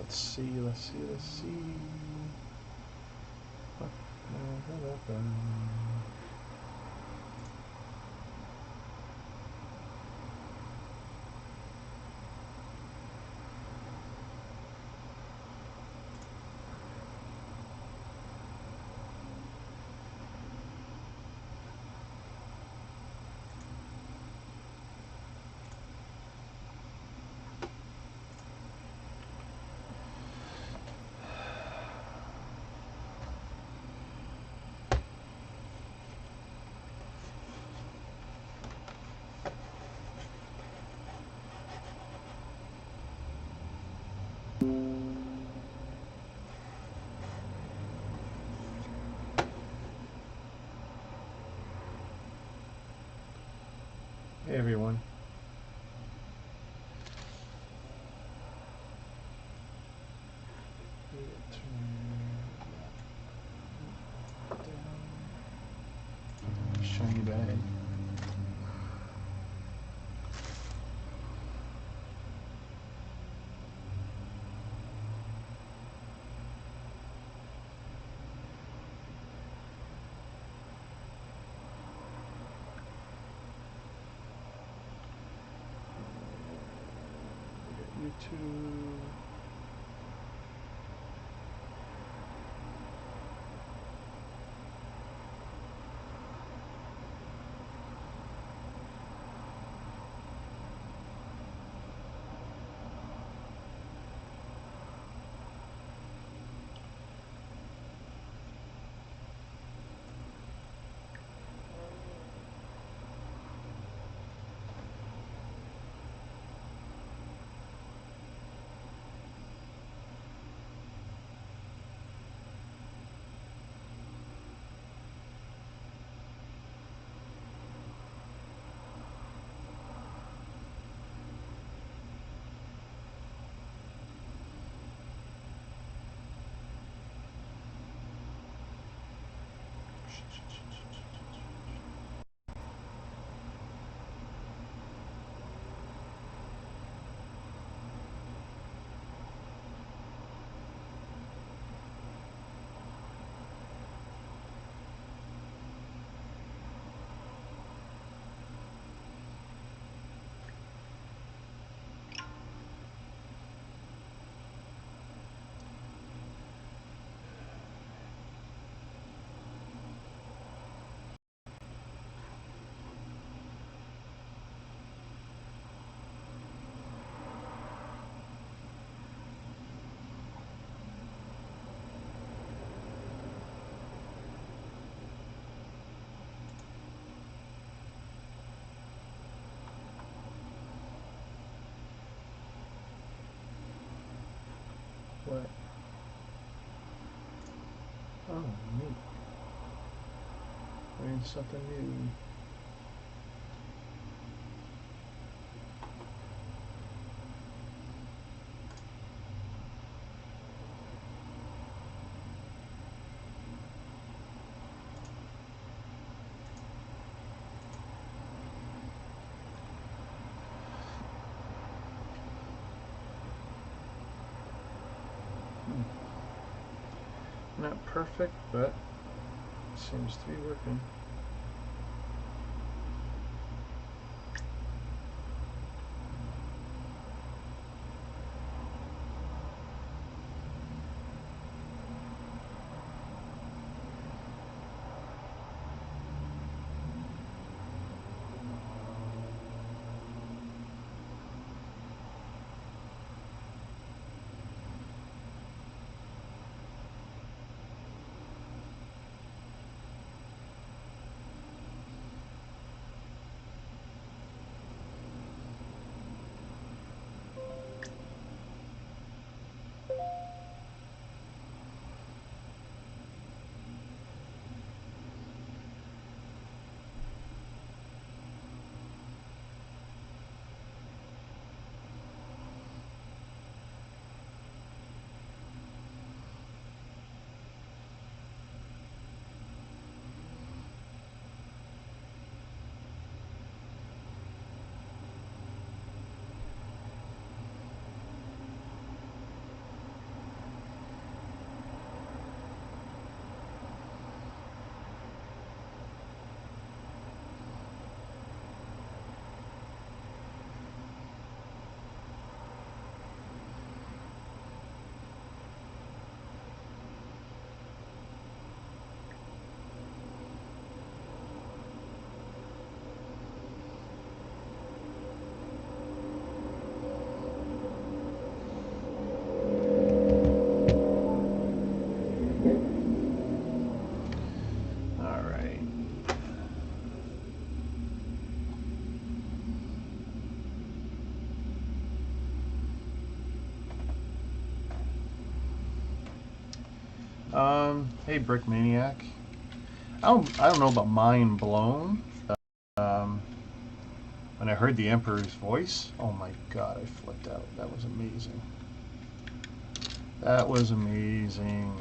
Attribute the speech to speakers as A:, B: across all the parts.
A: Let's see. Hey everyone. Shiny bag. YouTube. What? Oh, neat. Learning something new. Not perfect, but seems to be working. Hey, Brick Maniac. I don't know about mind blown. Um, when I heard the Emperor's voice, oh my God, I flipped out. That was amazing. That was amazing.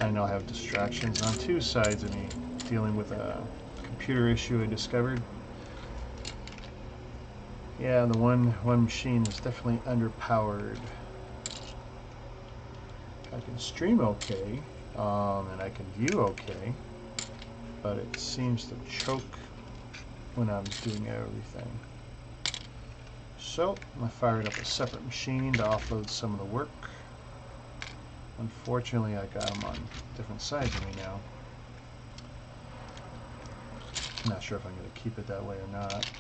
A: I now have distractions on two sides of me, dealing with a computer issue I discovered. Yeah, the one machine is definitely underpowered. I can stream okay, and I can view okay, but it seems to choke when I'm doing everything. So I fired up a separate machine to offload some of the work. Unfortunately, I got them on different sides of me now. I'm not sure if I'm going to keep it that way or not.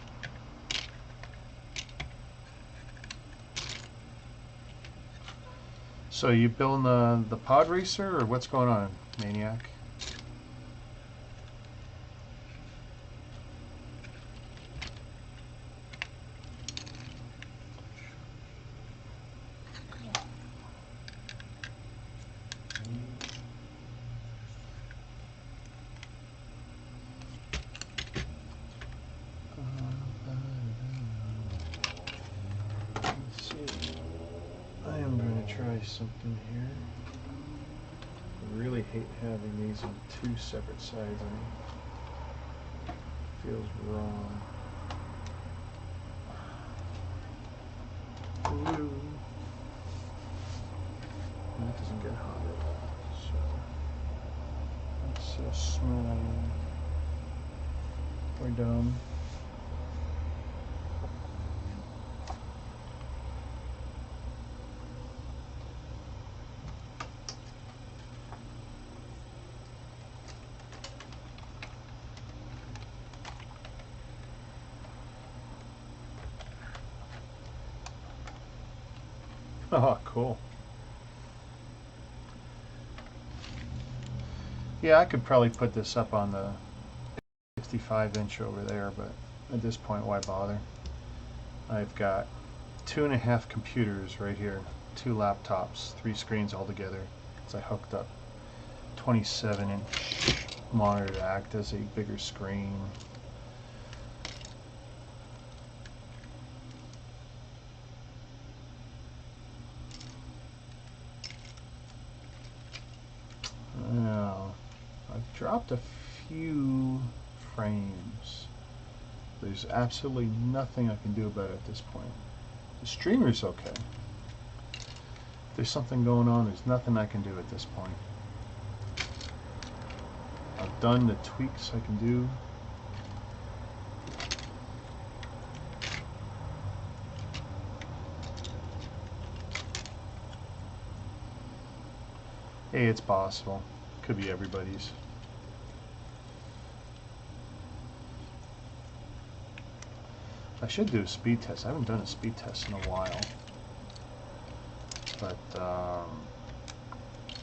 A: So you building the pod racer, or what's going on, Maniac? Let's see. I am going to try something here. I really hate having these on two separate sides of me. Feels wrong. Blue. That doesn't get hot at all. So that's so small. We're dumb. Oh, cool. Yeah, I could probably put this up on the 65-inch over there, but at this point, why bother? I've got 2.5 computers right here, 2 laptops, 3 screens all together. So I hooked up 27-inch monitor to act as a bigger screen. Now, I've dropped a few frames. There's absolutely nothing I can do about it at this point. The streamer's okay. If there's something going on, there's nothing I can do at this point. I've done the tweaks I can do. Hey, it's possible. Could be everybody's. I should do a speed test. I haven't done a speed test in a while. But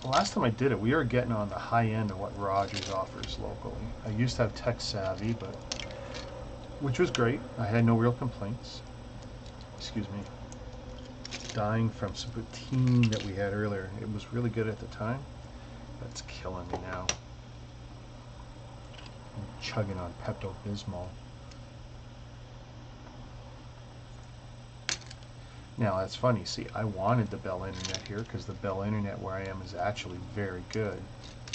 A: last time I did it, we were getting on the high end of what Rogers offers locally. I used to have Tech Savvy, which was great. I had no real complaints. Excuse me. Dying from some poutine that we had earlier. It was really good at the time. That's killing me now. I'm chugging on Pepto-Bismol. Now that's funny. See, I wanted the Bell Internet here because the Bell Internet where I am is actually very good.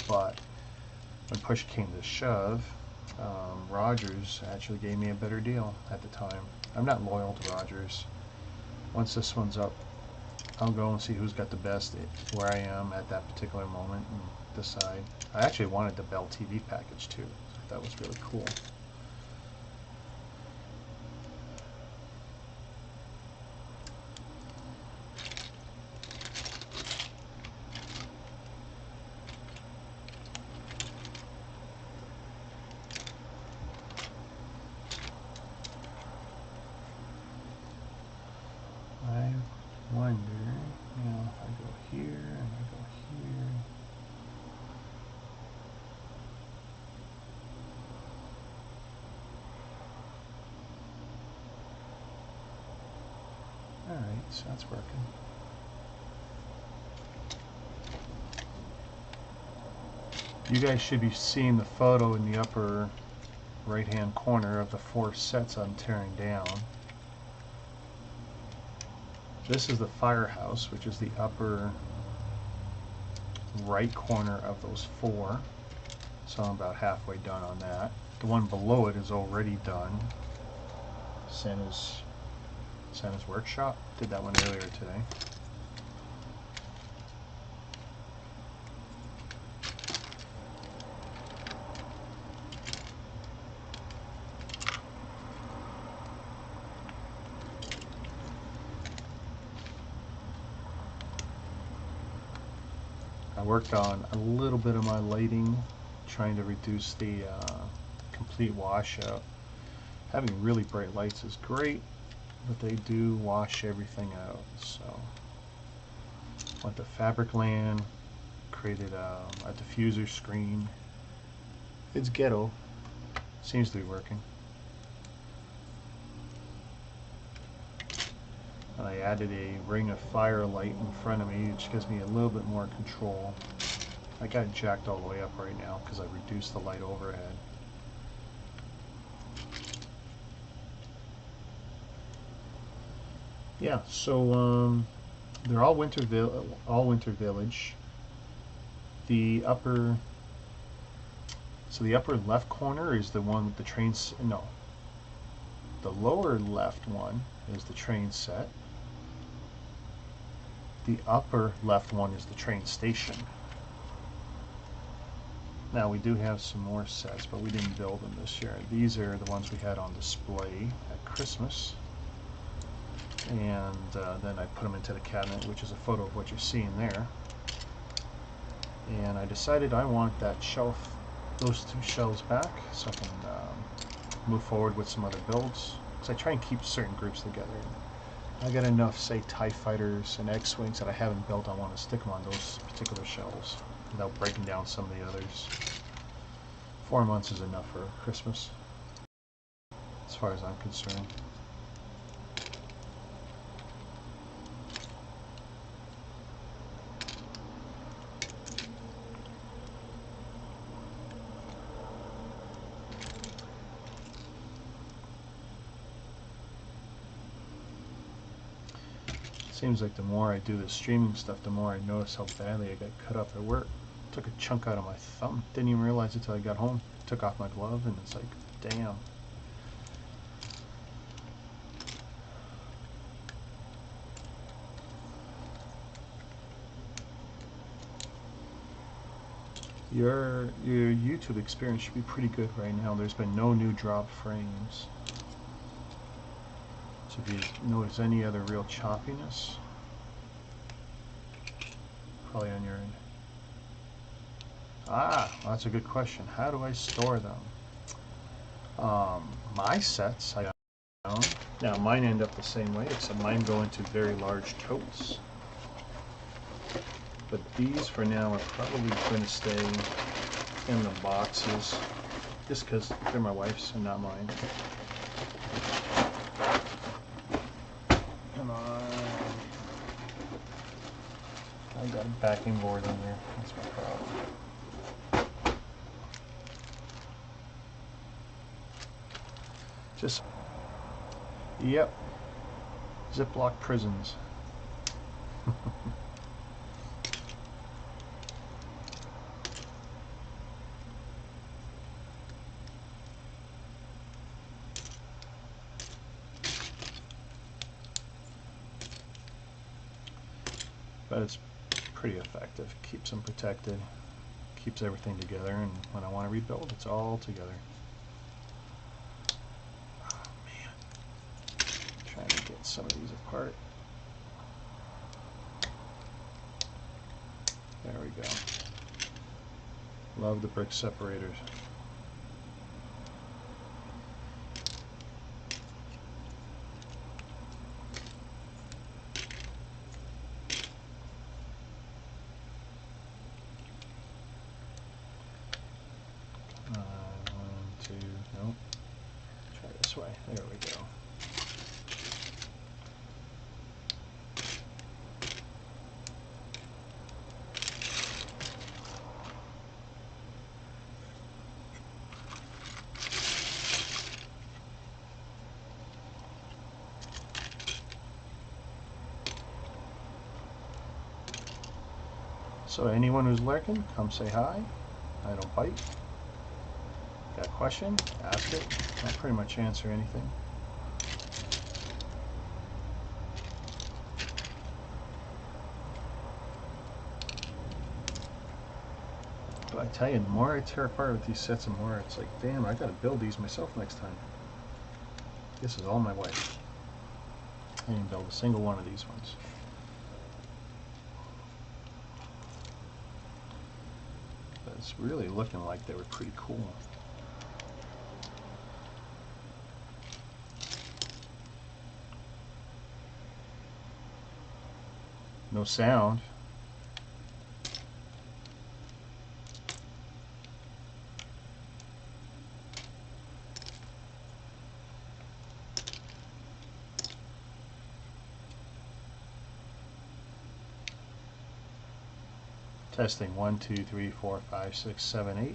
A: But when push came to shove, Rogers actually gave me a better deal at the time. I'm not loyal to Rogers. Once this one's up, I'll go and see who's got the best where I am at that particular moment and decide. I actually wanted the Bell TV package too. That was really cool. I wonder, you know, if I go here and I go here. so that's working. You guys should be seeing the photo in the upper right hand corner of the 4 sets I'm tearing down. This is the firehouse, which is the upper right corner of those 4. So I'm about halfway done on that. The one below it is already done. Santa's Workshop. Did that one earlier today. I worked on a little bit of my lighting, trying to reduce the complete washout. Having really bright lights is great, but they do wash everything out. So went to BrickLink, created a diffuser screen. It's ghetto, seems to be working. And I added a ring of fire light in front of me, which gives me a little bit more control. I got it jacked all the way up right now because I reduced the light overhead. Yeah, so they're all Winter Village. The upper left corner is the one with the trains. No, the lower left one is the train set. The upper left one is the train station. Now we do have some more sets, but we didn't build them this year. These are the ones we had on display at Christmas. And then I put them into the cabinet, which is a photo of what you're seeing there. And I decided I want that shelf, those 2 shelves back, so I can move forward with some other builds. Because I try and keep certain groups together. I got enough, say, TIE Fighters and X-Wings that I haven't built. I want to stick them on those particular shelves without breaking down some of the others. 4 months is enough for Christmas, as far as I'm concerned. Seems like the more I do the streaming stuff, the more I notice how badly I got cut up at work. Took a chunk out of my thumb. Didn't even realize it until I got home. Took off my glove and it's like, damn. Your YouTube experience should be pretty good right now. There's been no new drop frames. So if you notice any other real choppiness, probably on your end. Ah, well, that's a good question. How do I store them? My sets, I don't. Now mine end up the same way, except mine go into very large totes. But these for now are probably going to stay in the boxes, just because they're my wife's and not mine. Come on. I got a backing board in there. That's my problem. Just, yep, Ziploc prisons. But it's pretty effective. Keeps them protected, keeps everything together, and when I want to rebuild, it's all together. Oh man, trying to get some of these apart. There we go. Love the brick separators. Nope. Try this way. There we go. So anyone who's lurking, come say hi. I don't bite. Got a question? Ask it. I'll pretty much answer anything. But I tell you, the more I tear apart with these sets, the more it's like, damn, I gotta build these myself next time. This is all my wife. I didn't build a single one of these ones. But it's really looking like they were pretty cool. No sound. Testing 1, 2, 3, 4, 5, 6, 7, 8.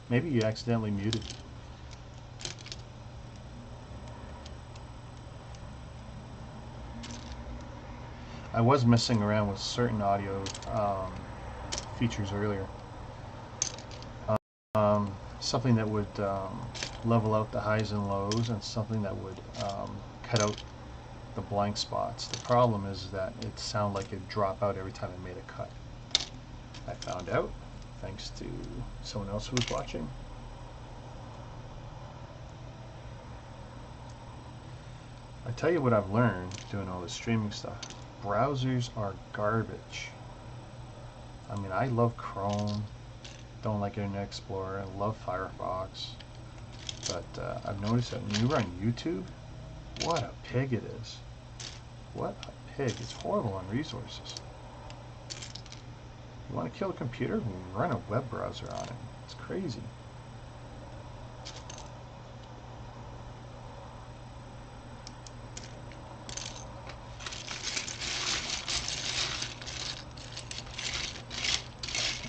A: Maybe you accidentally muted. I was messing around with certain audio features earlier. Something that would level out the highs and lows, and something that would cut out the blank spots. The problem is that it sounded like it'd drop out every time I made a cut. I found out thanks to someone else who was watching. I tell you what I've learned doing all this streaming stuff. Browsers are garbage. I mean, I love Chrome, don't like Internet Explorer, I love Firefox, but I've noticed that when you run YouTube, what a pig it is. What a pig. It's horrible on resources. You want to kill a computer? Run a web browser on it. It's crazy.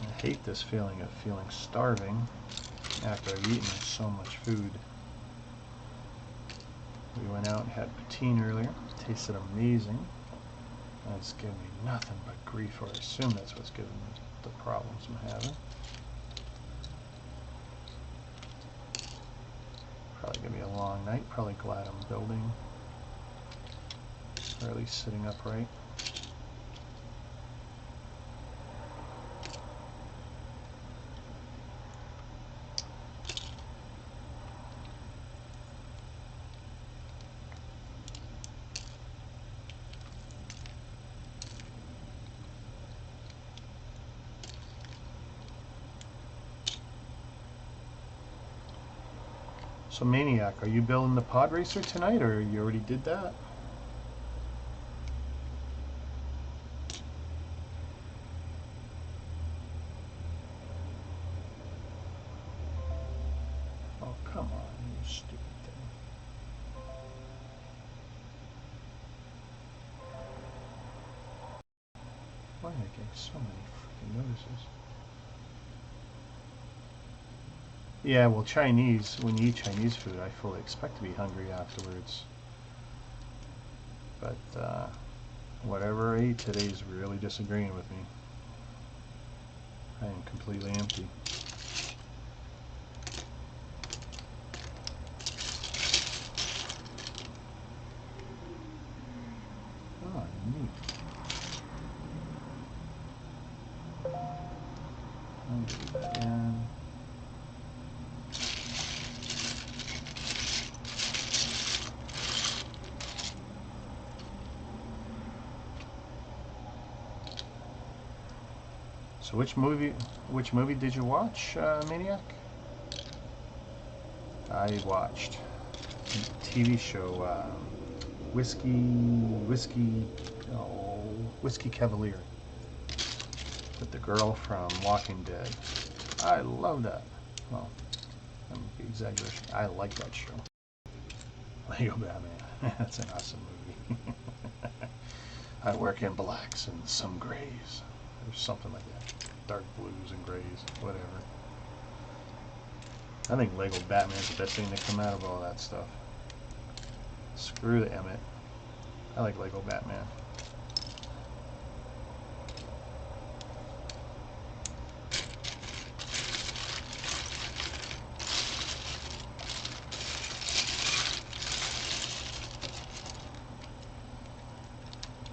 A: I hate this feeling of feeling starving after I've eaten so much food. We went out and had poutine earlier. It tasted amazing. And it's giving me nothing but grief, or I assume that's what's giving me the problems I'm having. Probably going to be a long night. Probably glad I'm building, or at least sitting upright. So Maniac, are you building the pod racer tonight, or you already did that? Oh, come on, you stupid thing. Why am I getting so many freaking notices? Yeah, well, Chinese, when you eat Chinese food, I fully expect to be hungry afterwards. But whatever I ate today is really disagreeing with me. I am completely empty. Oh, neat. I'll do that again. So which movie did you watch, Maniac? I watched a TV show, Whiskey Cavalier, with the girl from Walking Dead. I love that. Well, that might be exaggeration. I like that show. Lego Batman. That's an awesome movie. I work in blacks and some grays. Or something like that. Dark blues and grays, whatever. I think Lego Batman is the best thing to come out of all that stuff. Screw the Emmett. I like Lego Batman.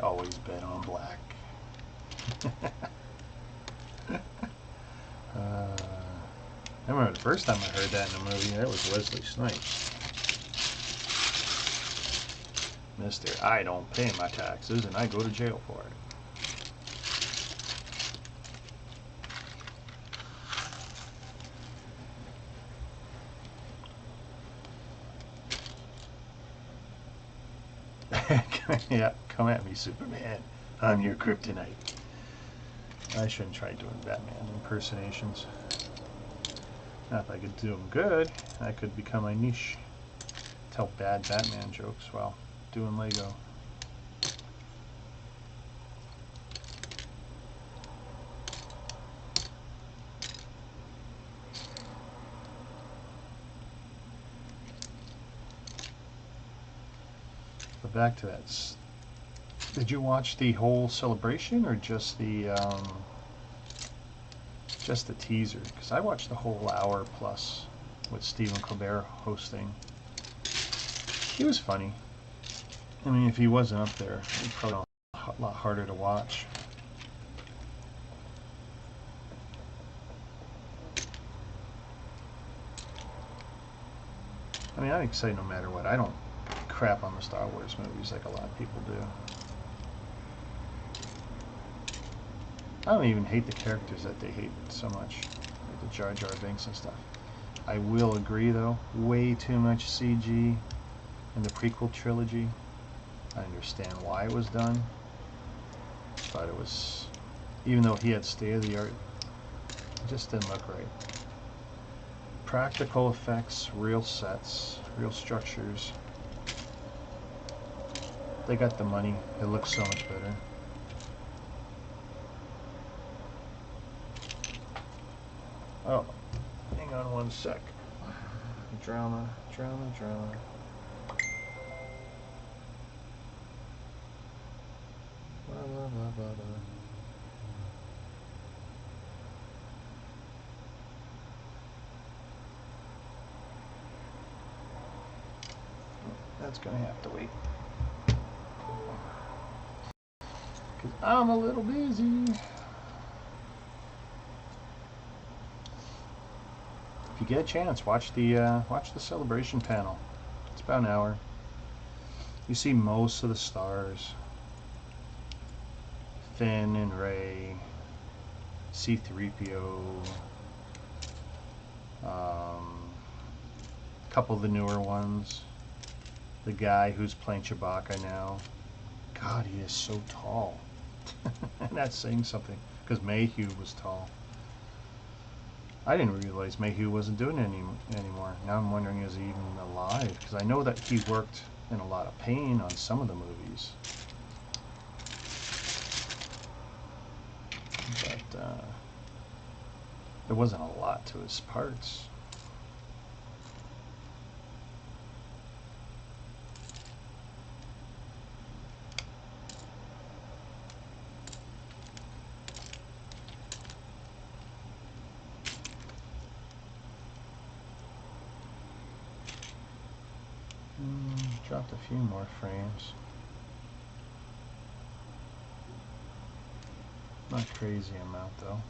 A: Always bet on black. I remember the first time I heard that in a movie, that was Wesley Snipes. Mister, I don't pay my taxes and I go to jail for it. Yeah, come at me, Superman. I'm your kryptonite. I shouldn't try doing Batman impersonations. Now, if I could do them good, I could become a niche. Tell bad Batman jokes while doing Lego. But back to that. Did you watch the whole celebration or just the teaser? Because I watched the whole hour plus with Stephen Colbert hosting. He was funny. I mean, if he wasn't up there, it'd be probably a lot harder to watch. I mean, I'm excited no matter what. I don't crap on the Star Wars movies like a lot of people do. I don't even hate the characters that they hate so much, like the Jar Jar Binks and stuff. I will agree, though, way too much CG in the prequel trilogy. I understand why it was done, but it was, even though he had state-of-the-art, it just didn't look right. Practical effects, real sets, real structures. They got the money. It looks so much better. Oh, hang on one sec. Drama. Blah, blah, blah, blah, blah. That's gonna have to wait. Because I'm a little busy. If you get a chance, watch the celebration panel. It's about an hour. You see most of the stars. Finn and Rey, C-3PO, a couple of the newer ones. The guy who's playing Chewbacca now. God, he is so tall. And that's saying something, because Mayhew was tall. I didn't realize Mayhew wasn't doing it anymore. Now I'm wondering, is he even alive? Because I know that he worked in a lot of pain on some of the movies. But there wasn't a lot to his parts. Dropped a few more frames. Not crazy amount though.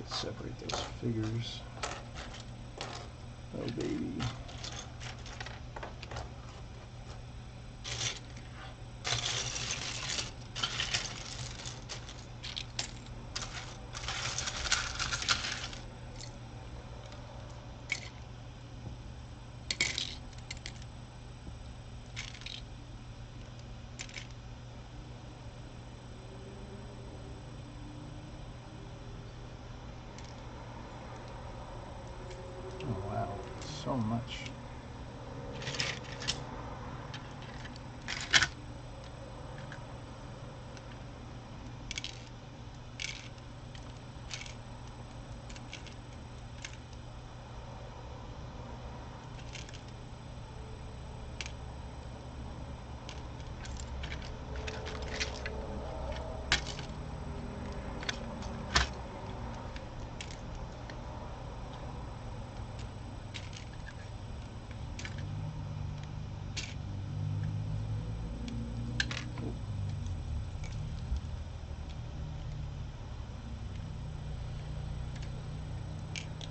A: Separate those figures. Oh baby. so much.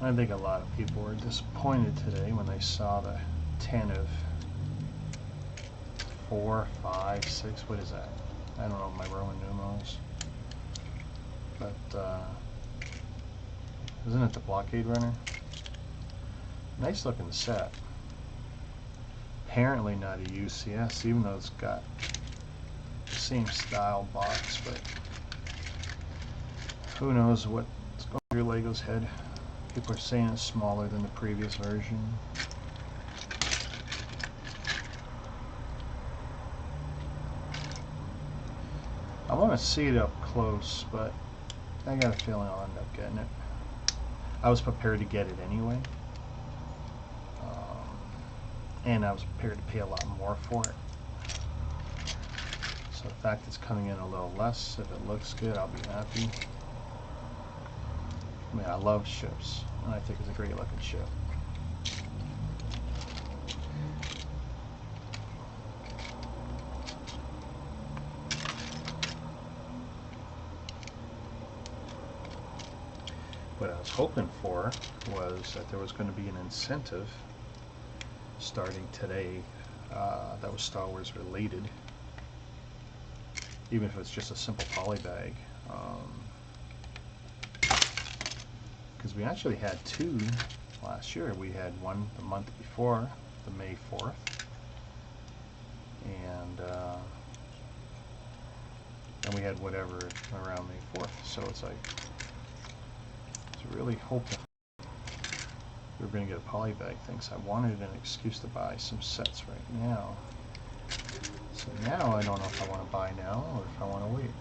A: I think a lot of people were disappointed today when they saw the 10 of 4, 5, 6, what is that? I don't know my Roman numerals. But, isn't it the blockade runner? Nice looking set. Apparently not a UCS, even though it's got the same style box, but who knows what's going through Lego's head. People are saying it's smaller than the previous version. I want to see it up close, but I got a feeling I'll end up getting it. I was prepared to get it anyway. And I was prepared to pay a lot more for it. So the fact it's coming in a little less, if it looks good, I'll be happy. I mean, I love ships, and I think it's a great looking ship. What I was hoping for was that there was going to be an incentive starting today that was Star Wars related, even if it's just a simple poly bag. Because we actually had 2 last year. We had one the month before, the May 4th, and then we had whatever around May 4th. So it's like, I was really hoping we were going to get a poly bag thing, so I wanted an excuse to buy some sets right now. So now I don't know if I want to buy now or if I want to wait.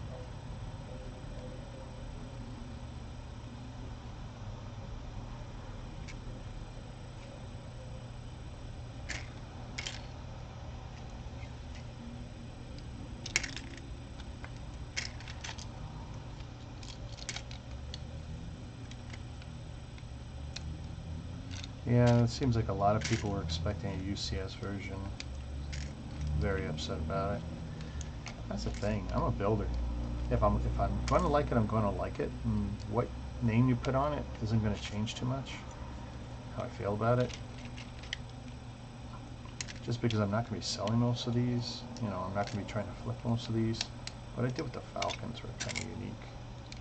A: Yeah, it seems like a lot of people were expecting a UCS version. Very upset about it. That's the thing. I'm a builder. If I'm going to like it, I'm going to like it. And what name you put on it isn't going to change too much. How I feel about it. Just because I'm not going to be selling most of these, you know, I'm not going to be trying to flip most of these. What I did with the Falcons were kind of unique,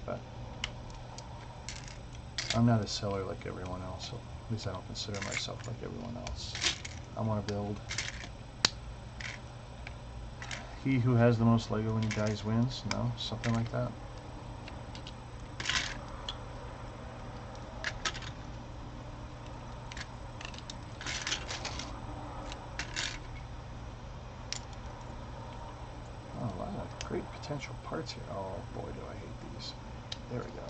A: but I'm not a seller like everyone else. So at least I don't consider myself like everyone else. I want to build. He who has the most Lego when he dies wins. No, something like that. Oh, a lot of great potential parts here. Oh boy, do I hate these. There we go.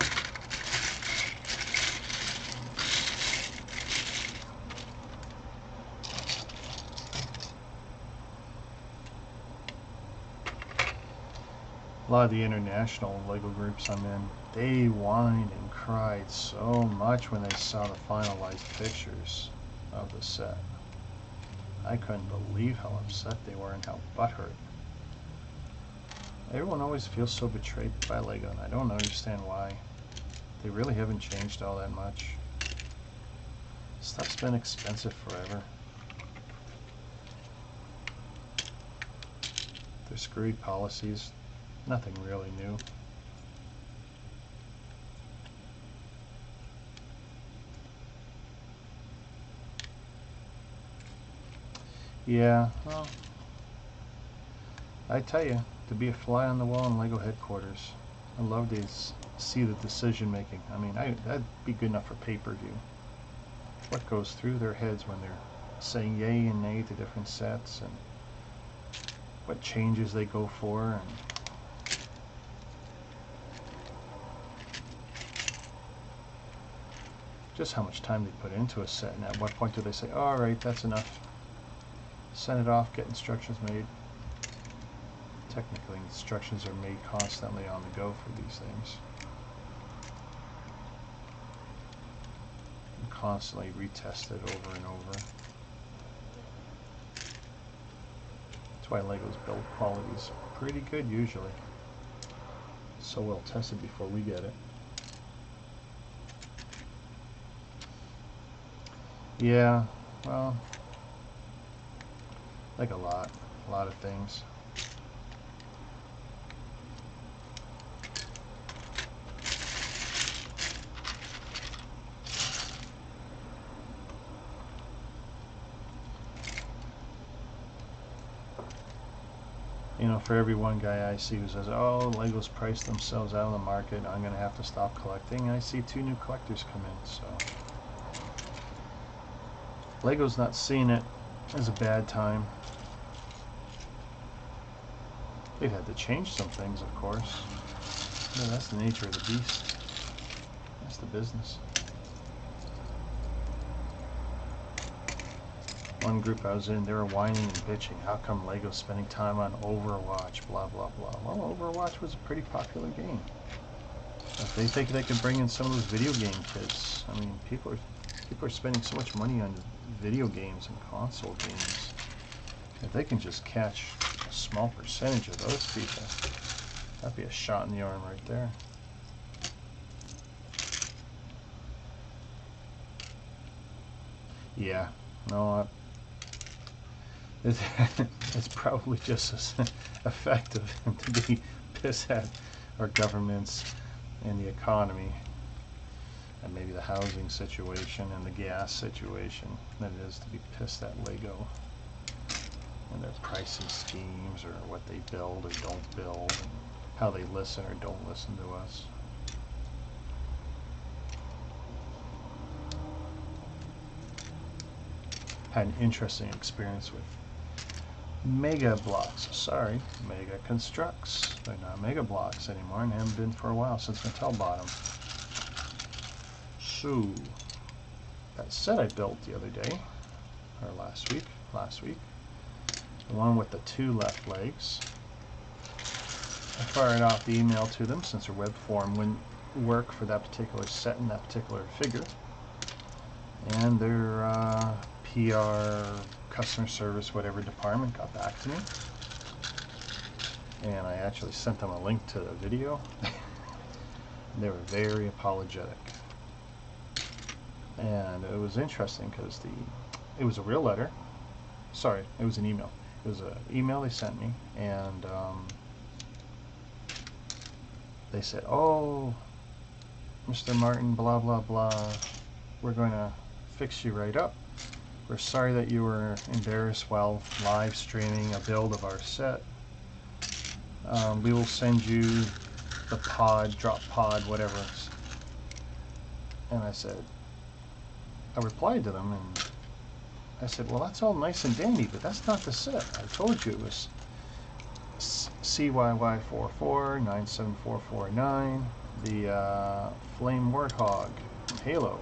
A: A lot of the international Lego groups I'm in, they whined and cried so much when they saw the finalized pictures of the set. I couldn't believe how upset they were and how butthurt. Everyone always feels so betrayed by Lego, and I don't understand why. They really haven't changed all that much. Stuff's been expensive forever. Their screwy policies. Nothing really new. Yeah, well, I tell you, to be a fly on the wall in Lego headquarters, I love to see the decision making. I mean, that'd be good enough for pay-per-view. what goes through their heads when they're saying yay and nay to different sets, and what changes they go for, and just how much time they put into a set, and at what point do they say, all right, that's enough, send it off, get instructions made. Technically, instructions are made constantly on the go for these things, and constantly retested over and over. That's why Lego's build quality is pretty good usually. So well tested before we get it. Yeah, well, like a lot of things. You know, for every one guy I see who says, oh, Legos priced themselves out of the market, I'm going to have to stop collecting, I see 2 new collectors come in, so Lego's not seeing it as a bad time. They've had to change some things, of course. Yeah, that's the nature of the beast. That's the business. One group I was in, they were whining and bitching. How come Lego's spending time on Overwatch, blah, blah, blah. Well, Overwatch was a pretty popular game. If they think they can bring in some of those video game kids, I mean, people are spending so much money on video games and console games. If they can just catch a small percentage of those people, that'd be a shot in the arm right there. Yeah, no, it's probably just as effective to be pissed at our governments and the economy and maybe the housing situation and the gas situation than it is to be pissed at Lego and their pricing schemes or what they build or don't build and how they listen or don't listen to us. Had an interesting experience with Mega Blocks. Sorry, Mega Constructs. They're not Mega Blocks anymore and haven't been for a while since Mattel bought them. So, that set I built the other day, or last week, the one with the 2 left legs. I fired off the email to them since their web form wouldn't work for that particular set and that particular figure. And their PR, customer service, whatever department got back to me. And I actually sent them a link to the video. They were very apologetic. And it was interesting because it was a real letter. Sorry, it was an email. It was an email they sent me, and they said, oh, Mr. Martin, blah, blah, blah, we're going to fix you right up. We're sorry that you were embarrassed while live streaming a build of our set. We will send you the pod, drop pod, whatever. And I replied to them and I said, well, that's all nice and dandy, but that's not the set. I told you it was CYY44 97449, the Flame Warthog from Halo.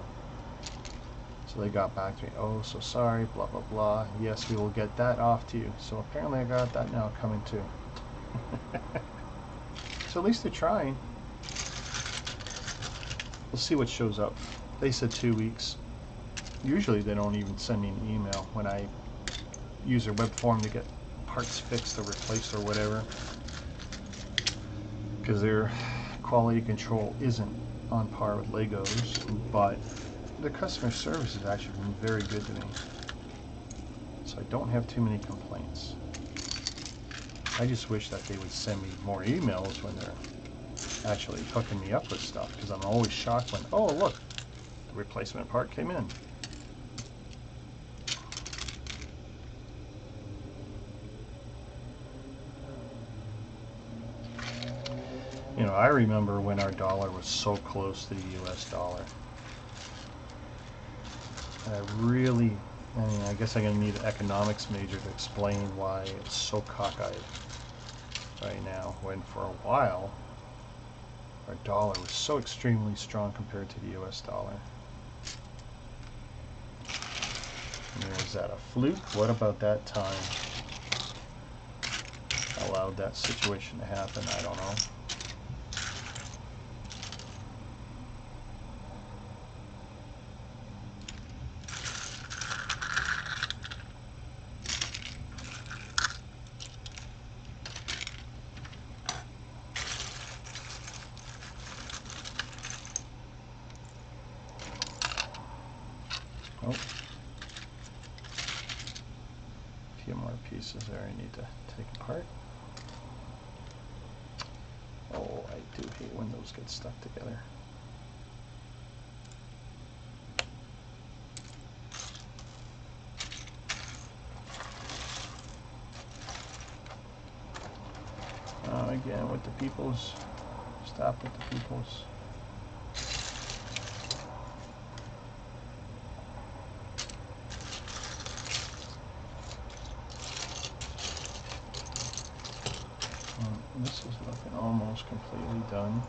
A: So they got back to me, oh, so sorry, blah, blah, blah. Yes, we will get that off to you. So apparently I got that now coming too. So at least they're trying. We'll see what shows up. They said 2 weeks. Usually they don't even send me an email when I use their web form to get parts fixed or replaced or whatever, because their quality control isn't on par with Lego's, but the customer service has actually been very good to me, so I don't have too many complaints. I just wish that they would send me more emails when they're actually hooking me up with stuff, because I'm always shocked when, oh look, the replacement part came in. You know, I remember when our dollar was so close to the US dollar. And I mean, I guess I'm going to need an economics major to explain why it's so cockeyed right now, when for a while our dollar was so extremely strong compared to the US dollar. And is that a fluke? What about that time allowed that situation to happen? I don't know. Oh, a few more pieces there I need to take apart. Oh, I do hate when those get stuck together. Again, with the peoples. Stop with the peoples. This is looking almost completely done.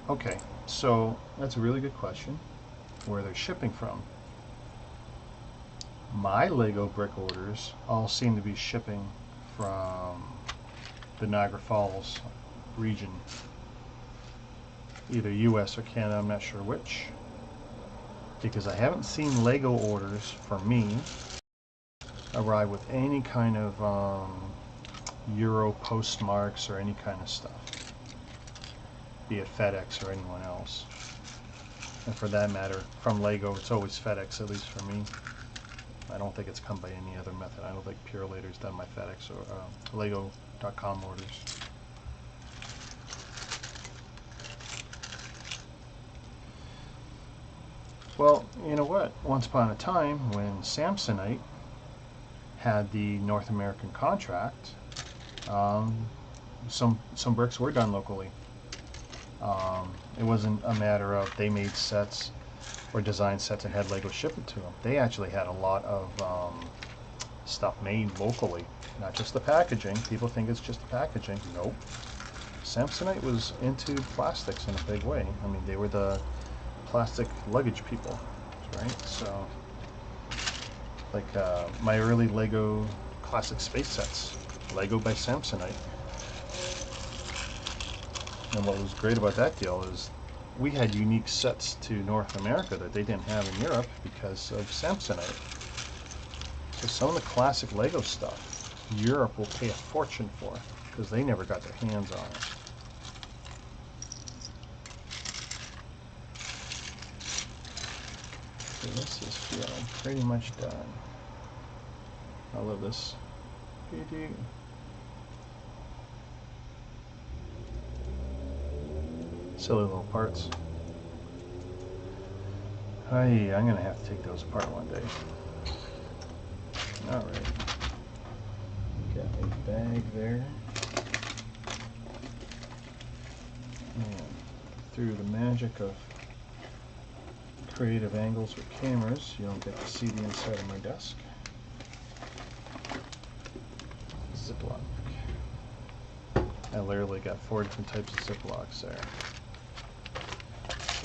A: Okay, so that's a really good question. Where they're shipping from. My Lego brick orders all seem to be shipping from the Niagara Falls region. Either US or Canada, I'm not sure which. Because I haven't seen Lego orders for me arrive with any kind of Euro postmarks or any kind of stuff. Be it FedEx or anyone else. And for that matter, from Lego, it's always FedEx, at least for me. I don't think it's come by any other method. I don't think Pure Later's done my FedEx or Lego.com orders. Well, you know what? Once upon a time, when Samsonite had the North American contract, some bricks were done locally. It wasn't a matter of they made sets or designed sets and had Lego ship it to them. They actually had a lot of stuff made locally, not just the packaging. People think it's just the packaging. Nope. Samsonite was into plastics in a big way. I mean, they were the plastic luggage people, right? So, like my early Lego classic space sets, Lego by Samsonite. And what was great about that deal is we had unique sets to North America that they didn't have in Europe because of Samsonite. So some of the classic Lego stuff, Europe will pay a fortune for because they never got their hands on it. So this is feeling pretty much done. I love this. Silly little parts. Hey, I'm gonna have to take those apart one day. Alright. Got a bag there. And through the magic of creative angles with cameras, you don't get to see the inside of my desk. Ziploc. I literally got 4 different types of Ziplocs there.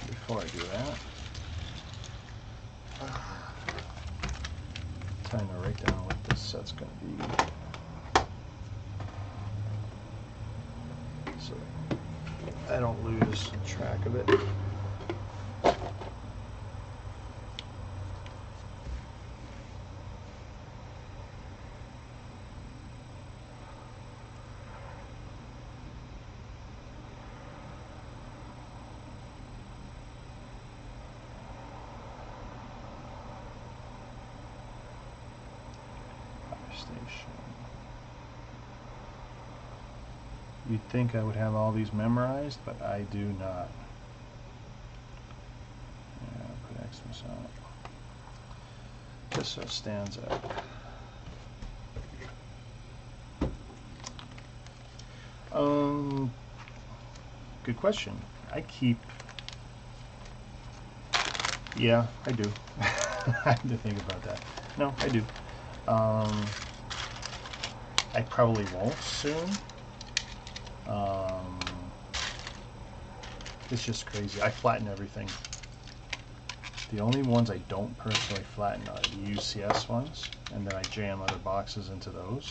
A: Before I do that, time to write down what this set's going to be, so I don't lose track of it. Station. You'd think I would have all these memorized, but I do not. Yeah, put Xmas on it. Just so it stands out. Good question. I keep... Yeah, I do. I had to think about that. No, I do. I probably won't soon. It's just crazy. I flatten everything. The only ones I don't personally flatten are the UCS ones, and then I jam other boxes into those.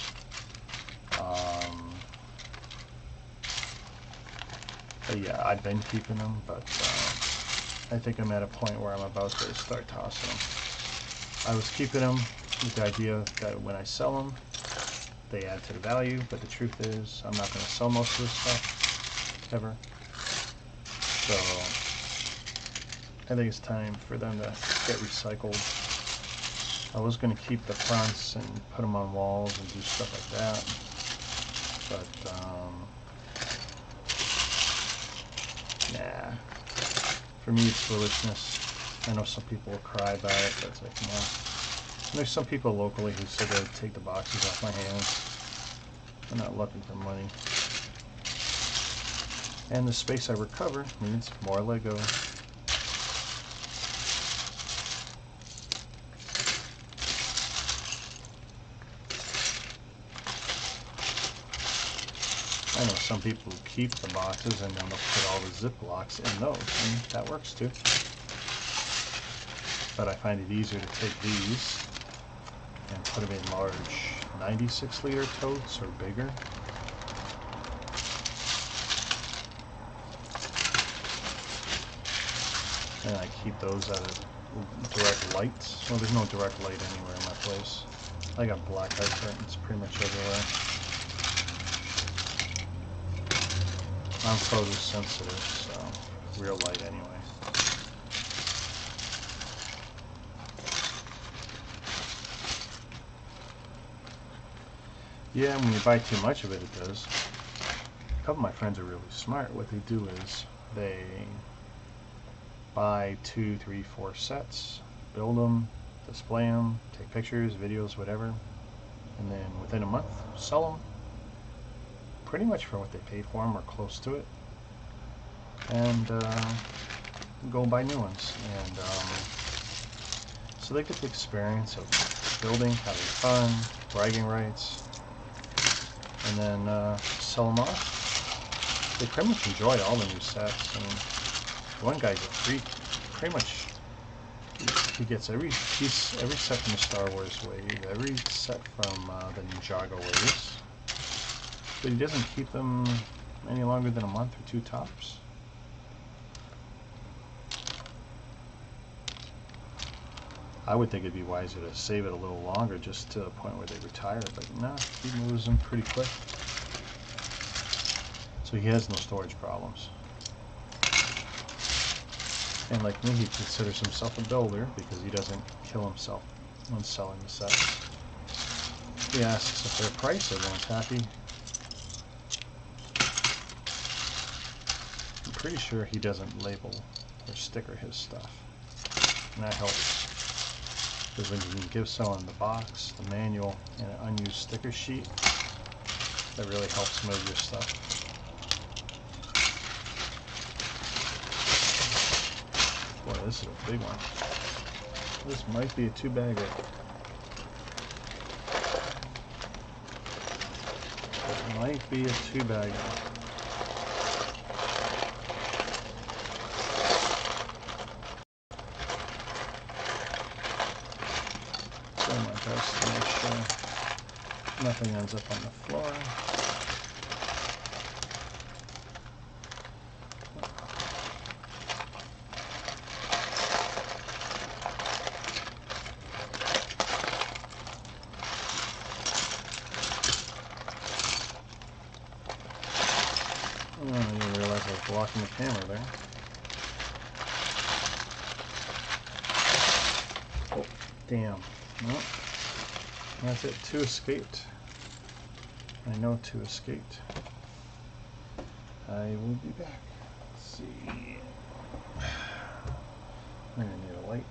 A: But yeah, I've been keeping them, but I think I'm at a point where I'm about to start tossing them. I was keeping them with the idea that when I sell them, they add to the value, but the truth is I'm not going to sell most of this stuff, ever. So I think it's time for them to get recycled. I was going to keep the fronts and put them on walls and do stuff like that, but nah. For me, it's foolishness. I know some people will cry about it, but it's like, no. And there's some people locally who said they would take the boxes off my hands. I'm not looking for money. And the space I recover means more Lego. I know some people who keep the boxes and then they'll put all the Ziplocs in those, and that works too. But I find it easier to take these and put them in large 96-liter totes or bigger. And I keep those out of direct lights. Well, there's no direct light anywhere in my place. I got blackout curtains pretty much everywhere. I'm photosensitive, so real light anyway. Yeah, when you buy too much of it, it does. A couple of my friends are really smart. What they do is they buy 2, 3, 4 sets, build them, display them, take pictures, videos, whatever, and then within a month, sell them pretty much for what they pay for them or close to it, and go buy new ones. And so they get the experience of building, having fun, bragging rights, and then sell them off. They pretty much enjoy all the new sets. I mean, one guy's a freak. Pretty much, he gets every piece, every set from the Star Wars wave, every set from the Ninjago waves, but he doesn't keep them any longer than a month or 2 tops. I would think it'd be wiser to save it a little longer, just to the point where they retire, but no, he moves them pretty quick. So he has no storage problems. And like me, he considers himself a builder because he doesn't kill himself when selling the sets. He asks a fair price, everyone's happy. I'm pretty sure he doesn't label or sticker his stuff, and that helps. Because when you can give someone the box, the manual, and an unused sticker sheet, that really helps move your stuff. Boy, this is a big one. This might be a 2-bagger. It might be a 2-bagger. My best to make sure nothing ends up on the floor. Oh, I didn't realize I was blocking the camera there. Oh, damn. Well, that's it. 2 escaped. I know 2 escaped. I will be back. Let's see. I'm gonna need a light.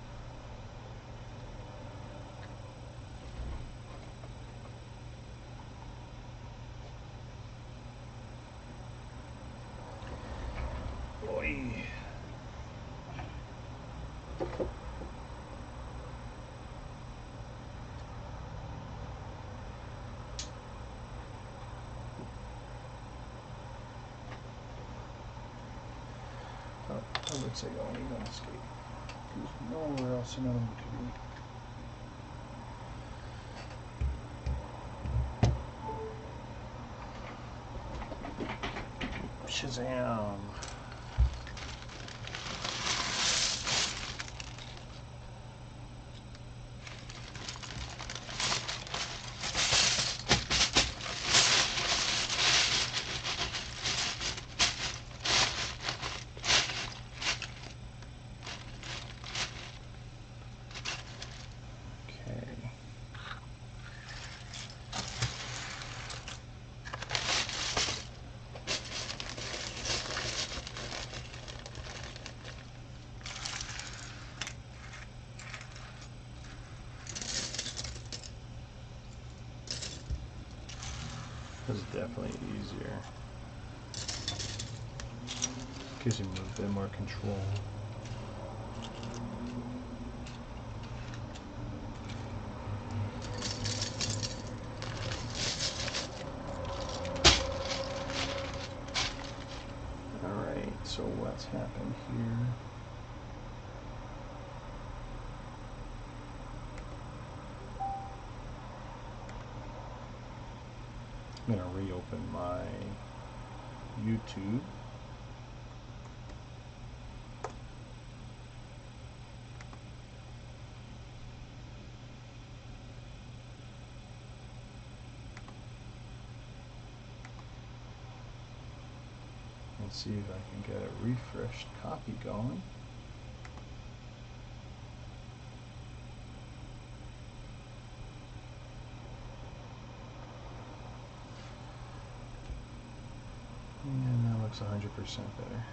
A: once I go and even escape. There's nowhere else another one could be. Shazam! This is definitely easier. Gives you a bit more control. Alright, so what's happened here? I'm going to reopen my YouTube. And see if I can get a refreshed copy going. And that looks 100% better.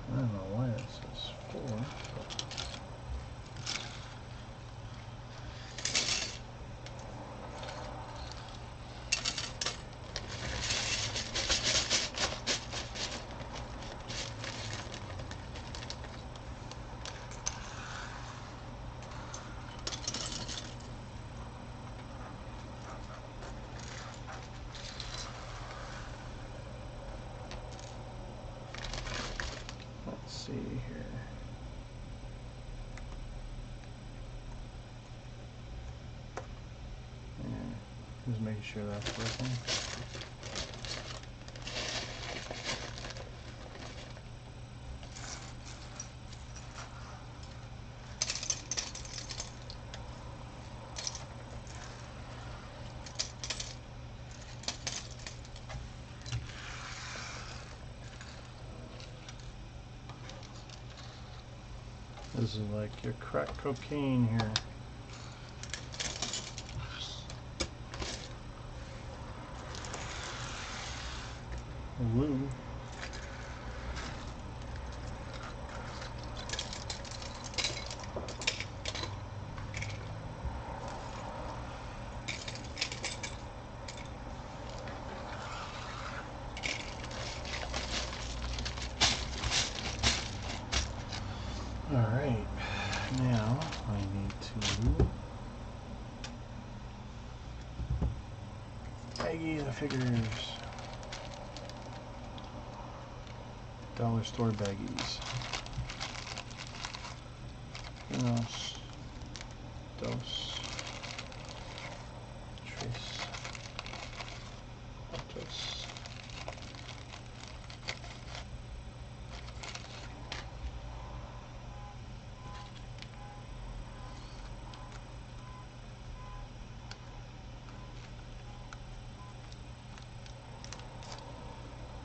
A: I don't know why it says 4. See here. Yeah, just making sure that's working. This is like your crack cocaine here. Woo. Alright, now I need to baggie the figures. Dollar store baggies. Unos, dos, tres, cuatros.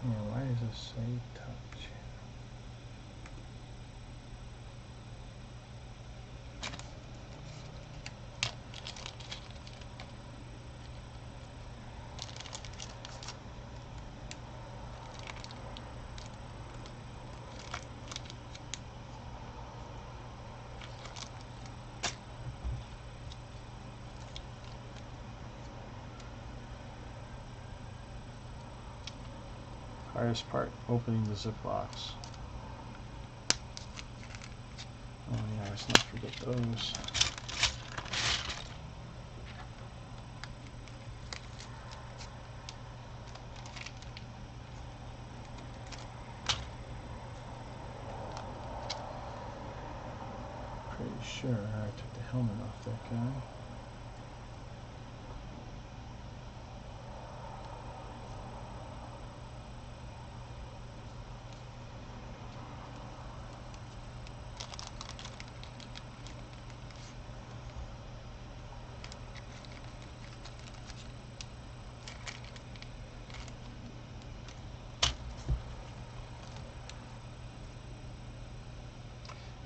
A: Yeah, why does it say touch? Hardest part, opening the Ziplocs. Oh yeah, let's not forget those. Pretty sure I took the helmet off that guy.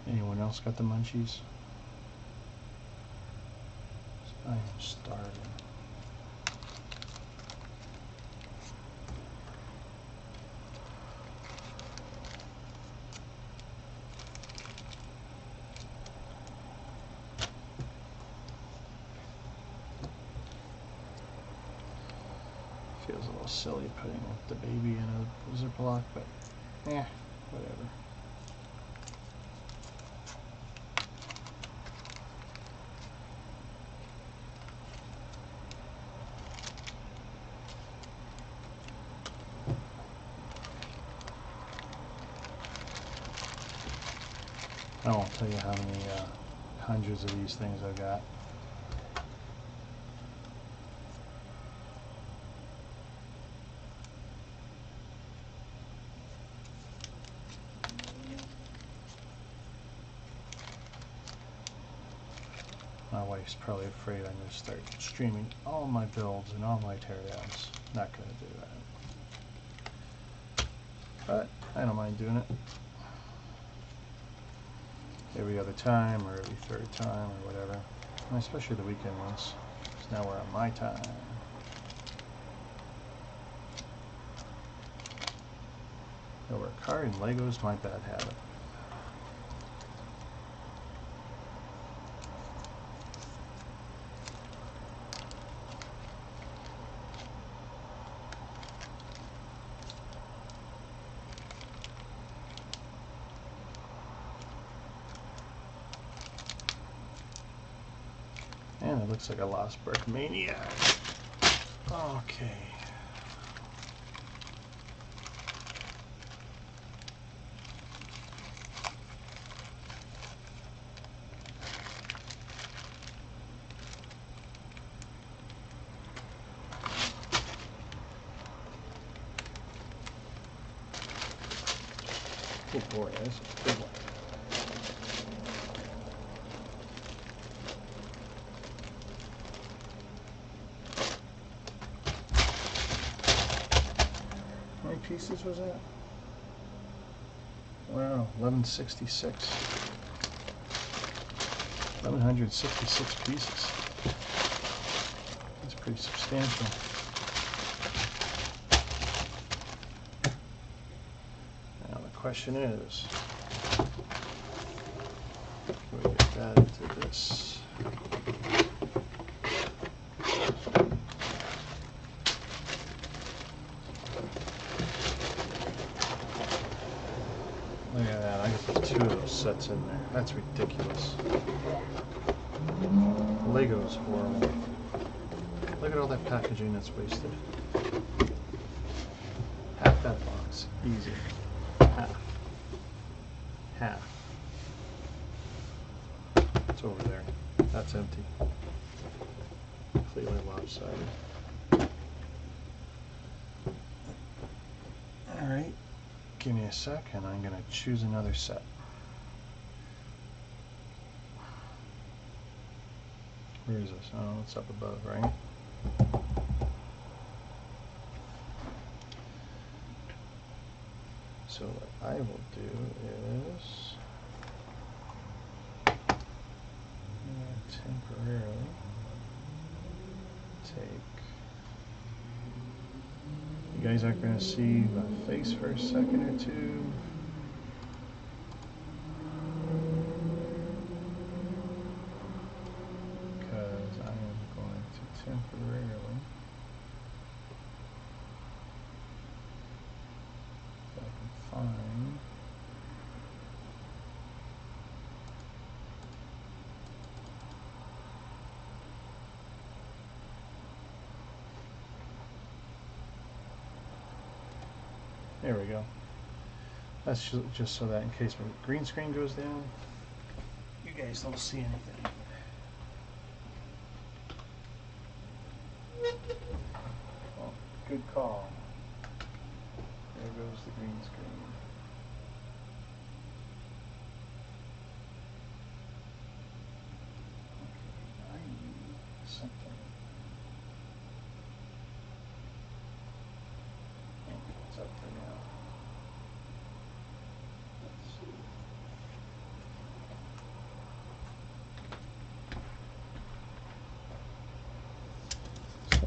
A: Anyone else got the munchies? I am starving. Feels a little silly putting the baby in a Ziploc, but yeah, whatever. I won't tell you how many hundreds of these things I've got. My wife's probably afraid I'm going to start streaming all my builds and all my teardowns. Not going to do that. But I don't mind doing it. Every other time or every third time or whatever. And especially the weekend ones. Because now we're on my time. Over a card and Legos, my bad habit. And it looks like a Lost Brick Maniac. Okay. Oh boy, that's a big one. How many pieces was that? Wow, 1166. 1166 pieces. That's pretty substantial. Now the question is, can we get that into this? Look at that, I got 2 of those sets in there. That's ridiculous. Lego's horrible. Look at all that packaging that's wasted. Half that box, easy. Half. Half. It's over there. That's empty. Completely lopsided. Alright. Give me a sec and I'm going to choose another set. Where is this? Oh, it's up above, right? So what I will do is temporarily take. You guys aren't going to see my face for a second or two. Because I am going to temporarily There we go. That's just so that in case my green screen goes down, you guys don't see anything. Oh, good call. There goes the green screen. Okay, I need something. Oh, it's up for now. Let's see.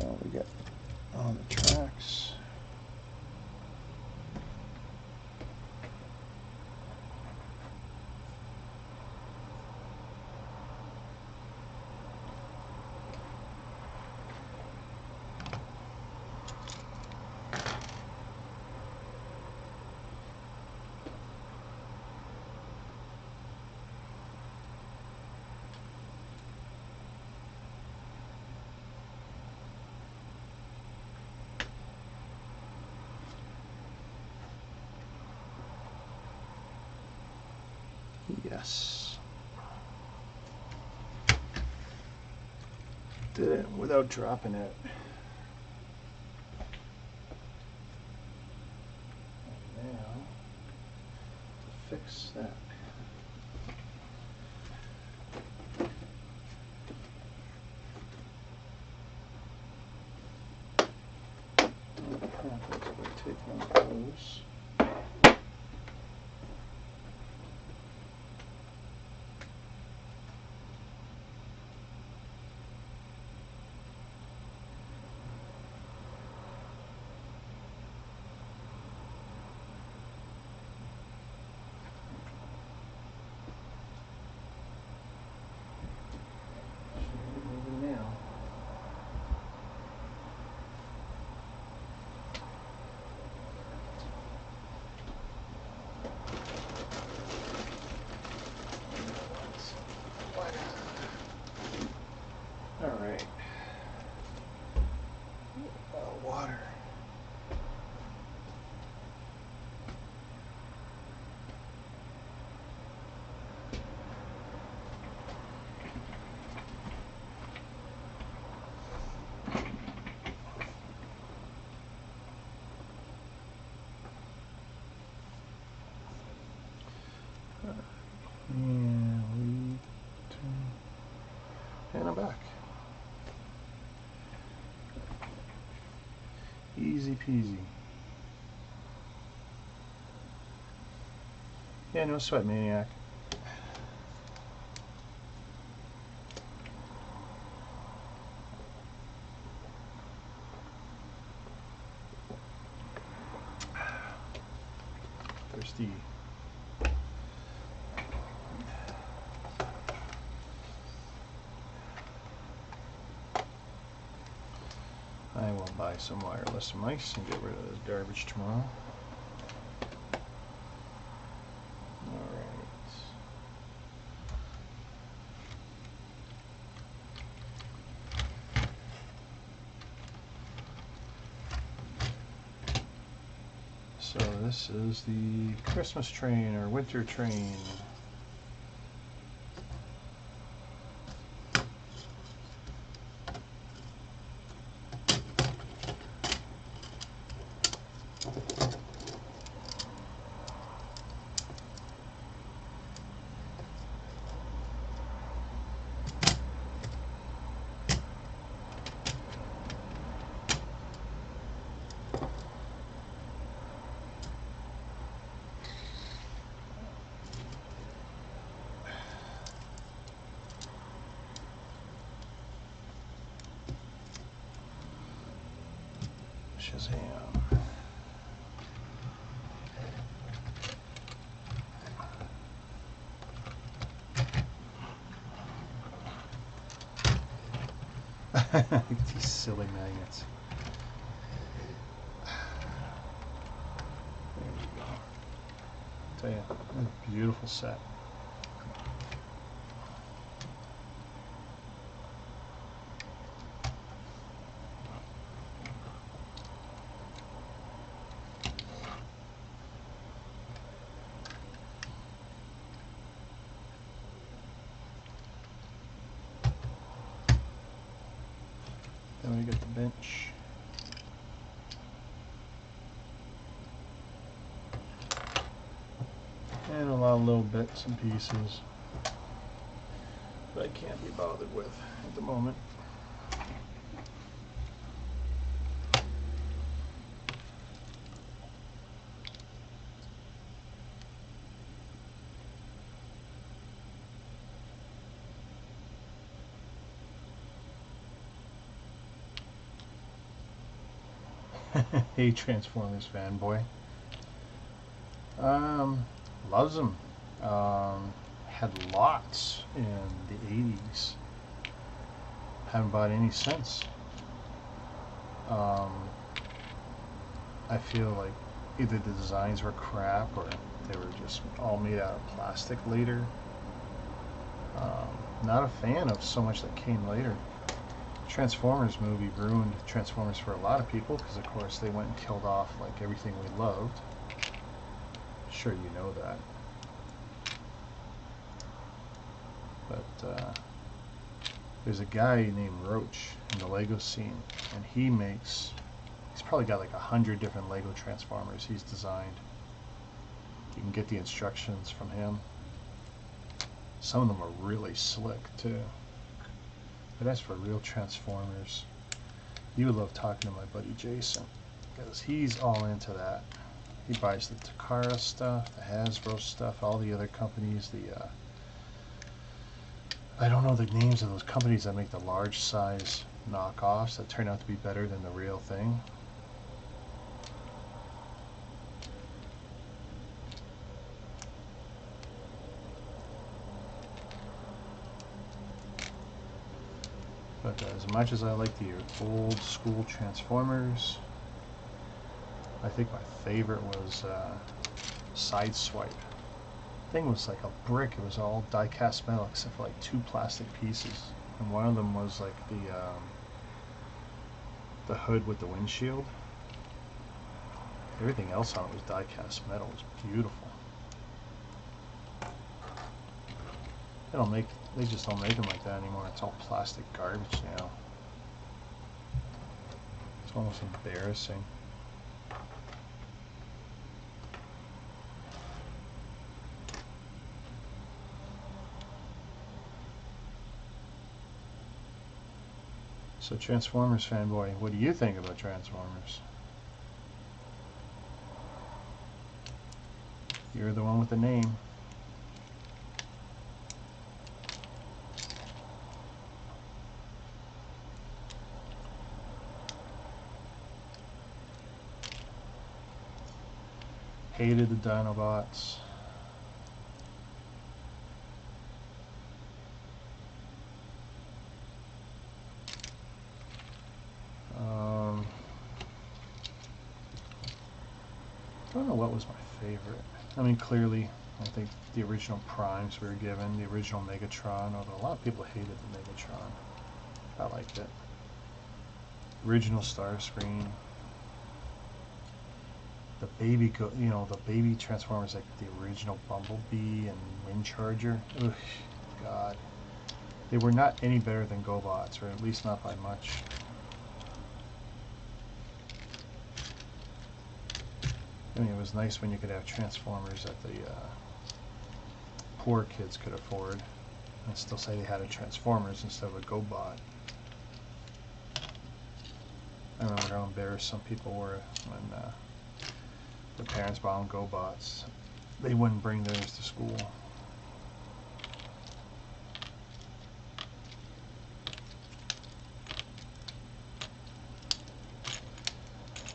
A: So we got on the tracks. Yes. Did it without dropping it. And now, to fix that. What happens if I take one of those? Alright. Water. And I'm back. Easy peasy. Yeah, no sweat, maniac. Thirsty. I will buy some wireless mice and get rid of this garbage tomorrow. Alright. So this is the Christmas train or winter train. Shazam. These silly magnets. There we go. Tell you, a beautiful set. we got the bench. And a lot of little bits and pieces that I can't be bothered with at the moment. Hey, Transformers fanboy. Loves them. Had lots in the 80s. Haven't bought any since. I feel like either the designs were crap or they were just all made out of plastic later. Not a fan of so much that came later. Transformers movie ruined Transformers for a lot of people because of course they went and killed off like everything we loved. Sure, you know that. But there's a guy named Roach in the Lego scene, and he's probably got like 100 different Lego Transformers he's designed. You can get the instructions from him. Some of them are really slick too. But as for real Transformers, you would love talking to my buddy Jason, because he's all into that. He buys the Takara stuff, the Hasbro stuff, all the other companies, I don't know the names of those companies that make the large size knockoffs that turn out to be better than the real thing. But as much as I like the old school Transformers, I think my favorite was Sideswipe. Thing was like a brick. It was all die-cast metal except for like 2 plastic pieces, and one of them was like the hood with the windshield. Everything else on it was die-cast metal. It was beautiful. They just don't make them like that anymore. It's all plastic garbage now. It's almost embarrassing. So Transformers fanboy, what do you think about Transformers? You're the one with the name. Hated the Dinobots. I don't know what was my favorite. I mean, clearly, I think the original Primes we were given, the original Megatron, although a lot of people hated the Megatron. I liked it. Original Starscream. The baby, the baby Transformers, like the original Bumblebee and Windcharger. Ugh, God. They were not any better than GoBots, or at least not by much. I mean, it was nice when you could have Transformers that the poor kids could afford and still say they had a Transformers instead of a GoBot. I remember how embarrassed some people were when their parents bought them GoBots. They wouldn't bring theirs to school.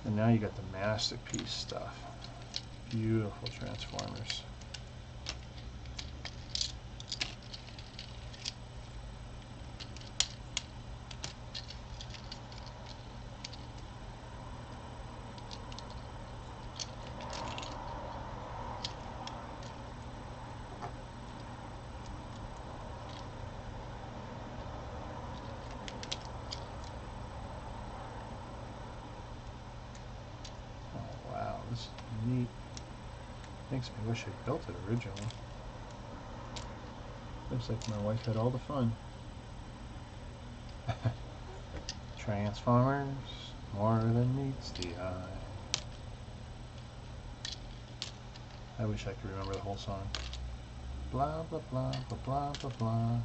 A: And now you got the Masterpiece stuff. Beautiful Transformers. Oh wow, this is neat. Makes me wish I built it originally. Looks like my wife had all the fun. Transformers, more than meets the eye. I wish I could remember the whole song. Blah blah blah blah blah blah blah.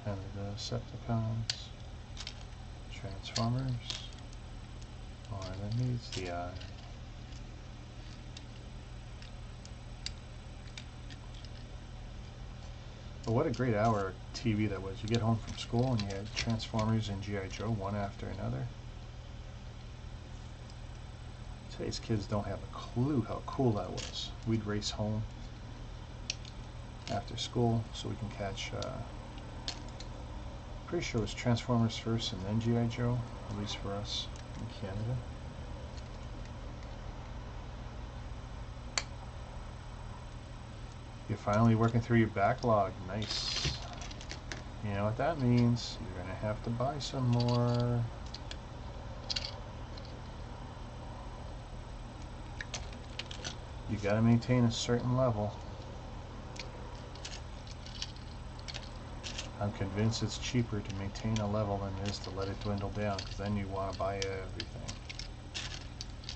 A: And the Decepticons. Transformers, more than meets the eye. But what a great hour of TV that was. You get home from school and you had Transformers and G.I. Joe one after another. Today's kids don't have a clue how cool that was. We'd race home after school so we can catch, pretty sure it was Transformers first and then G.I. Joe, at least for us in Canada. You're finally working through your backlog. Nice. You know what that means? You're going to have to buy some more. You got to maintain a certain level. I'm convinced it's cheaper to maintain a level than it is to let it dwindle down, because then you want to buy everything.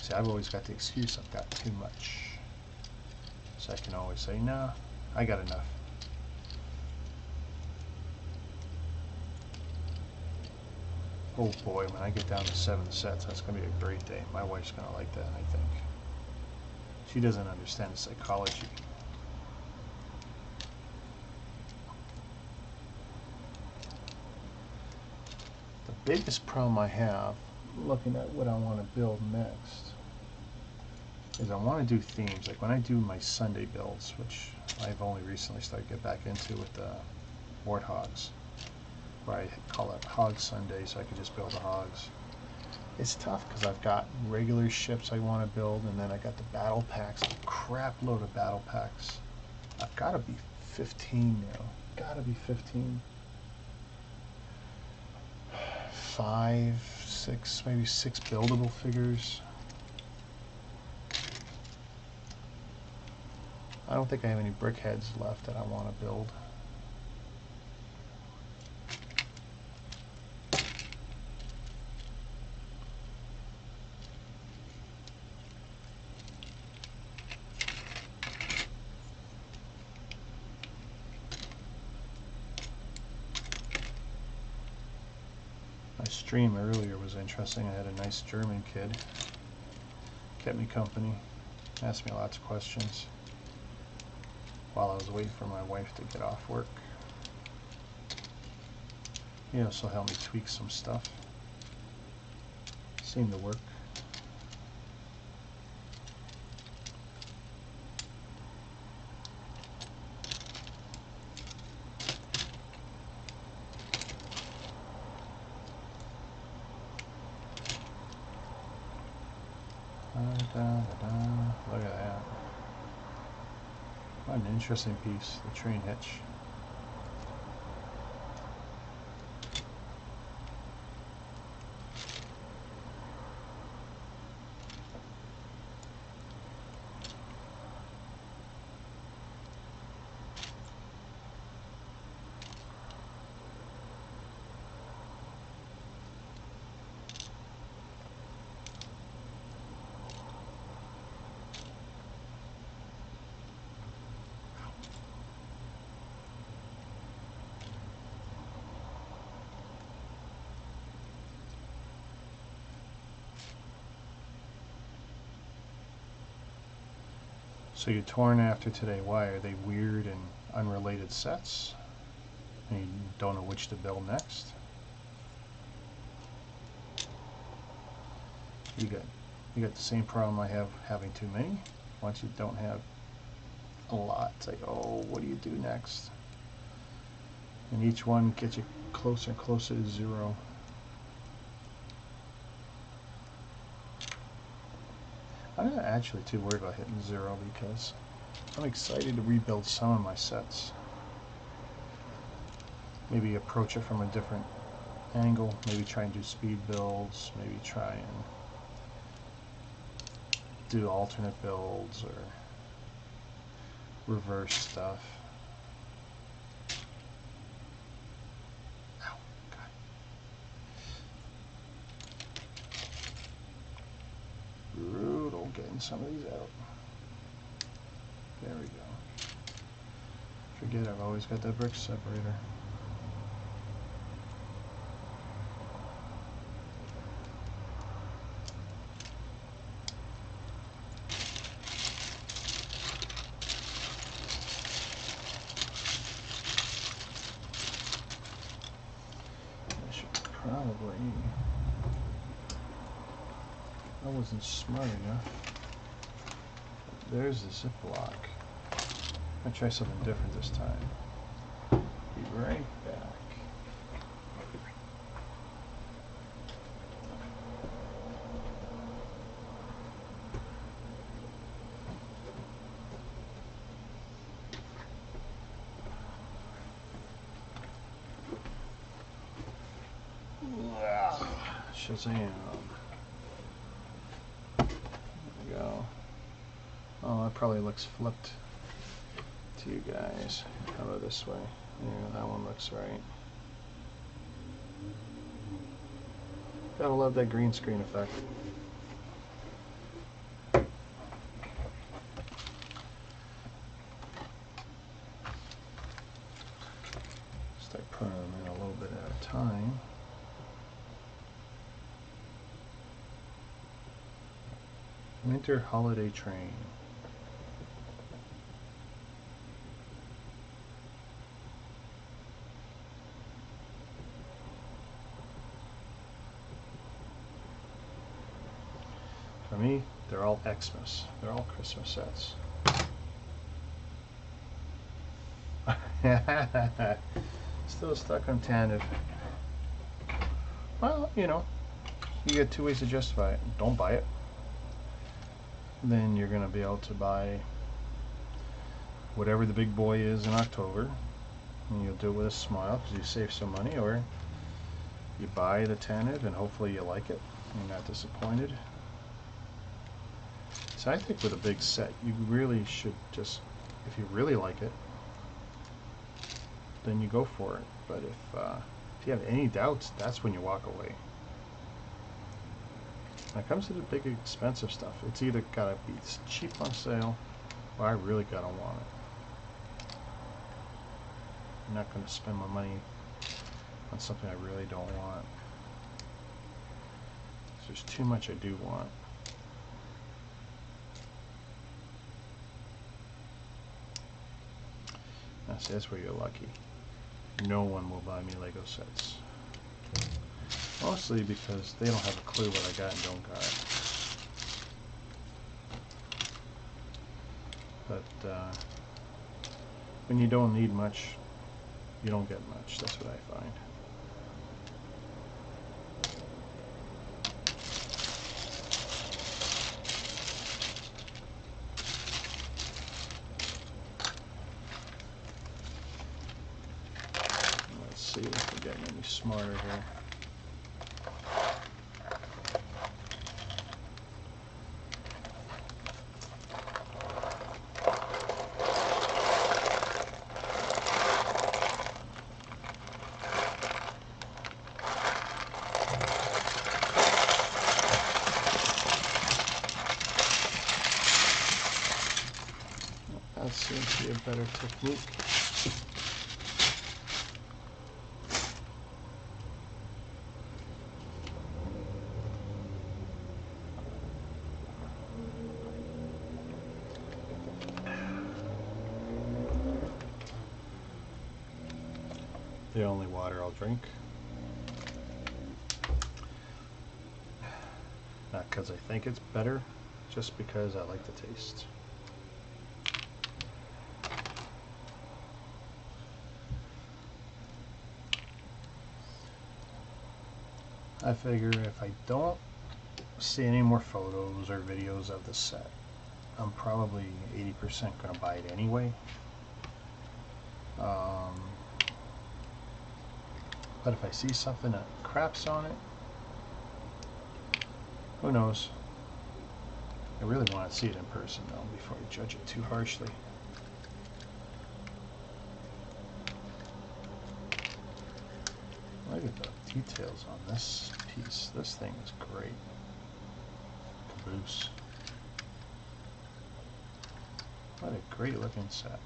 A: See, I've always got the excuse I've got too much. So I can always say, no, I got enough. Oh boy, when I get down to 7 sets, that's going to be a great day. My wife's going to like that, I think. She doesn't understand psychology. The biggest problem I have, looking at what I want to build next, is I want to do themes. Like when I do my Sunday builds, which I've only recently started to get back into with the Warthogs, where I call it Hog Sunday, so I could just build the hogs. It's tough because I've got regular ships I want to build, and then I got the battle packs, a crap load of battle packs. I've got to be 15 now. Got to be 15. 5, 6, maybe 6 buildable figures. I don't think I have any brick heads left that I want to build. My stream earlier was interesting. I had a nice German kid. Kept me company. Asked me lots of questions while I was waiting for my wife to get off work. He also helped me tweak some stuff. Seemed to work. Look at that. What an interesting piece, the train hitch. So you're torn after today. Why? Are they weird and unrelated sets? And you don't know which to build next? You got the same problem I have having too many. Once you don't have a lot, it's like, oh, what do you do next? And each one gets you closer and closer to zero. I'm not actually too worried about hitting zero because I'm excited to rebuild some of my sets. Maybe approach it from a different angle. Maybe try and do speed builds. Maybe try and do alternate builds or reverse stuff. Ow, God. straighten some of these out. There we go. Forget I've always got that brick separator.
B: Probably. I wasn't smart enough. There's the Ziploc. I'll try something different this time. Be right back. Shazam. There we go. Oh, that probably looks flipped to you guys. How about this way? Yeah, that one looks right. Gotta love that green screen effect. Start putting them in a little bit at a time. Winter holiday train. For me, they're all Xmas. They're all Christmas sets. Still stuck on Tantive. Well, you know, you get two ways to justify it. Don't buy it. Then you're going to be able to buy whatever the big boy is in October, and you'll do it with a smile because you save some money, or you buy the Tantive and hopefully you like it and you're not disappointed. So I think with a big set, you really should just, if you really like it, then you go for it. But if you have any doubts, that's when you walk away. When it comes to the big expensive stuff, it's either gotta be cheap on sale, or I really gotta want it. I'm not gonna spend my money on something I really don't want. There's too much I do want. Now see, that's where you're lucky. No one will buy me Lego sets. Mostly because they don't have a clue what I got and don't got. But when you don't need much, you don't get much. That's what I find. Let's see if we're getting any smarter here. That seems to be a better technique. The only water I'll drink. Not because I think it's better, just because I like the taste. I figure if I don't see any more photos or videos of the set, I'm probably 80% going to buy it anyway. But if I see something that craps on it, who knows? I really want to see it in person though before I judge it too harshly. Look at the details on this piece. This thing is great. Caboose.
A: What a great looking set.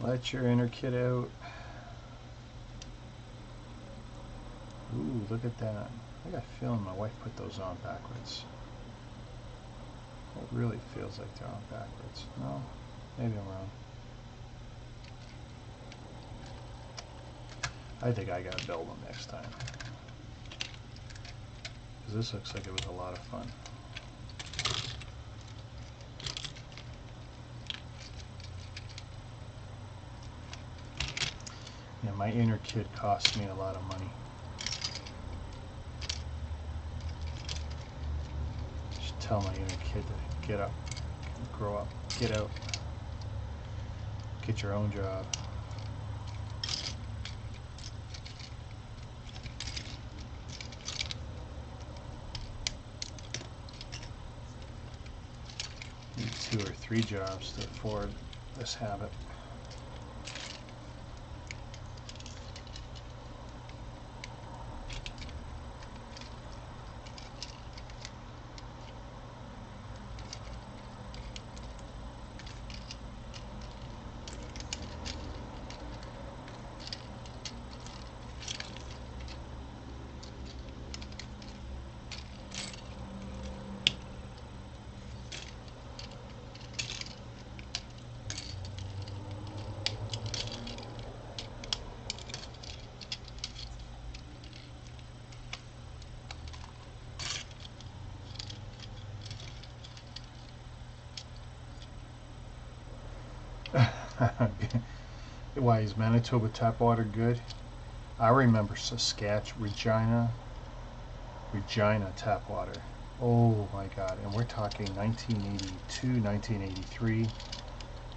A: Let your inner kid out. Ooh, look at that. I got a feeling my wife put those on backwards. It really feels like they're on backwards. No, maybe I'm wrong. I think I gotta build them next time. Because this looks like it was a lot of fun. Yeah, my inner kid cost me a lot of money. Just tell my inner kid to get up, grow up, get out, get your own job. Need 2 or 3 jobs to afford this habit. Why is Manitoba tap water good? I remember Regina tap water. Oh my God! And we're talking 1982, 1983.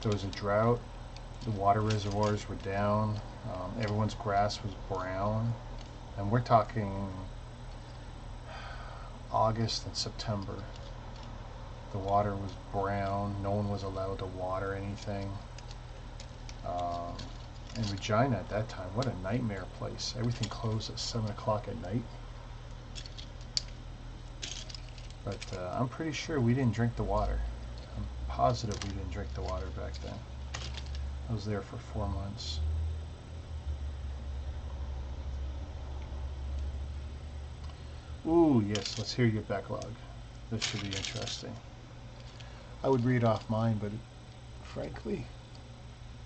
A: There was a drought. The water reservoirs were down. Everyone's grass was brown, and we're talking August and September. The water was brown. No one was allowed to water anything. And Regina at that time, what a nightmare place. Everything closed at 7 o'clock at night. But I'm pretty sure we didn't drink the water. I'm positive we didn't drink the water back then. I was there for 4 months. Ooh, yes, let's hear your backlog. This should be interesting. I would read off mine, but frankly,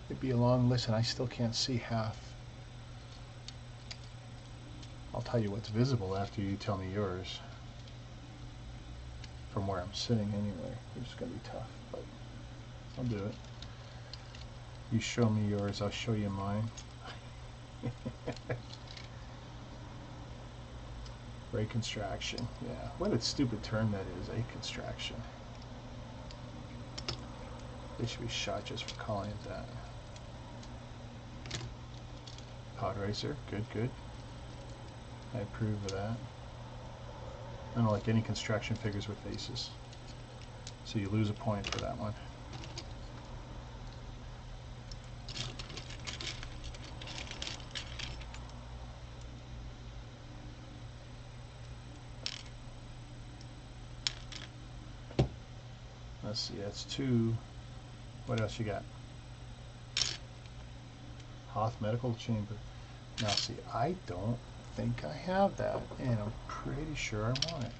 A: it'd be a long list and I still can't see half. I'll tell you what's visible after you tell me yours. From where I'm sitting anyway. It's going to be tough, but I'll do it. You show me yours, I'll show you mine. Ray construction. Yeah, what a stupid term that is, a construction. They should be shot just for calling it that. Pod racer, good, good. I approve of that. I don't like any construction figures with faces. So you lose a point for that one. Let's see, that's 2. What else you got? Hoth Medical Chamber. Now see, I don't think I have that, and I'm pretty sure I want it.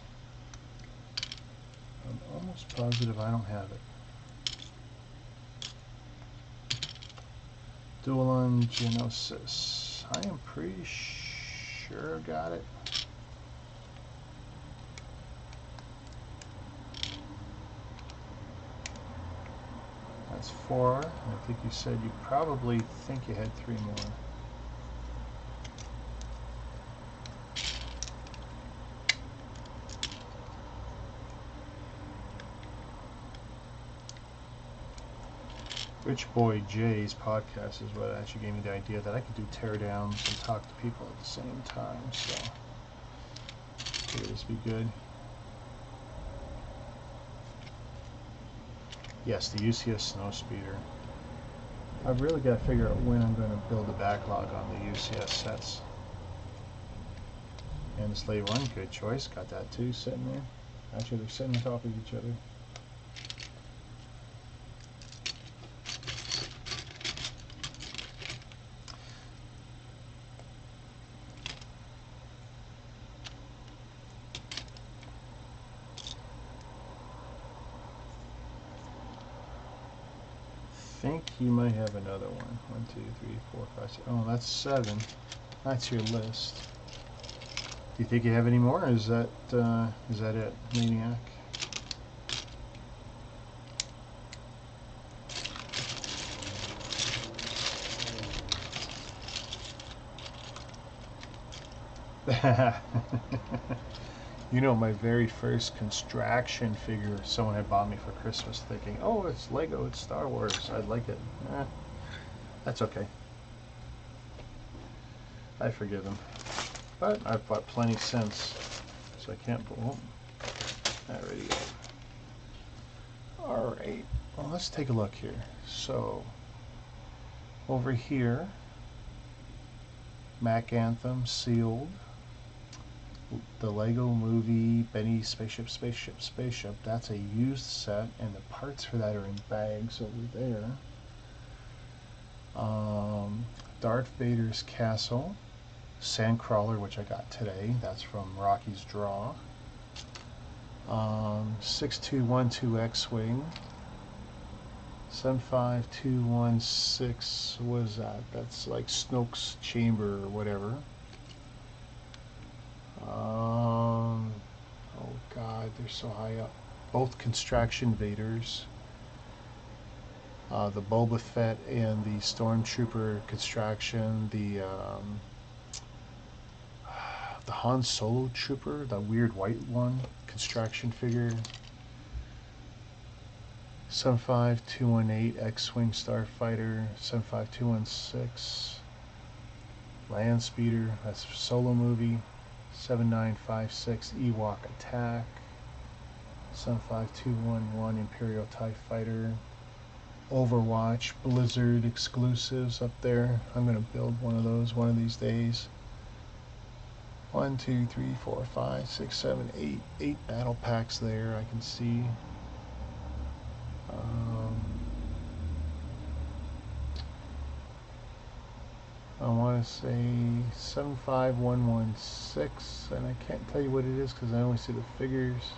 A: I'm almost positive I don't have it. Dueling Genosis. I am pretty sure I got it. That's 4. I think you said you probably think you had 3 more. Rich Boy Jay's podcast is what actually gave me the idea that I could do teardowns and talk to people at the same time, so I figured this would be good. Yes, the UCS Snowspeeder. I've really got to figure out when I'm going to build a backlog on the UCS sets. And the Slave 1, good choice. Got that too sitting there. Actually, they're sitting on top of each other. I think you might have another one. 1, 2, 3, 4, 5, 6. Oh, that's 7. That's your list. Do you think you have any more? Or is that it, Maniac? You know, my very first construction figure someone had bought me for Christmas, thinking, oh, it's Lego, it's Star Wars, I'd like it. That's okay. I forgive him. But I've bought plenty since, so I can't. Oh, already. All right. Well, let's take a look here. So over here, Mac Anthem sealed. The Lego Movie Benny Spaceship. That's a used set, and the parts for that are in bags over there. Darth Vader's Castle. Sandcrawler, which I got today. That's from Rocky's Draw. 6212 X-Wing. 75216. What is that? That's like Snoke's chamber or whatever. Oh God, they're so high up. Both Construction Vaders. The Boba Fett and the Stormtrooper Construction. The Han Solo Trooper, the weird white one, Construction figure. 75218 X-Wing Starfighter. 75216 Land Speeder. That's Solo Movie. 7956 Ewok Attack. 75211 Imperial TIE Fighter. Overwatch Blizzard exclusives up there. I'm going to build one of those one of these days. 1, 2, 3, 4, 5, 6, 7, 8. 8 battle packs there I can see. I want to say 75116, and I can't tell you what it is because I only see the figures.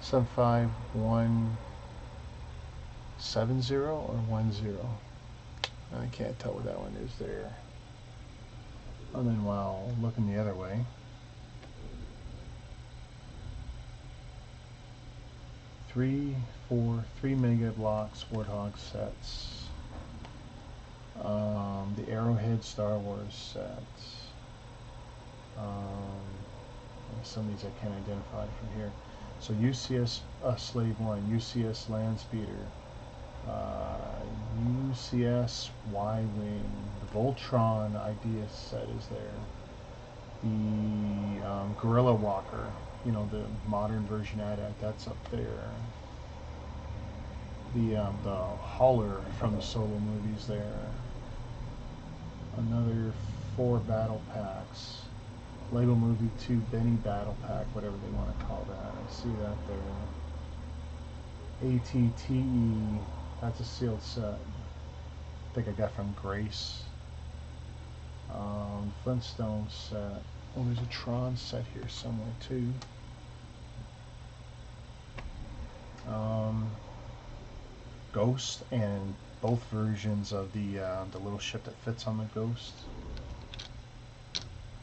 A: 75170 or 10. I can't tell what that one is there. And then while looking the other way, three Mega Blocks Warthog sets. The Arrowhead Star Wars sets. Some of these I can't identify from here. So UCS Slave 1, UCS Land Speeder, UCS Y-Wing, the Voltron idea set is there. The Gorilla Walker, you know, the modern version AT-AT, that's up there. The Hauler from the Solo movies there. Another 4 battle packs. Lego Movie 2 Benny Battle Pack, whatever they want to call that. I see that there. ATTE, that's a sealed set. I think I got from Grace. Flintstone set. Oh, there's a Tron set here somewhere too. Ghost and both versions of the little ship that fits on the Ghost.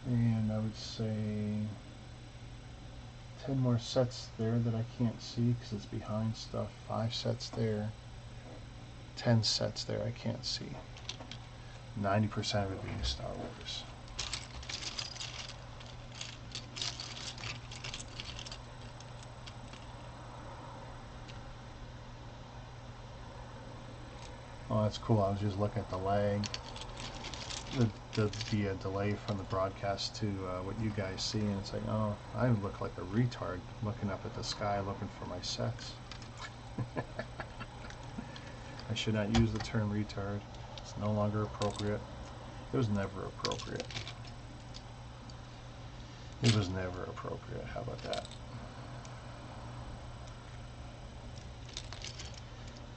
A: And I would say 10 more sets there that I can't see because it's behind stuff. 5 sets there. 10 sets there I can't see. 90% of it being Star Wars. Oh, that's cool. I was just looking at the lag. The delay from the broadcast to what you guys see, and it's like, oh, I look like a retard looking up at the sky looking for my sets. I should not use the term retard. It's no longer appropriate. It was never appropriate. It was never appropriate. How about that?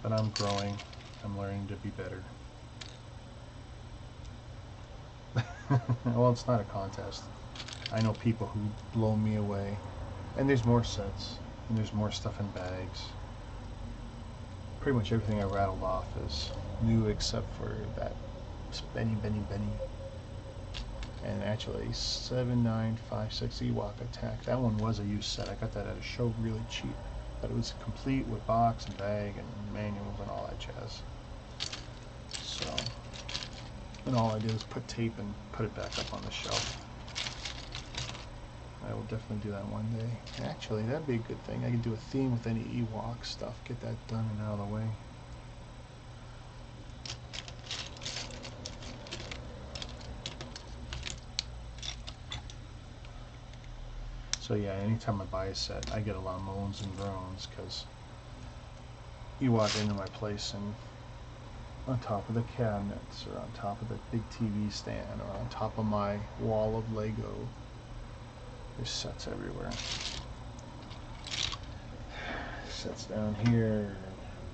A: But I'm growing. I'm learning to be better. Well, it's not a contest. I know people who blow me away. And there's more sets. And there's more stuff in bags. Pretty much everything I rattled off is new except for that Benny. And actually 7956 Ewok Attack. That one was a used set. I got that at a show really cheap. But it was complete with box and bag and manuals and all that jazz. So, and all I did was put tape and put it back up on the shelf. I will definitely do that one day. Actually, that'd be a good thing. I could do a theme with any Ewok stuff. Get that done and out of the way. So yeah, anytime I buy a set, I get a lot of moans and groans because you walk into my place and on top of the cabinets or on top of the big TV stand or on top of my wall of Lego, there's sets everywhere. Sets down here,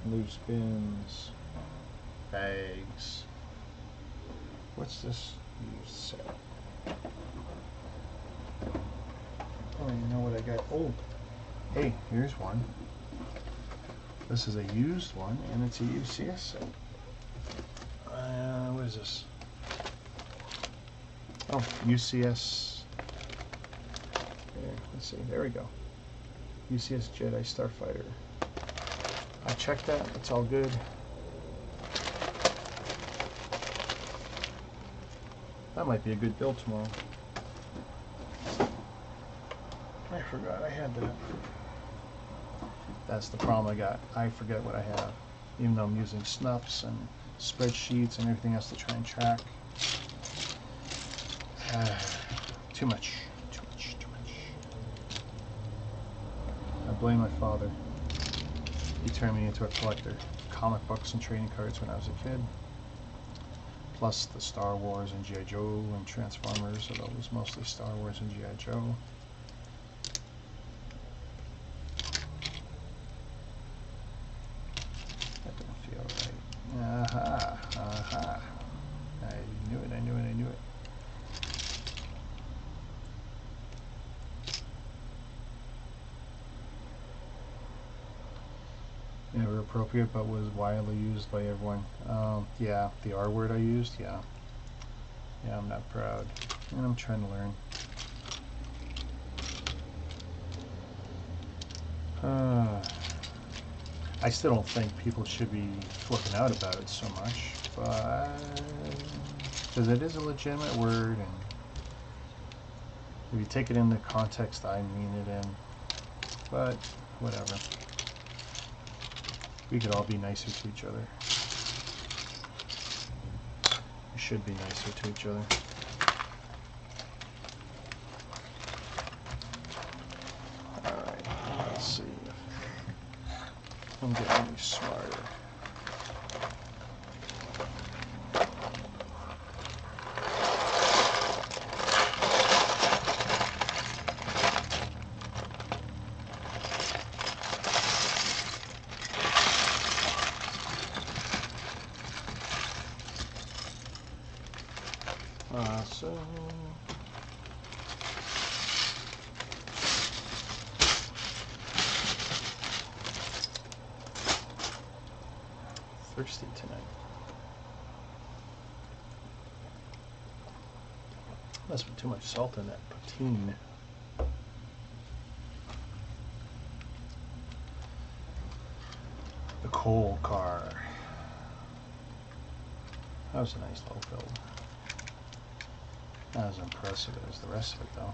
A: loose bins, bags. What's this used set? Oh, you know what I got? Oh, hey, here's one. This is a used one, and it's a UCS set. What is this? Oh, UCS. Yeah, let's see. There we go. UCS Jedi Starfighter. I checked that. It's all good. That might be a good build tomorrow. I forgot I had that. That's the problem I got. I forget what I have. Even though I'm using snuffs and spreadsheets and everything else to try and track. Too much. I blame my father. He turned me into a collector of comic books and trading cards when I was a kid. Plus the Star Wars and G.I. Joe and Transformers, although it was mostly Star Wars and G.I. Joe. That didn't feel right. Aha. I knew it. Never appropriate, but was widely used by everyone. Yeah, the R word I used, yeah. Yeah, I'm not proud. And I'm trying to learn. I still don't think people should be flipping out about it so much, but because it is a legitimate word, and if you take it in the context I mean it in, but whatever. We could all be nicer to each other. We should be nicer to each other. Alright, let's see if I'm getting any smarter. So thirsty tonight. Must be too much salt in that poutine. The coal car. That was a nice little build. Not as impressive as the rest of it, though.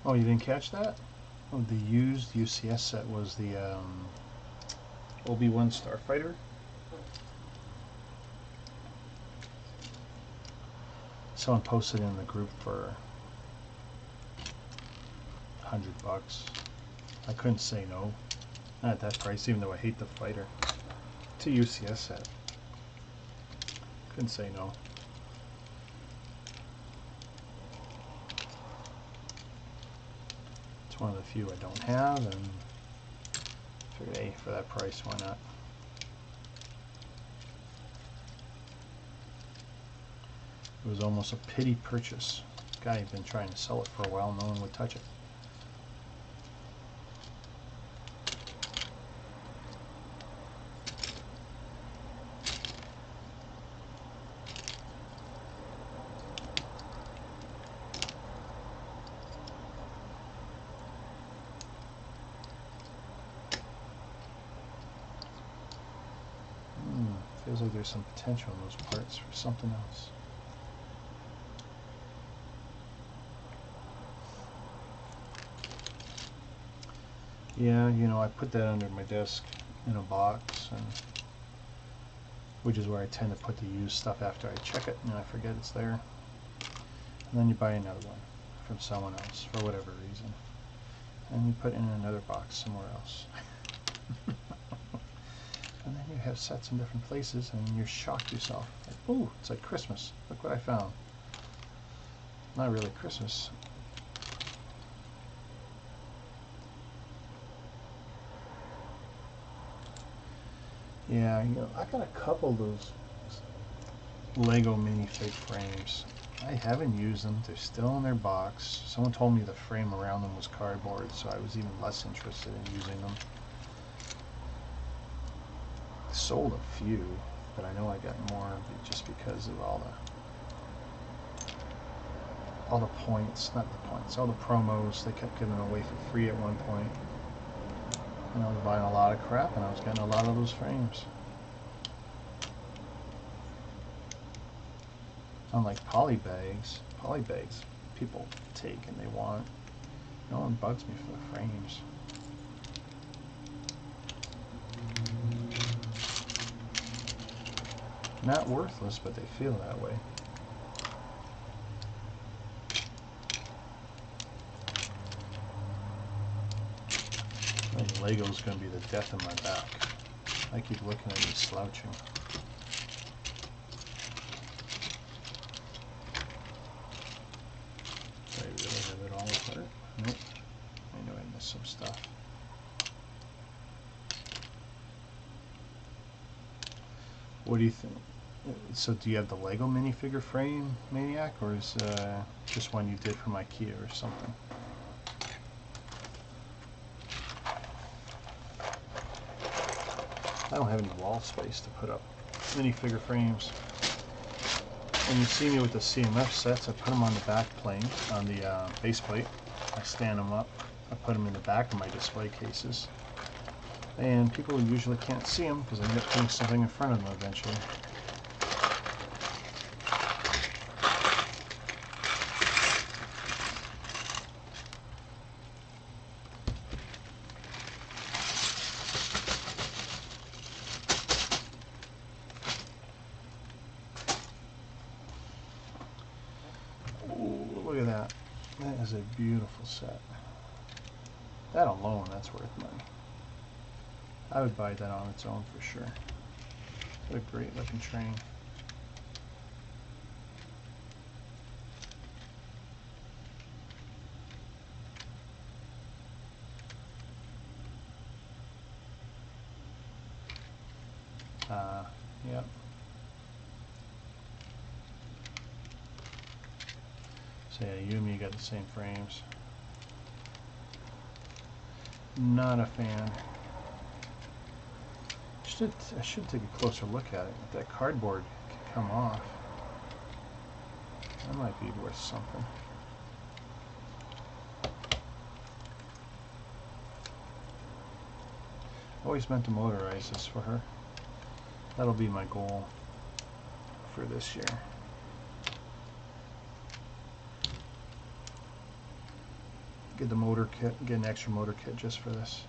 A: Oh, you didn't catch that? Oh, the used UCS set was the Obi-Wan Starfighter. Someone posted in the group for $100. I couldn't say no. Not at that price, even though I hate the fighter. It's a UCS set. Couldn't say no. It's one of the few I don't have, and figured, hey, for that price, why not? It was almost a pity purchase. Guy had been trying to sell it for a while, no one would touch it. Feels like there's some potential in those parts for something else. Yeah, you know, I put that under my desk in a box, and which is where I tend to put the used stuff after I check it and I forget it's there. And then you buy another one from someone else for whatever reason. And you put it in another box somewhere else. And then you have sets in different places and you're shocked yourself. Like, ooh, it's like Christmas. Look what I found. Not really Christmas. Yeah, you know, I got a couple of those Lego minifig frames. I haven't used them. They're still in their box. Someone told me the frame around them was cardboard, so I was even less interested in using them. I sold a few, but I know I got more just because of all the points, not the points, all the promos they kept giving away for free at one point. And I was buying a lot of crap, and I was getting a lot of those frames. Unlike polybags people take and they want. No one bugs me for the frames. Not worthless, but they feel that way. I think Lego's going to be the death of my back. I keep looking at me slouching. Do I really have it all apart? Nope. I know I missed some stuff. What do you think? So do you have the Lego minifigure frame, Maniac, or is just one you did from IKEA or something? I don't have any wall space to put up minifigure frames. When you see me with the CMF sets, I put them on the back plane, on the base plate. I stand them up. I put them in the back of my display cases. And people usually can't see them because I end up putting something in front of them eventually. Ooh, look at that. That is a beautiful set. That alone, that's worth money. I would buy that on its own for sure. What a great looking train. Yep. So yeah, you and me got the same frames. Not a fan. I should take a closer look at it. If that cardboard can come off, that might be worth something. Always meant to motorize this for her. That'll be my goal for this year. Get the motor kit, get an extra motor kit just for this.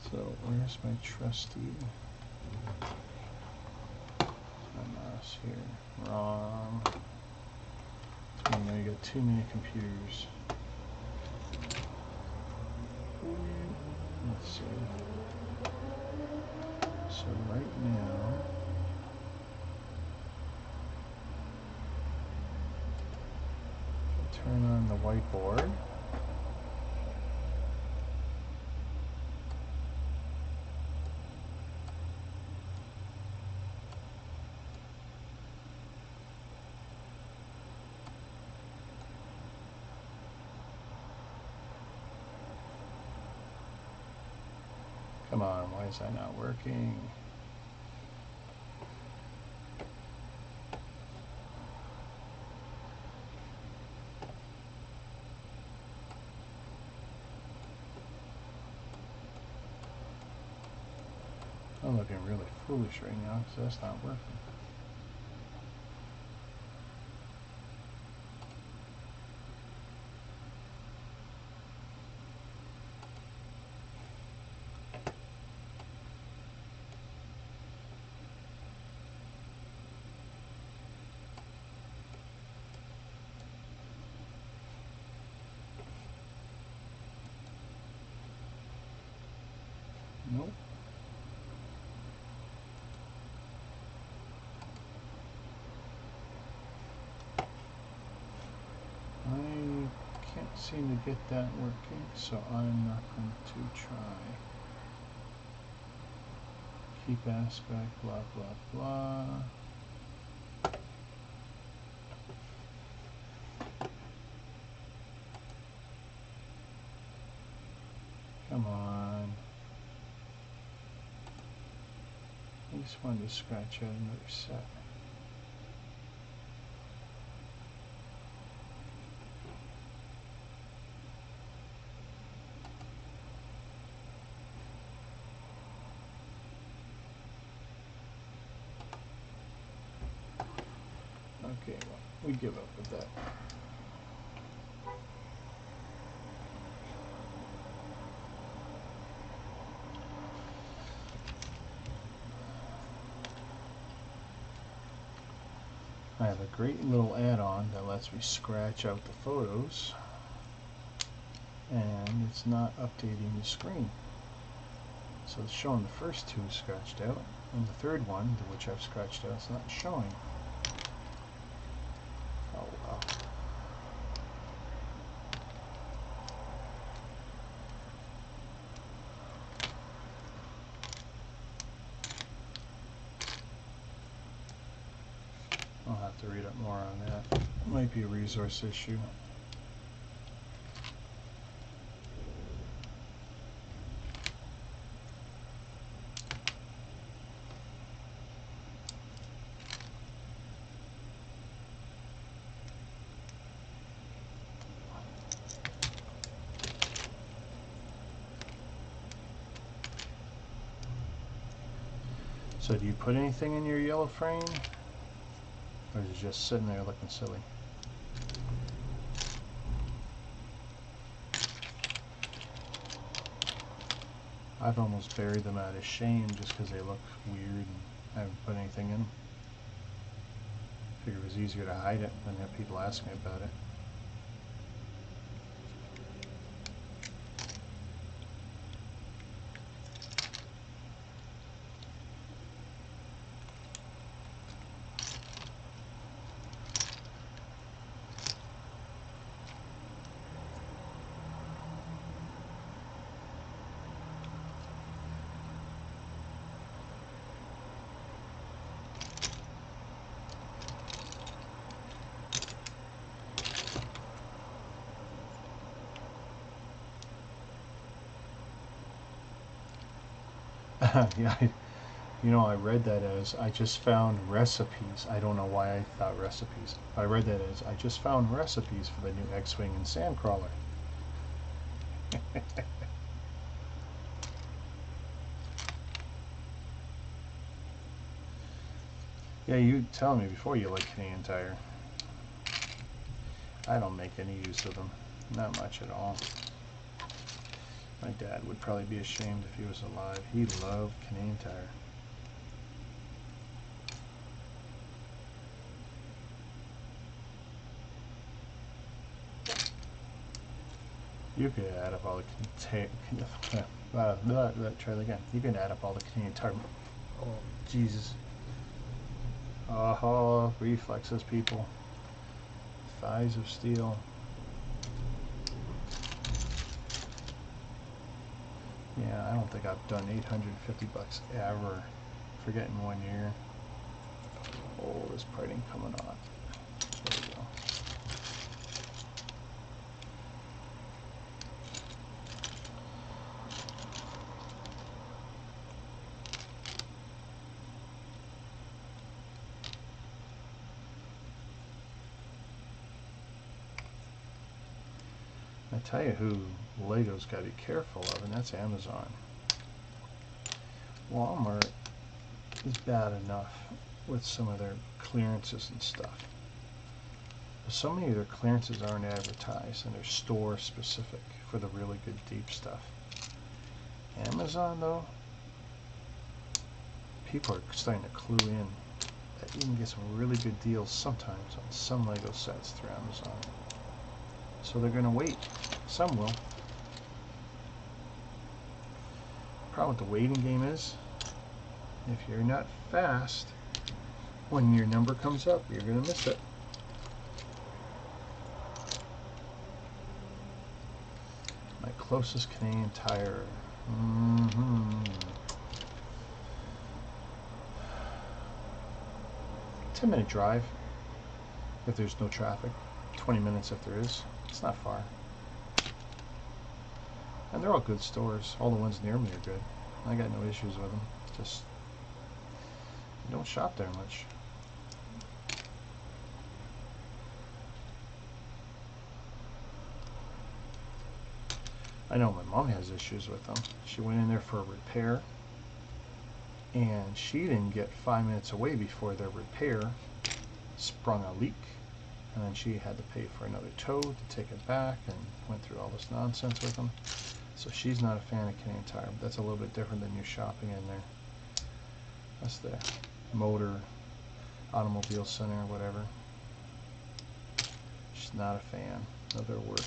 A: So where's my trusty? My mouse here. Wrong. So now you got too many computers. Let's see. So right now, turn on the whiteboard. Come on, why is that not working? I'm looking really foolish right now because that's not working. Nope. I can't seem to get that working, so I'm not going to try. Keep aspect, blah, blah, blah. Come on. I just wanted to scratch out another set. Okay, well, we give up with that. I have a great little add-on that lets me scratch out the photos, and it's not updating the screen. So it's showing the first two scratched out, and the third one, which I've scratched out, is not showing. Oh well. I'll have to read up more on that. It might be a resource issue. So do you put anything in your yellow frame? Or is it just sitting there looking silly? I've almost buried them out of shame just because they look weird and I haven't put anything in them. Figured it was easier to hide it than have people ask me about it. Yeah, you know, I read that as I just found recipes. I don't know why I thought recipes. I read that as I just found recipes for the new X-Wing and Sandcrawler. Yeah, you tell me before you like Canadian Tire. I don't make any use of them. Not much at all. My dad would probably be ashamed if he was alive. He loved Canadian Tire. You could add up all the try that again. You can add up all the Canadian Tire. Oh, Jesus. Oh, reflexes, people. Thighs of steel. Yeah, I don't think I've done 850 bucks ever. Forgetting 1 year. Oh, this printing coming on. There we go. I tell you who Lego's got to be careful of, and that's Amazon. Walmart is bad enough with some of their clearances and stuff. But so many of their clearances aren't advertised, and they're store specific for the really good deep stuff. Amazon, though, people are starting to clue in that you can get some really good deals sometimes on some Lego sets through Amazon. So they're going to wait. Some will. Problem with the waiting game is, if you're not fast, when your number comes up, you're going to miss it. My closest Canadian Tire. 10-minute drive if there's no traffic. 20 minutes if there is. It's not far. And they're all good stores. All the ones near me are good. I got no issues with them. Just I don't shop there much. I know my mom has issues with them. She went in there for a repair, and she didn't get 5 minutes away before their repair sprung a leak. And then she had to pay for another tow to take it back, and went through all this nonsense with them. So she's not a fan of Canadian Tire, but that's a little bit different than you shopping in there. That's the motor, automobile center, whatever. She's not a fan of their work.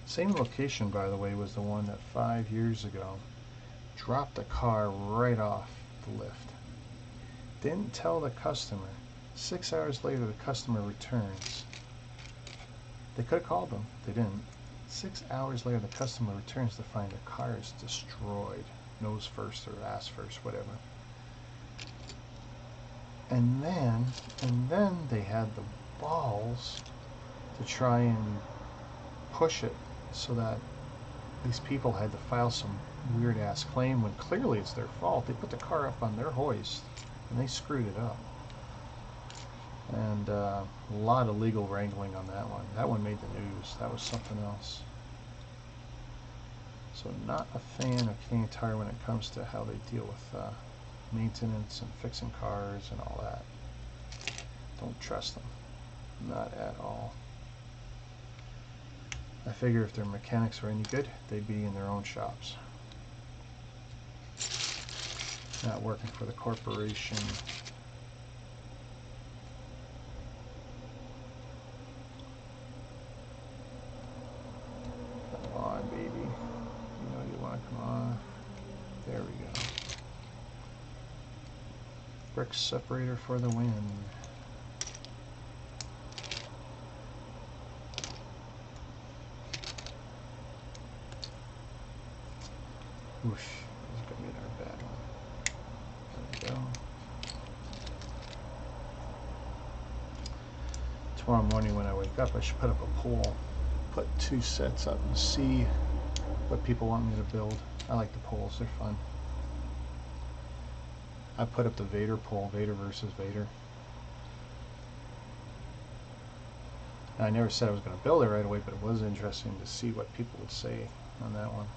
A: Same location, by the way, was the one that 5 years ago dropped the car right off the lift. Didn't tell the customer. 6 hours later, the customer returns. They could have called them. They didn't. 6 hours later, the customer returns to find the car is destroyed. Nose first or ass first, whatever. And then they had the balls to try and push it so that these people had to file some weird ass claim when clearly it's their fault. They put the car up on their hoist and they screwed it up. And a lot of legal wrangling on that one. That one made the news. That was something else. So not a fan of Canadian Tire when it comes to how they deal with maintenance and fixing cars and all that. Don't trust them. Not at all. I figure if their mechanics were any good, they'd be in their own shops. Not working for the corporation. Come on, baby. You know you want to come on. There we go. Brick separator for the win. Whoosh, this is going to be another bad one. There we go. Tomorrow morning when I wake up, I should put up a poll. Put 2 sets up and see what people want me to build. I like the polls, they're fun. I put up the Vader poll, Vader versus Vader. I never said I was going to build it right away, but it was interesting to see what people would say on that one.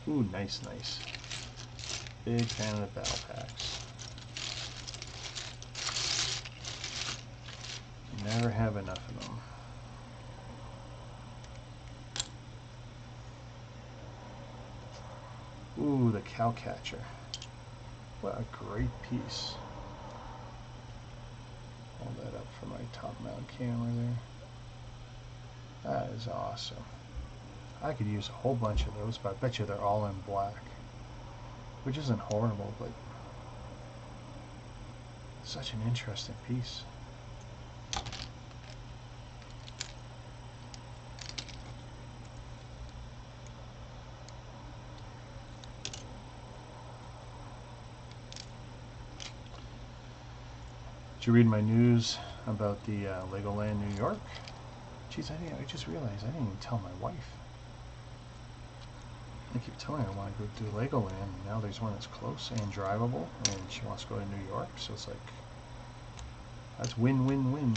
A: Ooh, nice, nice. Big fan of the battle packs. Never have enough of them. Ooh, the Cowcatcher. What a great piece. Hold that up for my top mount camera there. That is awesome. I could use a whole bunch of those, but I bet you they're all in black. Which isn't horrible, but such an interesting piece. Did you read my news about the Legoland New York? Jeez, I just realized I didn't even tell my wife. I keep telling her I want to go do Legoland, and now there's one that's close and drivable, and she wants to go to New York, so it's like, that's win-win-win.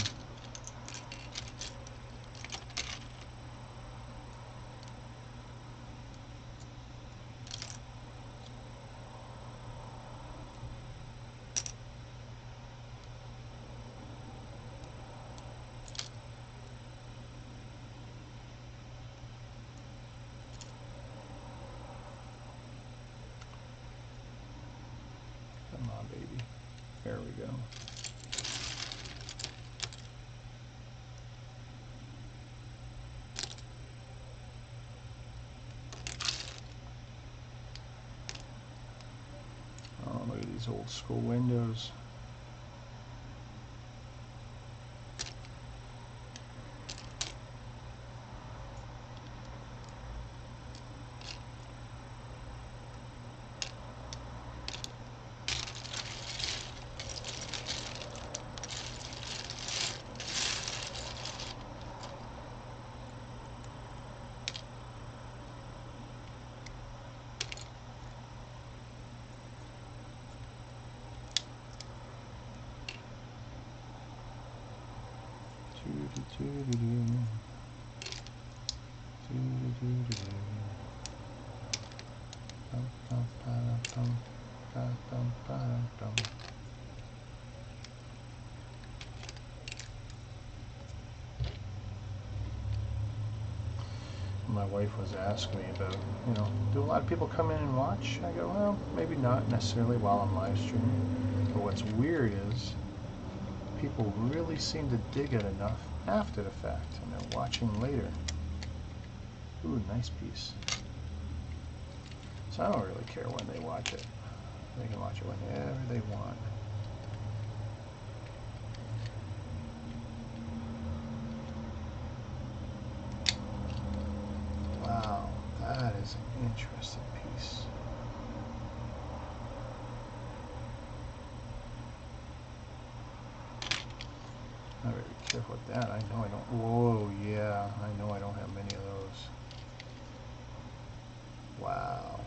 A: Come on, baby. There we go. Oh, look at these old school windows. My wife was asking me about, do a lot of people come in and watch? I go, well, maybe not necessarily while I'm live streaming. But what's weird is people really seem to dig it enough after the fact, and they're watching later. Ooh, nice piece. So I don't really care when they watch it. They can watch it whenever they want. Wow, that is an interesting piece. I better be careful with that. I know I don't. Whoa, yeah. I know I don't have many of those. Wow.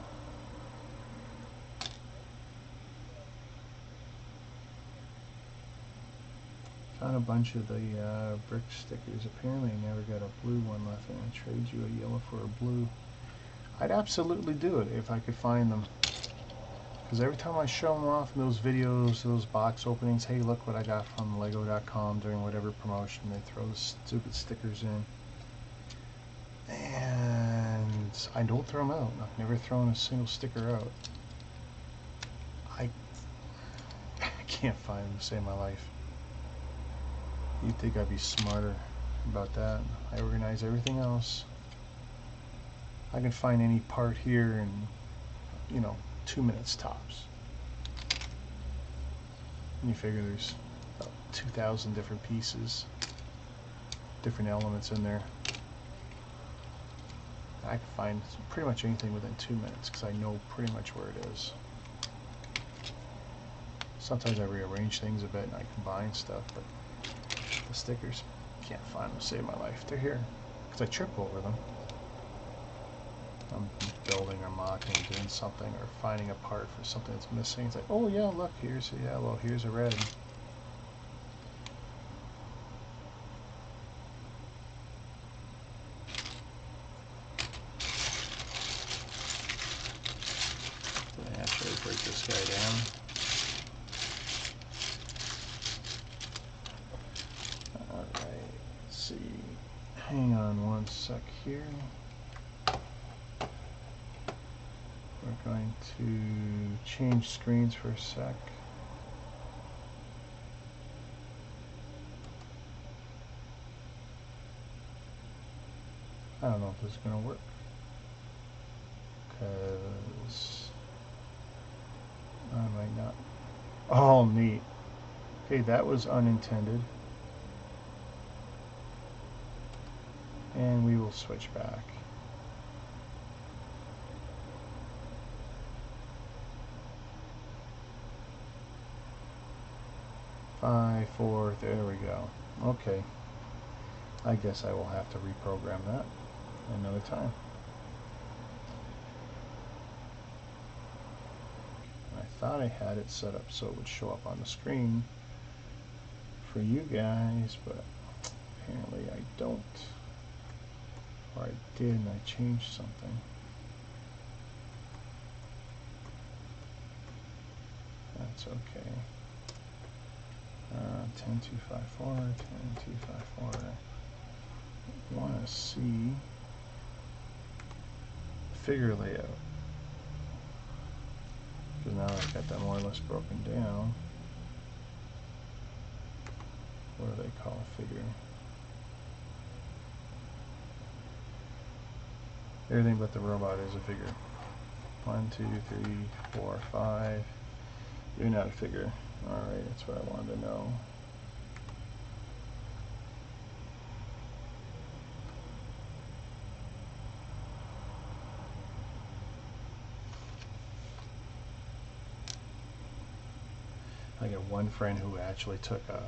A: Found a bunch of the brick stickers. Apparently I never got a blue one left, and I trade you a yellow for a blue. I'd absolutely do it if I could find them. Because every time I show them off in those videos, those box openings, hey, look what I got from Lego.com during whatever promotion, they throw the stupid stickers in. And I don't throw them out. I've never thrown a single sticker out. I can't find them to save my life. You'd think I'd be smarter about that. I organize everything else. I can find any part here in, 2 minutes tops. And you figure there's about 2,000 different pieces, different elements in there. I can find pretty much anything within 2 minutes because I know pretty much where it is. Sometimes I rearrange things a bit and I combine stuff, but the stickers, can't find them to save my life. They're here. because I trip over them. I'm building or mocking, doing something, or finding a part for something that's missing. It's like, oh yeah, look, here's a yellow, here's a red. Did I actually break this guy down? Alright, let's see. Hang on one sec here. We're going to change screens for a sec. I don't know if this is going to work, because I might not. Oh, neat. Okay, that was unintended. And we will switch back. Five, four, there we go. Okay. I guess I will have to reprogram that another time. I thought I had it set up so it would show up on the screen for you guys, but apparently I don't. Or I did and I changed something. That's okay. 10254, 10254. I want to see figure layout, because now I've got that more or less broken down. What do they call a figure? Everything but the robot is a figure. 1, 2, 3, 4, 5. You're not a figure. Alright, that's what I wanted to know. I got one friend who actually took a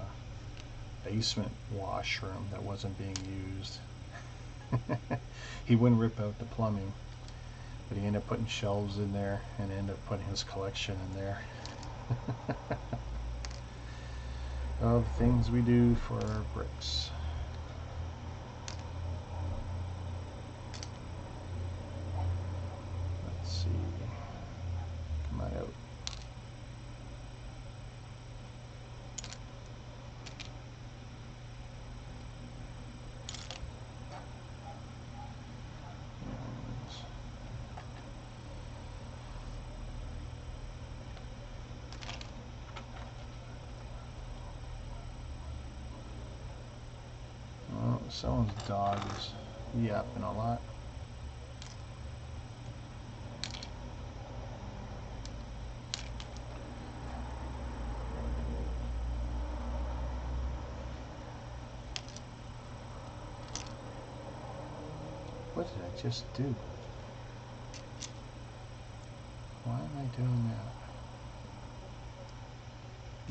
A: basement washroom that wasn't being used. He wouldn't rip out the plumbing, but he ended up putting shelves in there and ended up putting his collection in there. Of things we do for our bricks. Let's see. Come on out. Someone's dog is yapping a lot. What did I just do? Why am I doing that?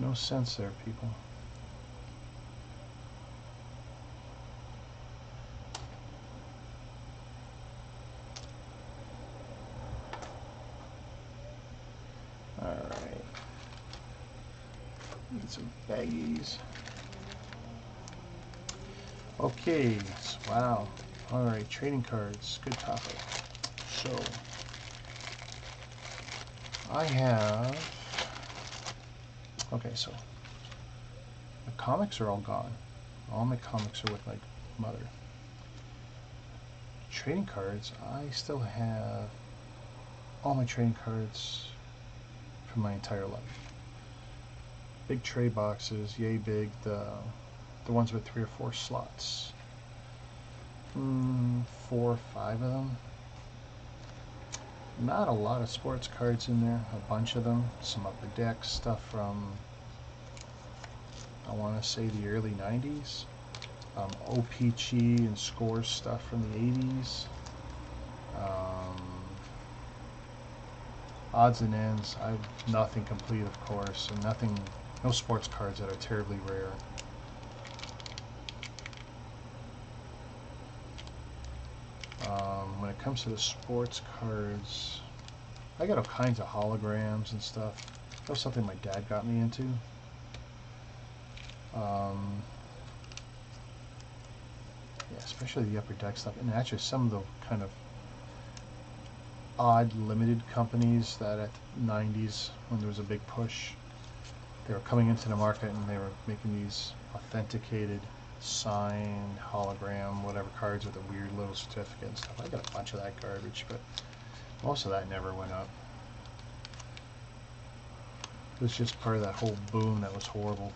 A: No sense there, people. Alright. Need some baggies. Okay, wow. Alright, trading cards. Good topic. So, I have... Okay, so the comics are all gone. All my comics are with my mother. Trading cards, I still have all my trading cards from my entire life. Big tray boxes, yay big, the ones with 3 or 4 slots. 4 or 5 of them. Not a lot of sports cards in there, a bunch of them. Some upper deck stuff from, I want to say, the early 90s. OPG and scores stuff from the 80s. Odds and ends, I have nothing complete, of course, and nothing, no sports cards that are terribly rare. it comes to the sports cards, I got all kinds of holograms and stuff. That was something my dad got me into. Yeah, especially the upper deck stuff, and actually some of the kind of odd limited companies that at the 90s, when there was a big push, they were coming into the market and they were making these authenticated, signed, hologram, whatever cards with a weird little certificate and stuff. I got a bunch of that garbage, but most of that never went up. It was just part of that whole boom that was horrible.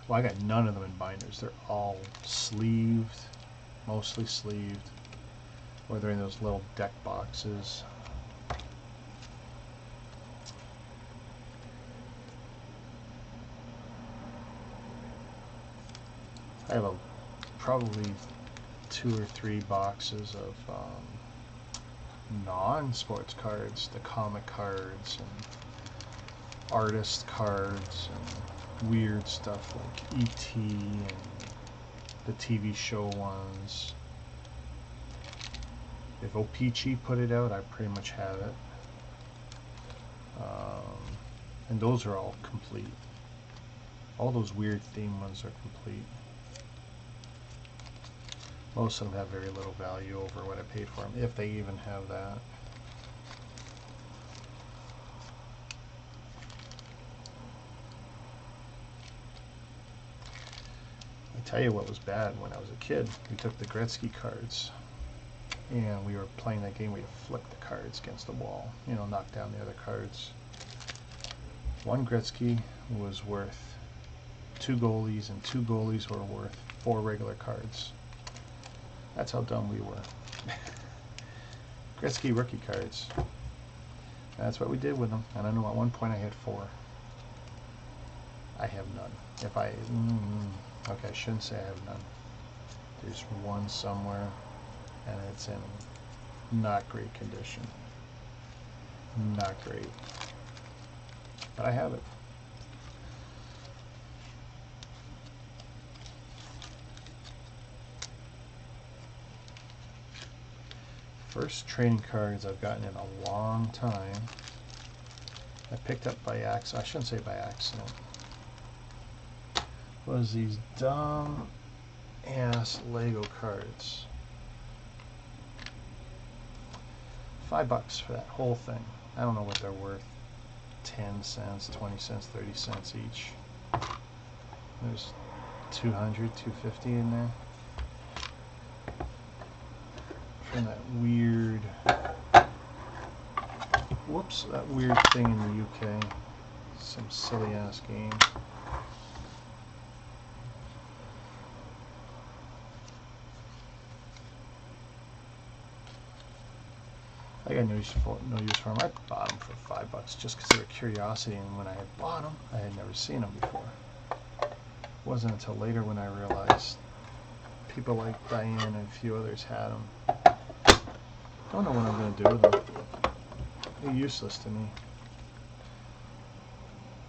A: Well, I got none of them in binders. They're all sleeved, mostly sleeved, or they're in those little deck boxes. I have probably 2 or 3 boxes of non-sports cards, the comic cards and artist cards and weird stuff like E.T. and the TV show ones. If O-Pee-Chee put it out, I pretty much have it. And those are all complete. All those weird theme ones are complete. Most of them have very little value over what I paid for them, if they even have that. I tell you what was bad when I was a kid. We took the Gretzky cards and we were playing that game where you flick the cards against the wall, you know, knock down the other cards. One Gretzky was worth 2 goalies, and 2 goalies were worth 4 regular cards. That's how dumb we were. Gretzky rookie cards. That's what we did with them. And I know at one point I had 4. I have none. If I... okay, I shouldn't say I have none. There's one somewhere, and it's in not great condition. Not great. But I have it. First trading cards I've gotten in a long time. I picked up by accident. I shouldn't say by accident. Was these dumb ass Lego cards. $5 for that whole thing. I don't know what they're worth. 10 cents, 20 cents, 30 cents each. There's 200, 250 in there. From that weird, whoops, that weird thing in the UK. Some silly ass game. I got no use for them. I bought them for $5 just because they were curiosity, and when I had bought them, I had never seen them before. It wasn't until later when I realized people like Diane and a few others had them. I don't know what I'm going to do with them. They're useless to me.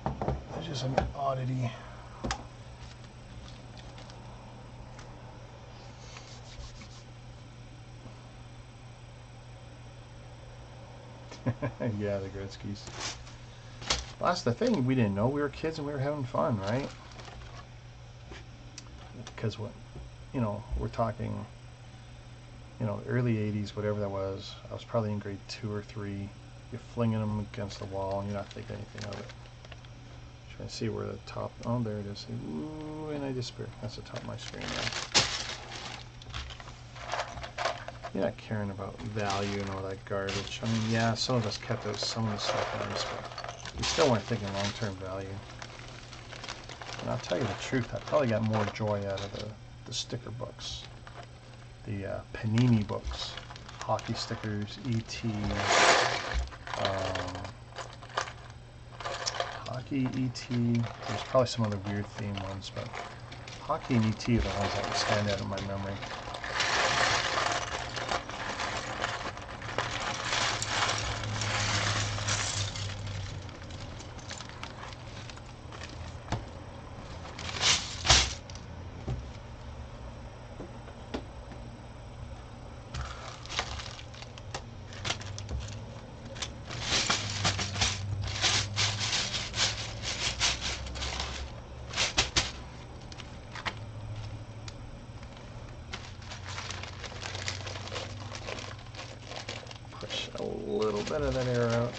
A: They're just an oddity. Yeah, the Gretzky's. Well, that's the thing. We didn't know. We were kids and we were having fun, right? Because what, you know, we're talking, you know, early 80s, whatever that was. I was probably in grade 2 or 3. You're flinging them against the wall and you're not thinking anything of it. Trying to see where the top, oh, there it is. Ooh, and I disappear. That's the top of my screen now. You're not caring about value and all that garbage. I mean, yeah, some of us kept some of the stuff nice, but we still weren't thinking long-term value. And I'll tell you the truth, I probably got more joy out of the sticker books. The Panini books. Hockey stickers, E.T. Hockey, E.T. There's probably some other weird theme ones, but Hockey and E.T. are the ones that would stand out in my memory. a little bit of that air out.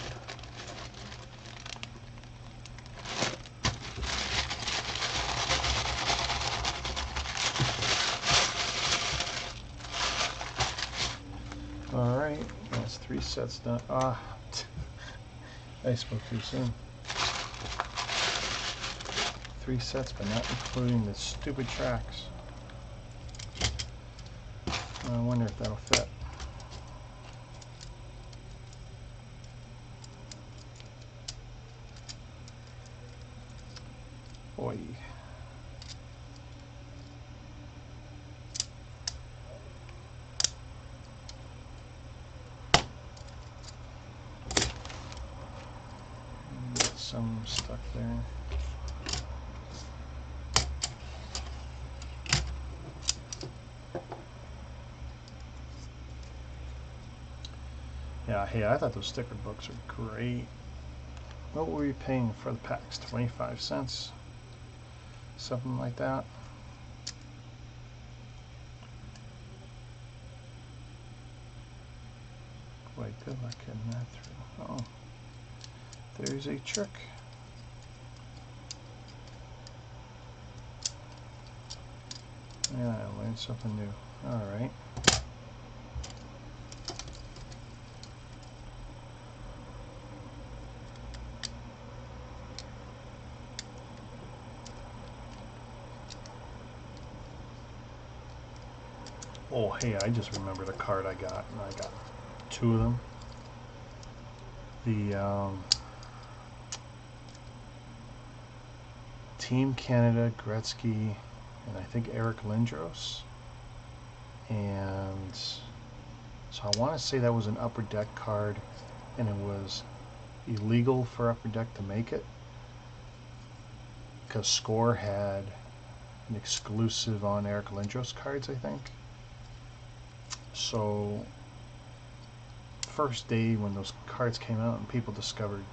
A: Alright, that's 3 sets done. Ah, I spoke too soon. 3 sets, but not including the stupid tracks. I wonder if that'll fit. Boy. Get some stuck there. Yeah, hey, I thought those sticker books were great. What were we paying for the packs? 25 cents? Something like that. Boy, good luck getting that through. Oh, there's a trick. Yeah, I learned something new. All right. Oh, hey, I just remembered a card I got, and I got 2 of them. The Team Canada, Gretzky, and I think Eric Lindros. And so I want to say that was an Upper Deck card, and it was illegal for Upper Deck to make it, because Score had an exclusive on Eric Lindros cards, I think. So first day when those cards came out and people discovered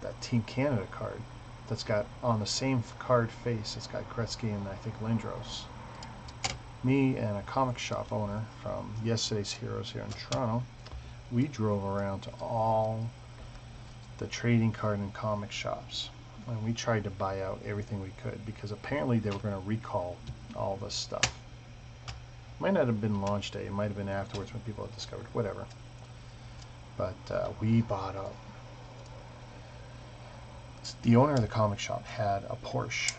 A: that Team Canada card that's got on the same card face, it's got Gretzky and I think Lindros. Me and a comic shop owner from Yesterday's Heroes here in Toronto, we drove around to all the trading card and comic shops, and we tried to buy out everything we could, because apparently they were going to recall all this stuff. Might not have been launch day, it might have been afterwards when people had discovered, whatever. But we bought up. The owner of the comic shop had a Porsche.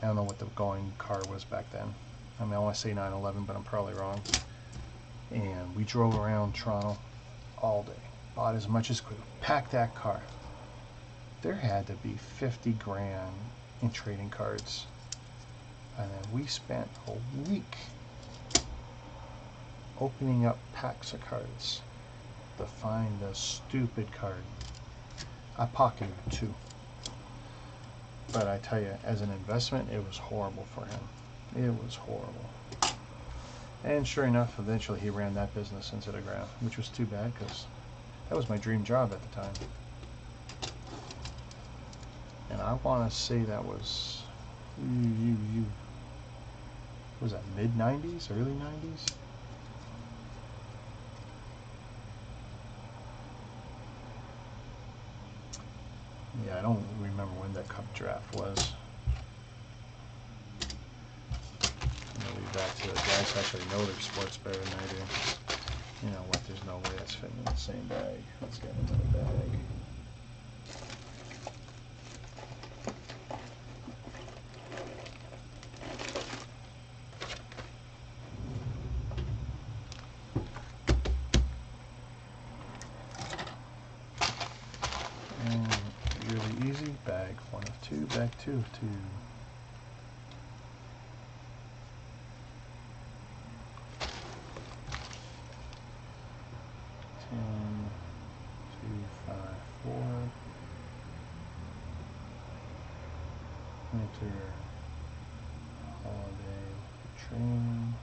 A: I don't know what the going car was back then. I mean, I want to say 911, but I'm probably wrong. And we drove around Toronto all day. Bought as much as we could. Packed that car. There had to be 50 grand in trading cards. And then we spent a week opening up packs of cards to find the stupid card. I pocketed 2. But I tell you, as an investment, it was horrible for him. It was horrible. And sure enough, eventually he ran that business into the ground, which was too bad, because that was my dream job at the time. And I want to say that was, was that mid-90s, early 90s? Yeah, I don't remember when that cup draft was. I'm going to leave that to the guys who actually know their sports better than I do. You know what, there's no way that's fitting in the same bag. Let's get another bag. Bag 1 of 2, bag 2 of 2. Winter holiday training.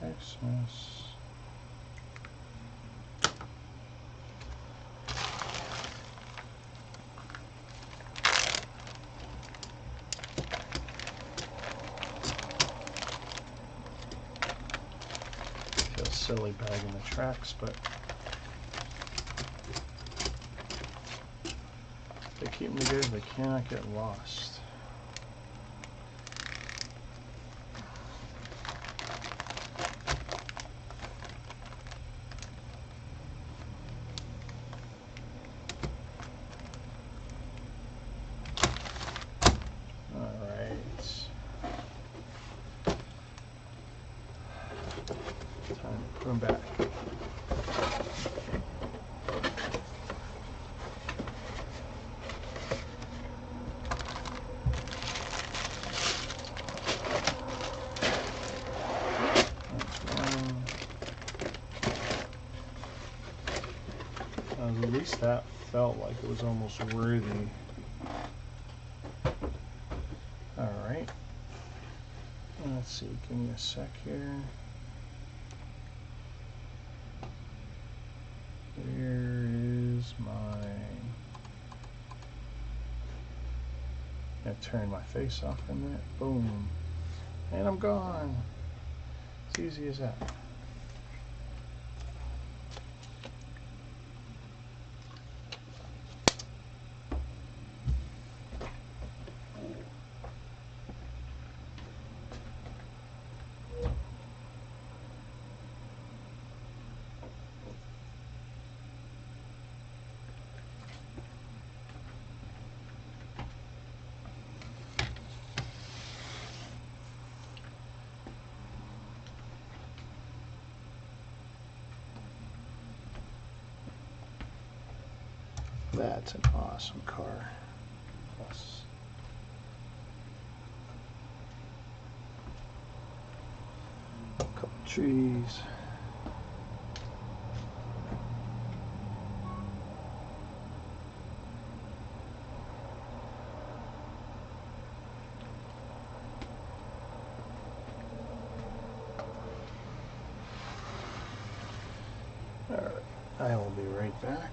A: Xmas.
B: silly bagging the tracks, but if they keep them together, they cannot get lost. Put them back. At least that felt like it was almost worthy. Alright. Let's see, give me a sec here. Where is my... I turn my face off from that. Boom. And I'm gone. It's easy as that. That's an awesome car. Yes. A couple trees. All right, I will be right back.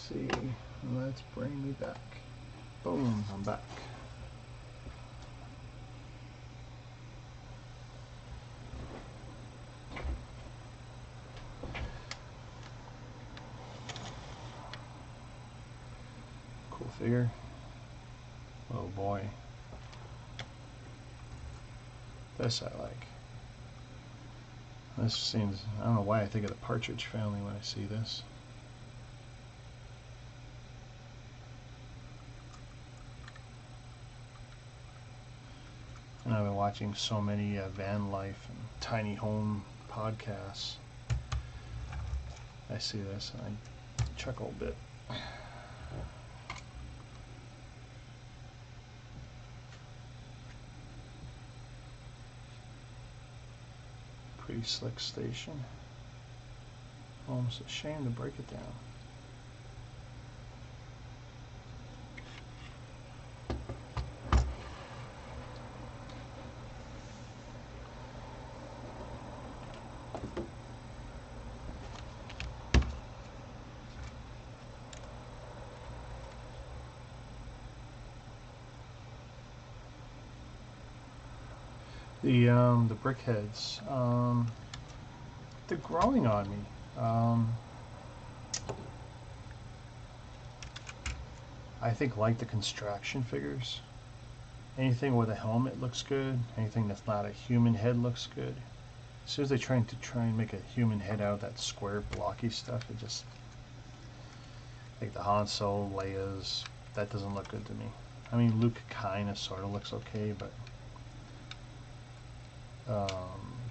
B: See, let's bring me back. Boom, I'm back. Cool figure. Oh boy. This I like. This seems, I don't know why I think of the Partridge Family when I see this.
A: And I've been watching so many van life and tiny home podcasts. I see this and I chuckle a bit. Pretty slick station. Almost a shame to break it down. The brickheads, they're growing on me. I think like the construction figures. Anything with a helmet looks good. Anything that's not a human head looks good. As soon as they try and make a human head out of that square blocky stuff, it just, like the Han Solo, Leia's, that doesn't look good to me. I mean, Luke kind of sort of looks okay, but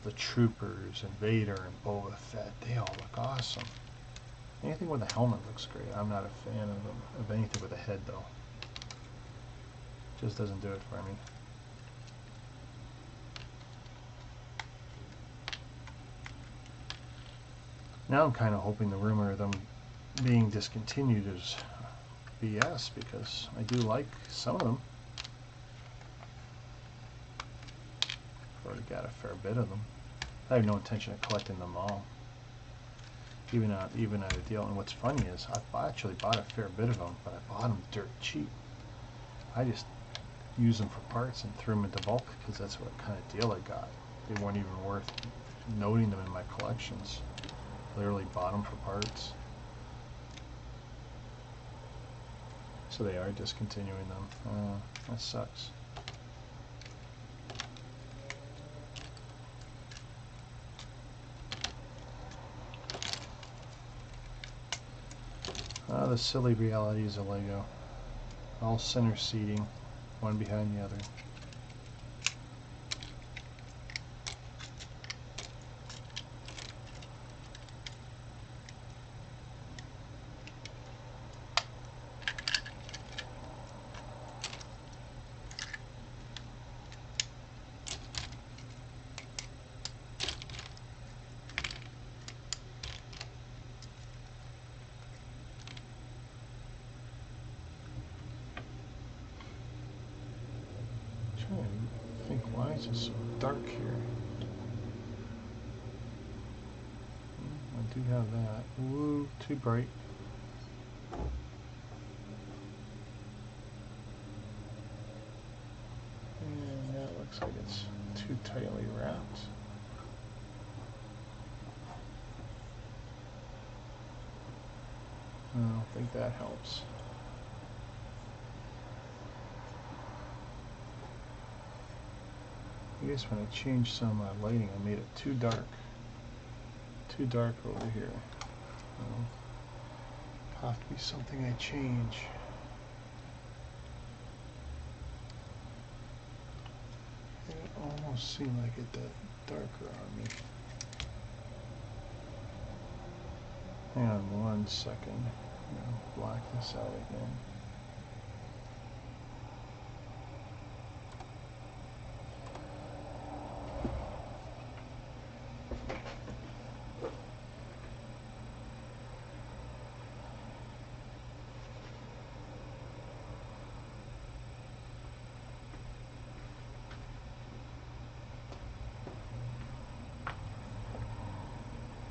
A: the troopers and Vader and Boba Fett, they all look awesome. Anything with a helmet looks great. I'm not a fan of anything with a head though. Just doesn't do it for me. Now I'm kind of hoping the rumor of them being discontinued is BS, because I do like some of them. Already got a fair bit of them. I have no intention of collecting them all, even at a deal. And what's funny is I actually bought a fair bit of them, but I bought them dirt cheap. I just used them for parts and threw them into bulk because that's what kind of deal I got. They weren't even worth noting them in my collections. Literally bought them for parts. So they are discontinuing them. That sucks. The silly realities of Lego. All center seating, one behind the other. I think, why is it so dark here? I do have that. Ooh, too bright. And that looks like it's too tightly wrapped. I don't think that helps. I guess when I changed some of my lighting, I made it too dark. Too dark over here. Have to be something I change. It almost seemed like it got darker on me. Hang on one second. I'll black this out again.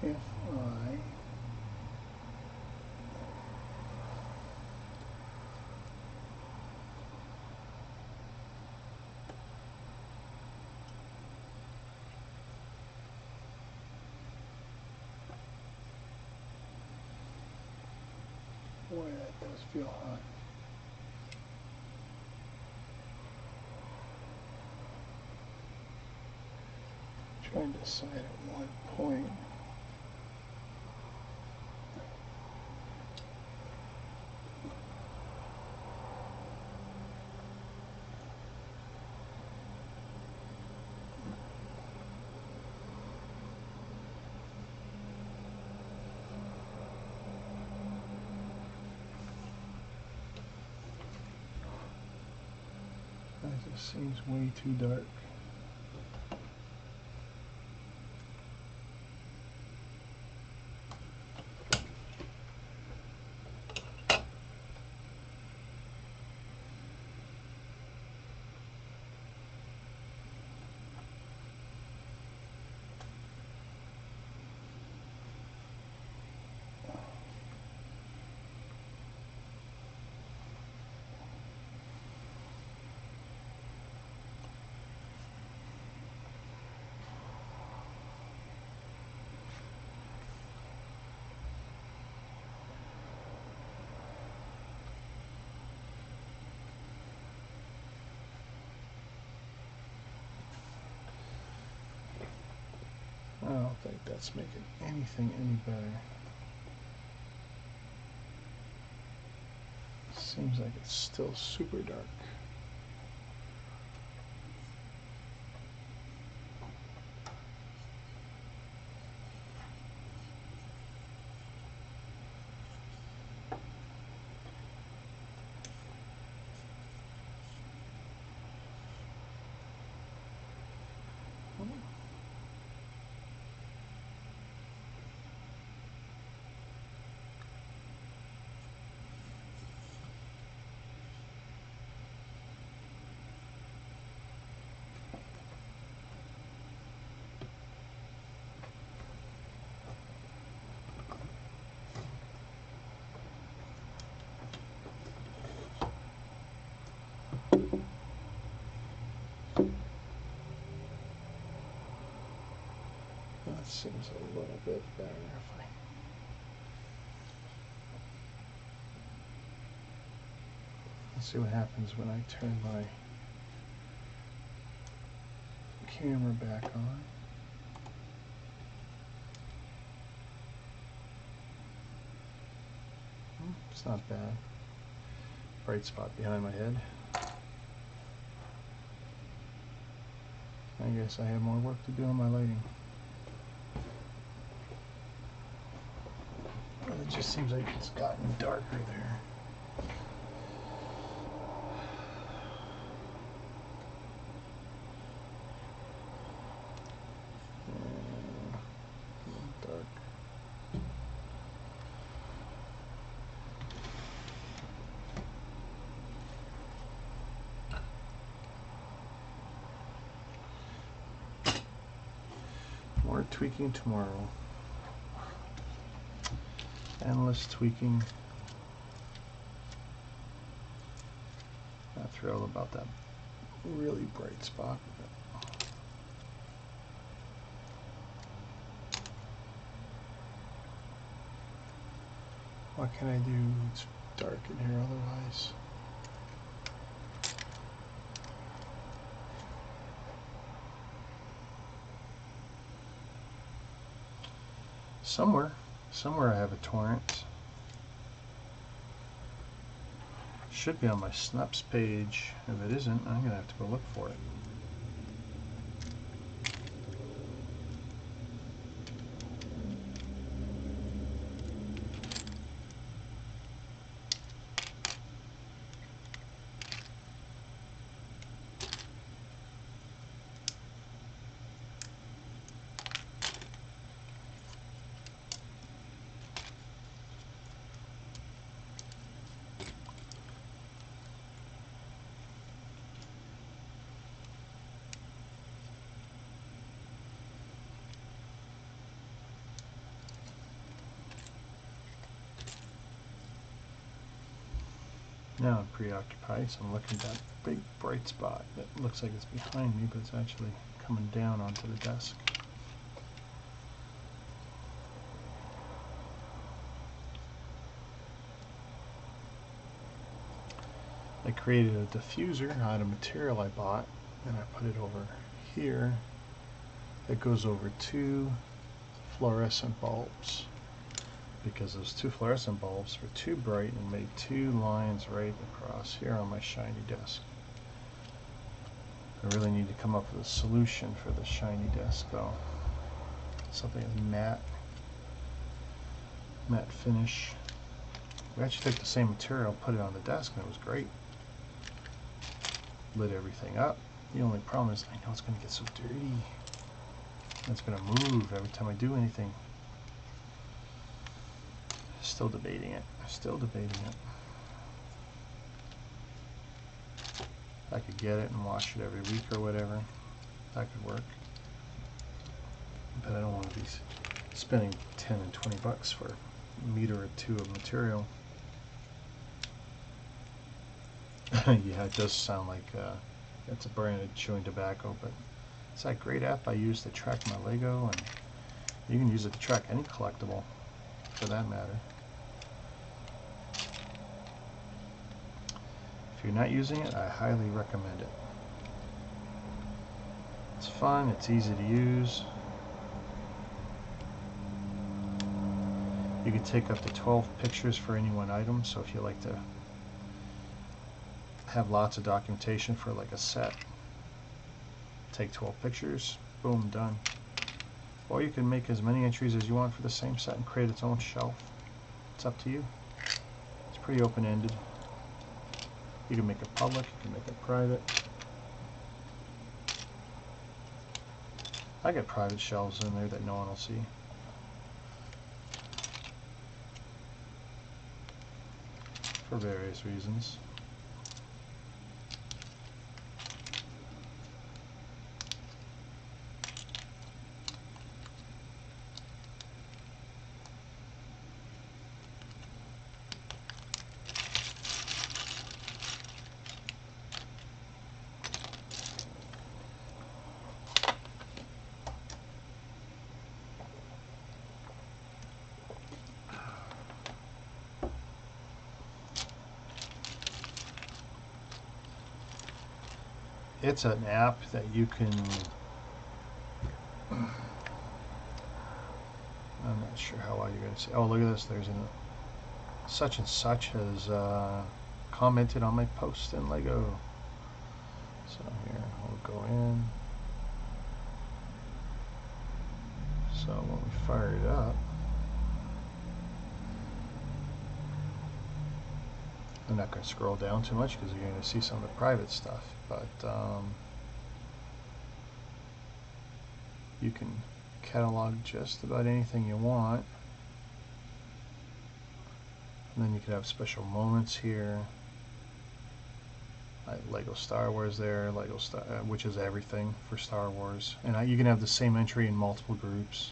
A: If I boy, that does feel hot. Trying to decide at one point.
B: This seems way too dark. I don't think that's making anything any better. Seems like it's still super dark. That seems a little bit better if I... Let's see what happens when I turn my camera back on. It's not bad. Bright spot behind my head. I guess I have more work to do on my lighting. It just seems like it's gotten darker there. Dark. More tweaking tomorrow. Endless tweaking. Not thrilled about that really bright spot. What can I do? It's dark in here otherwise. Somewhere I have a torrent. Should be on my Snaps page. If it isn't, I'm gonna have to go look for it. Now I'm preoccupied, so I'm looking at that big bright spot that looks like it's behind me, but it's actually coming down onto the desk. I created a diffuser out of material I bought, and I put it over here. That goes over two fluorescent bulbs, because those two fluorescent bulbs were too bright and made two lines right across here on my shiny desk. I really need to come up with a solution for the shiny desk though. Something that's matte finish. We actually took the same material, put it on the desk, and it was great.
A: lit everything up. The only problem is I know it's going to get so dirty. It's going to move every time I do anything. Still debating it. Still debating it. I could get it and wash it every week or whatever. That could work. But I don't want to be spending 10 and 20 bucks for a meter or two of material. Yeah, it does sound like it's a branded chewing tobacco, but it's that great app I use to track my Lego, and you can use it to track any collectible for that matter. If you're not using it, I highly recommend it. It's fun, it's easy to use. You can take up to 12 pictures for any one item, so if you like to have lots of documentation for like a set, take 12 pictures, boom, done. Or you can make as many entries as you want for the same set and create its own shelf. It's up to you. It's pretty open-ended. You can make it public, you can make it private. I get private shelves in there that no one will see. For various reasons. It's an app that you can, I'm not sure how well you're going to see. Oh, look at this. There's a such and such has commented on my post in Lego. So here, we'll go in. So when we fire it up, I'm not going to scroll down too much because you're going to see some of the private stuff, but you can catalog just about anything you want. And then you can have special moments here. Like Lego Star Wars there, Lego Star, which is everything for Star Wars. And you can have the same entry in multiple groups.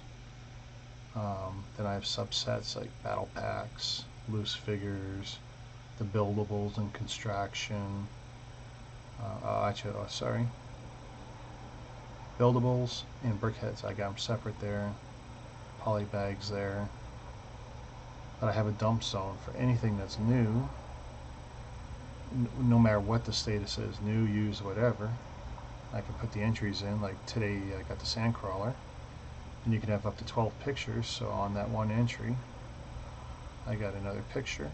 A: Then I have subsets like battle packs, loose figures, the buildables and construction. Sorry. Buildables and brickheads, I got them separate there. Poly bags there. But I have a dump zone for anything that's new, no matter what the status is, new, used, whatever. I can put the entries in, like today I got the Sandcrawler, and you can have up to 12 pictures, so on that one entry I got another picture.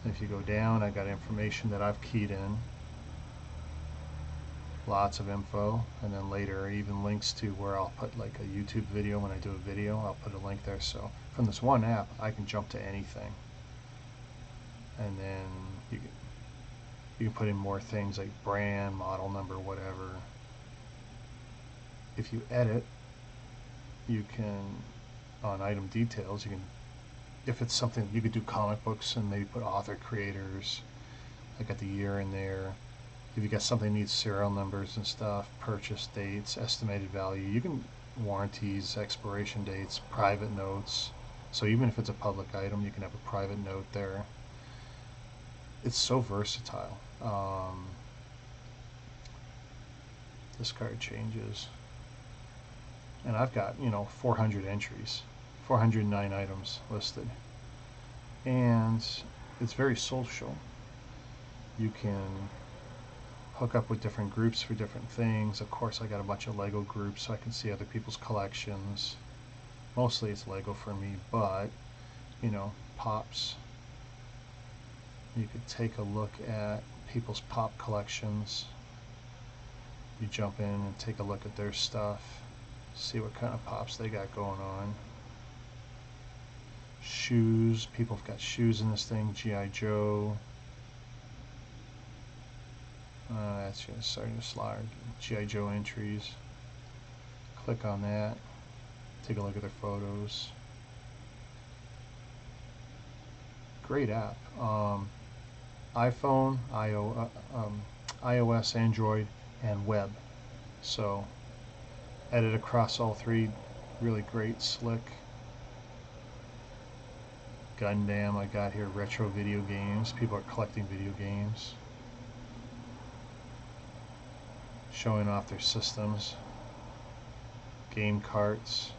A: If you go down, I got information that I've keyed in, lots of info, and then later even links to where I'll put like a YouTube video. When I do a video, I'll put a link there, so from this one app I can jump to anything. And then you can put in more things like brand, model number, whatever. If you edit, you can, on item details, you can, if it's something, you could do comic books and maybe put author, creators. I got the year in there. If you got something that needs serial numbers and stuff, purchase dates, estimated value, you can warranties, expiration dates, private notes. So even if it's a public item, you can have a private note there. It's so versatile. This card changes. And I've got, 400 entries, 409 items listed. And it's very social. You can hook up with different groups for different things. Of course, I got a bunch of Lego groups so I can see other people's collections. Mostly it's Lego for me, but, pops. You could take a look at people's pop collections. You jump in and take a look at their stuff, see what kind of pops they got going on. Shoes, people have got shoes in this thing, G.I. Joe. That's just starting to slide. G.I. Joe entries. Click on that. Take a look at their photos. Great app. iPhone, iOS, Android, and web. So edit across all three. Really great, slick. Gundam I got here. Retro video games. People are collecting video games. Showing off their systems. Game carts.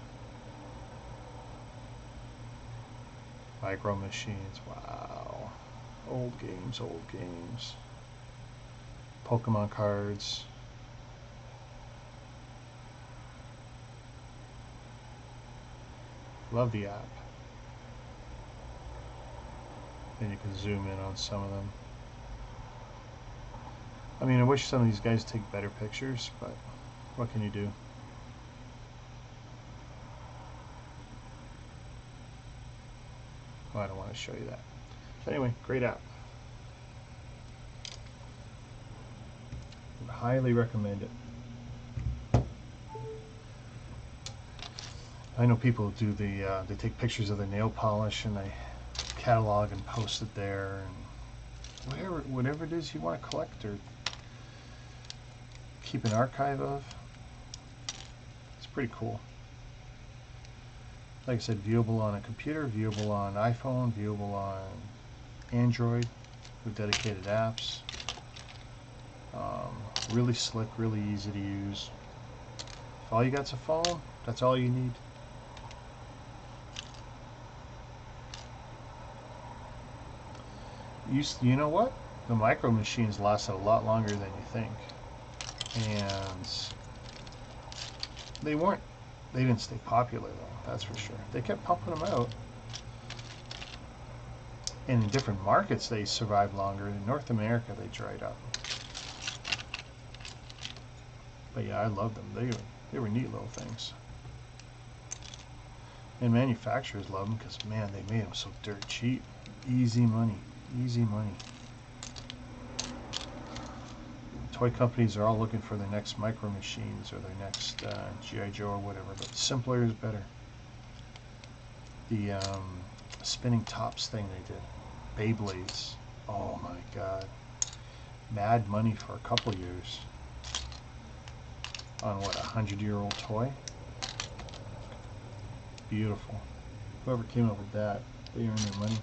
A: Micro machines. Wow. Old games, old games. Pokemon cards. Love the app. And you can zoom in on some of them. I mean, I wish some of these guys take better pictures, but what can you do? Well, I don't want to show you that. But anyway, great app. Would highly recommend it. I know people do they take pictures of their nail polish and they catalog and post it there, and whatever it is you want to collect or keep an archive of. It's pretty cool. Like I said, viewable on a computer, viewable on iPhone, viewable on Android with dedicated apps. Really slick, really easy to use. If all you got's a phone, that's all you need. You know what? The micro machines lasted a lot longer than you think. And they didn't stay popular though, that's for sure. They kept pumping them out. And in different markets they survived longer. In North America they dried up. But yeah, I loved them. They were neat little things. And manufacturers love them because, man, they made them so dirt cheap. Easy money. Easy money. Toy companies are all looking for their next micro machines or their next G.I. Joe or whatever, but simpler is better. The spinning tops thing they did, Beyblades, oh my god, mad money for a couple years on what, 100-year-old toy. Beautiful. Whoever came up with that, they earned their money.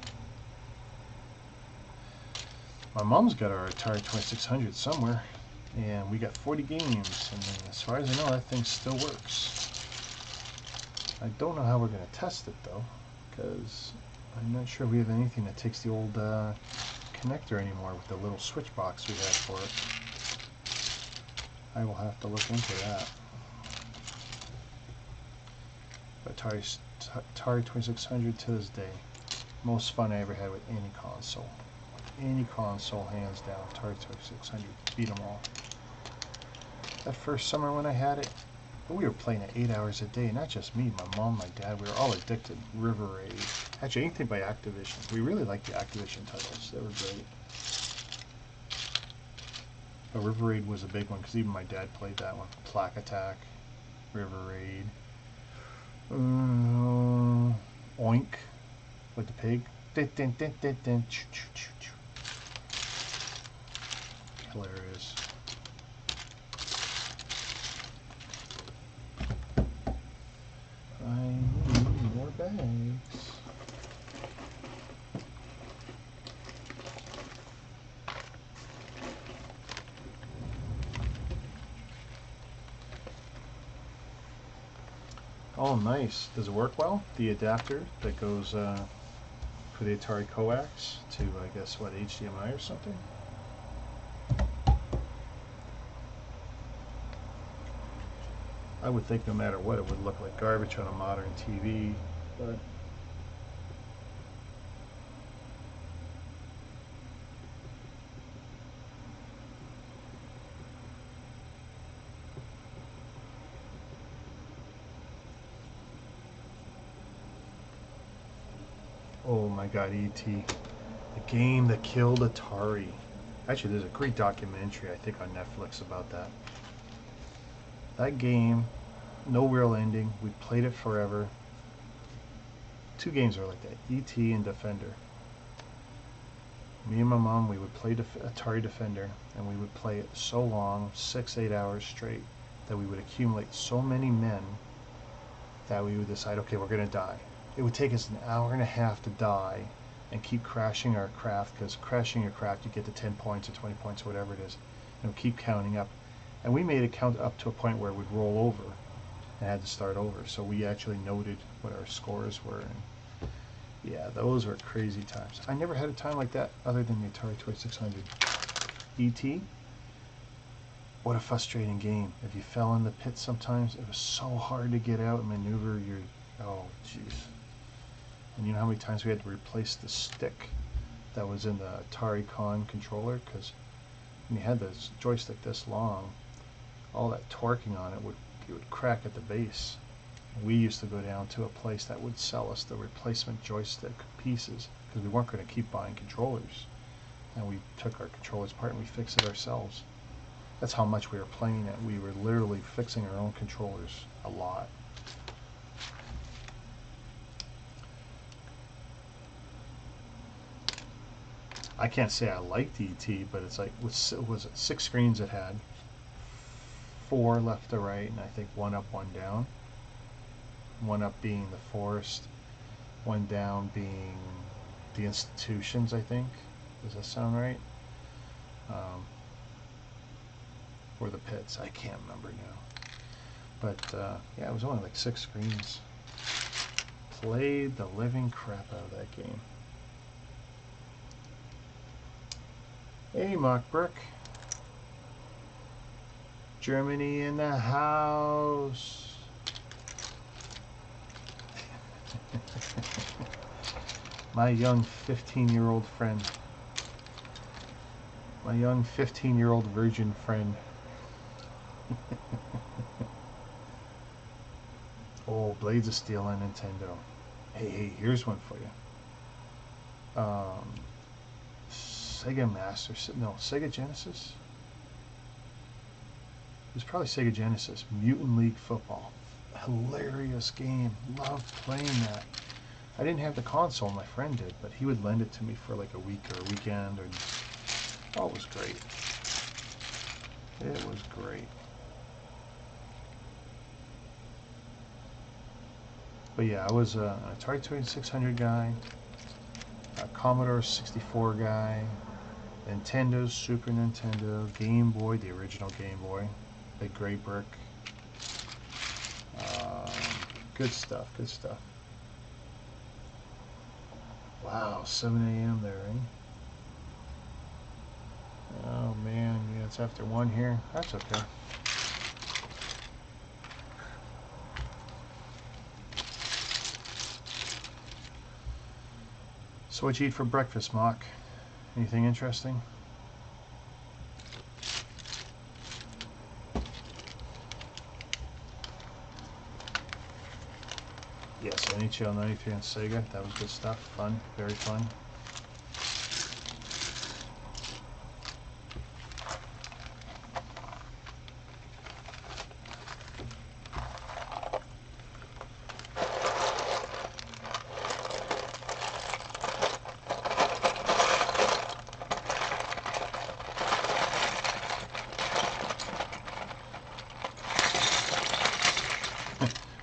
A: My mom's got our Atari 2600 somewhere, and we got 40 games, and as far as I know, that thing still works. I don't know how we're going to test it, though, because I'm not sure we have anything that takes the old connector anymore with the little switch box we had for it. I will have to look into that. But Atari 2600 to this day, most fun I ever had with any console. Any console, hands down. Atari 2600 beat them all. That first summer when I had it, we were playing it 8 hours a day. Not just me, my mom, my dad. We were all addicted. River Raid. Actually, anything by Activision. We really liked the Activision titles. They were great. But River Raid was a big one because even my dad played that one. Plaque Attack, River Raid, Oink with the pig. Hilarious. I need more bags. Oh, nice. Does it work well? The adapter that goes for the Atari coax to, I guess, what, HDMI or something? I would think no matter what, it would look like garbage on a modern TV, but oh my god, E.T. The game that killed Atari. Actually, there's a great documentary, I think, on Netflix about that. That game, no real ending. We played it forever. Two games are like that, E.T. and Defender. Me and my mom, we would play Atari Defender, and we would play it so long, 6-8 hours straight, that we would accumulate so many men that we would decide, okay, we're going to die. It would take us an hour and a half to die and keep crashing our craft, because crashing your craft, you get to 10 points or 20 points or whatever it is, and we'll keep counting up. And we made it count up to a point where it would roll over and had to start over. So we actually noted what our scores were. And yeah, those were crazy times. I never had a time like that other than the Atari 2600. E.T., what a frustrating game. If you fell in the pit sometimes, it was so hard to get out and maneuver your... Oh, jeez. And you know how many times we had to replace the stick that was in the Atari Con controller? Because when you had this joystick this long, all that torquing on it would crack at the base. We used to go down to a place that would sell us the replacement joystick pieces, because we weren't going to keep buying controllers. And we took our controllers apart and we fixed it ourselves. That's how much we were playing it. We were literally fixing our own controllers a lot. I can't say I liked E.T., but it's like, was it 6 screens it had? 4 left to right, and I think 1 up, 1 down. 1 up being the forest, 1 down being the institutions, I think. Does that sound right? Or the pits, I can't remember now. But yeah, it was only like 6 screens. Played the living crap out of that game. Hey, Mark Brick. Germany in the house. My young 15-year-old friend. My young 15-year-old virgin friend. Oh, Blades of Steel on Nintendo. Hey, here's one for you. Sega Master, no, Sega Genesis? It was probably Sega Genesis. Mutant League Football. Hilarious game. Loved playing that. I didn't have the console, my friend did, but he would lend it to me for like a week or a weekend. Or, oh, it was great. It was great. But yeah, I was an Atari 2600 guy, a Commodore 64 guy, Nintendo, Super Nintendo, Game Boy, the original Game Boy, Big Gray Brick. Good stuff, good stuff. Wow, 7 a.m. there, eh? Oh man, yeah, it's after 1 here. That's okay. So what'd you eat for breakfast, Mock? Anything interesting? Yes, NHL 93 on Sega. That was good stuff. Fun. Very fun.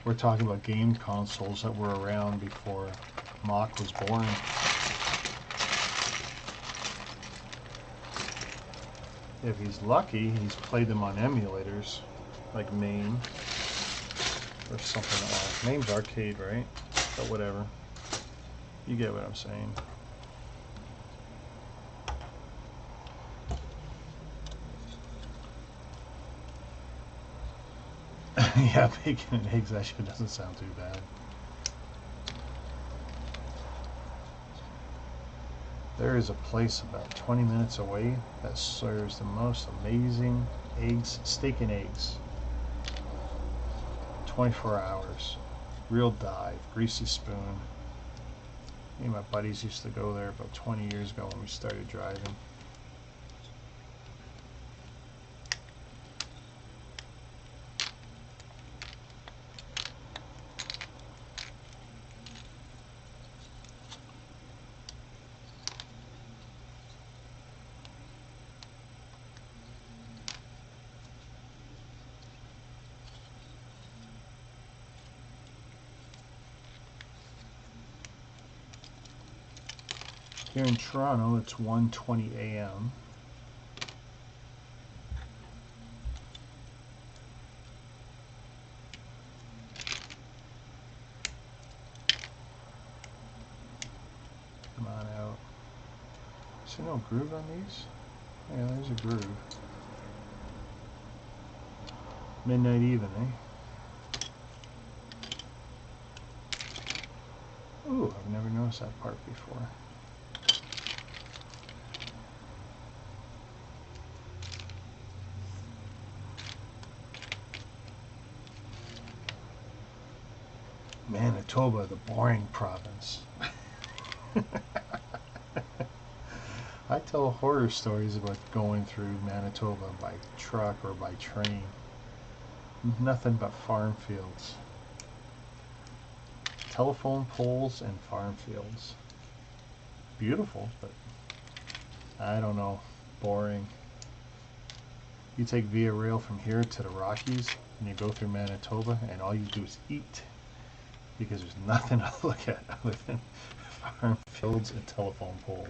A: We're talking about game consoles that were around before Mock was born. If he's lucky, he's played them on emulators, like MAME, or something else. MAME's arcade, right? But whatever. You get what I'm saying. Yeah, bacon and eggs actually doesn't sound too bad. There is a place about 20 minutes away that serves the most amazing eggs, steak and eggs. 24 hours. Real dive, greasy spoon. Me and my buddies used to go there about 20 years ago when we started driving. Here in Toronto, it's 1:20 a.m. Come on out. Is there no groove on these? Yeah, there's a groove. Midnight even, eh? Ooh, I've never noticed that part before. Manitoba, the boring province. I tell horror stories about going through Manitoba by truck or by train. Nothing but farm fields. Telephone poles and farm fields. Beautiful, but I don't know, boring. You take Via Rail from here to the Rockies and you go through Manitoba and all you do is eat, because there's nothing to look at other than farm fields and telephone poles.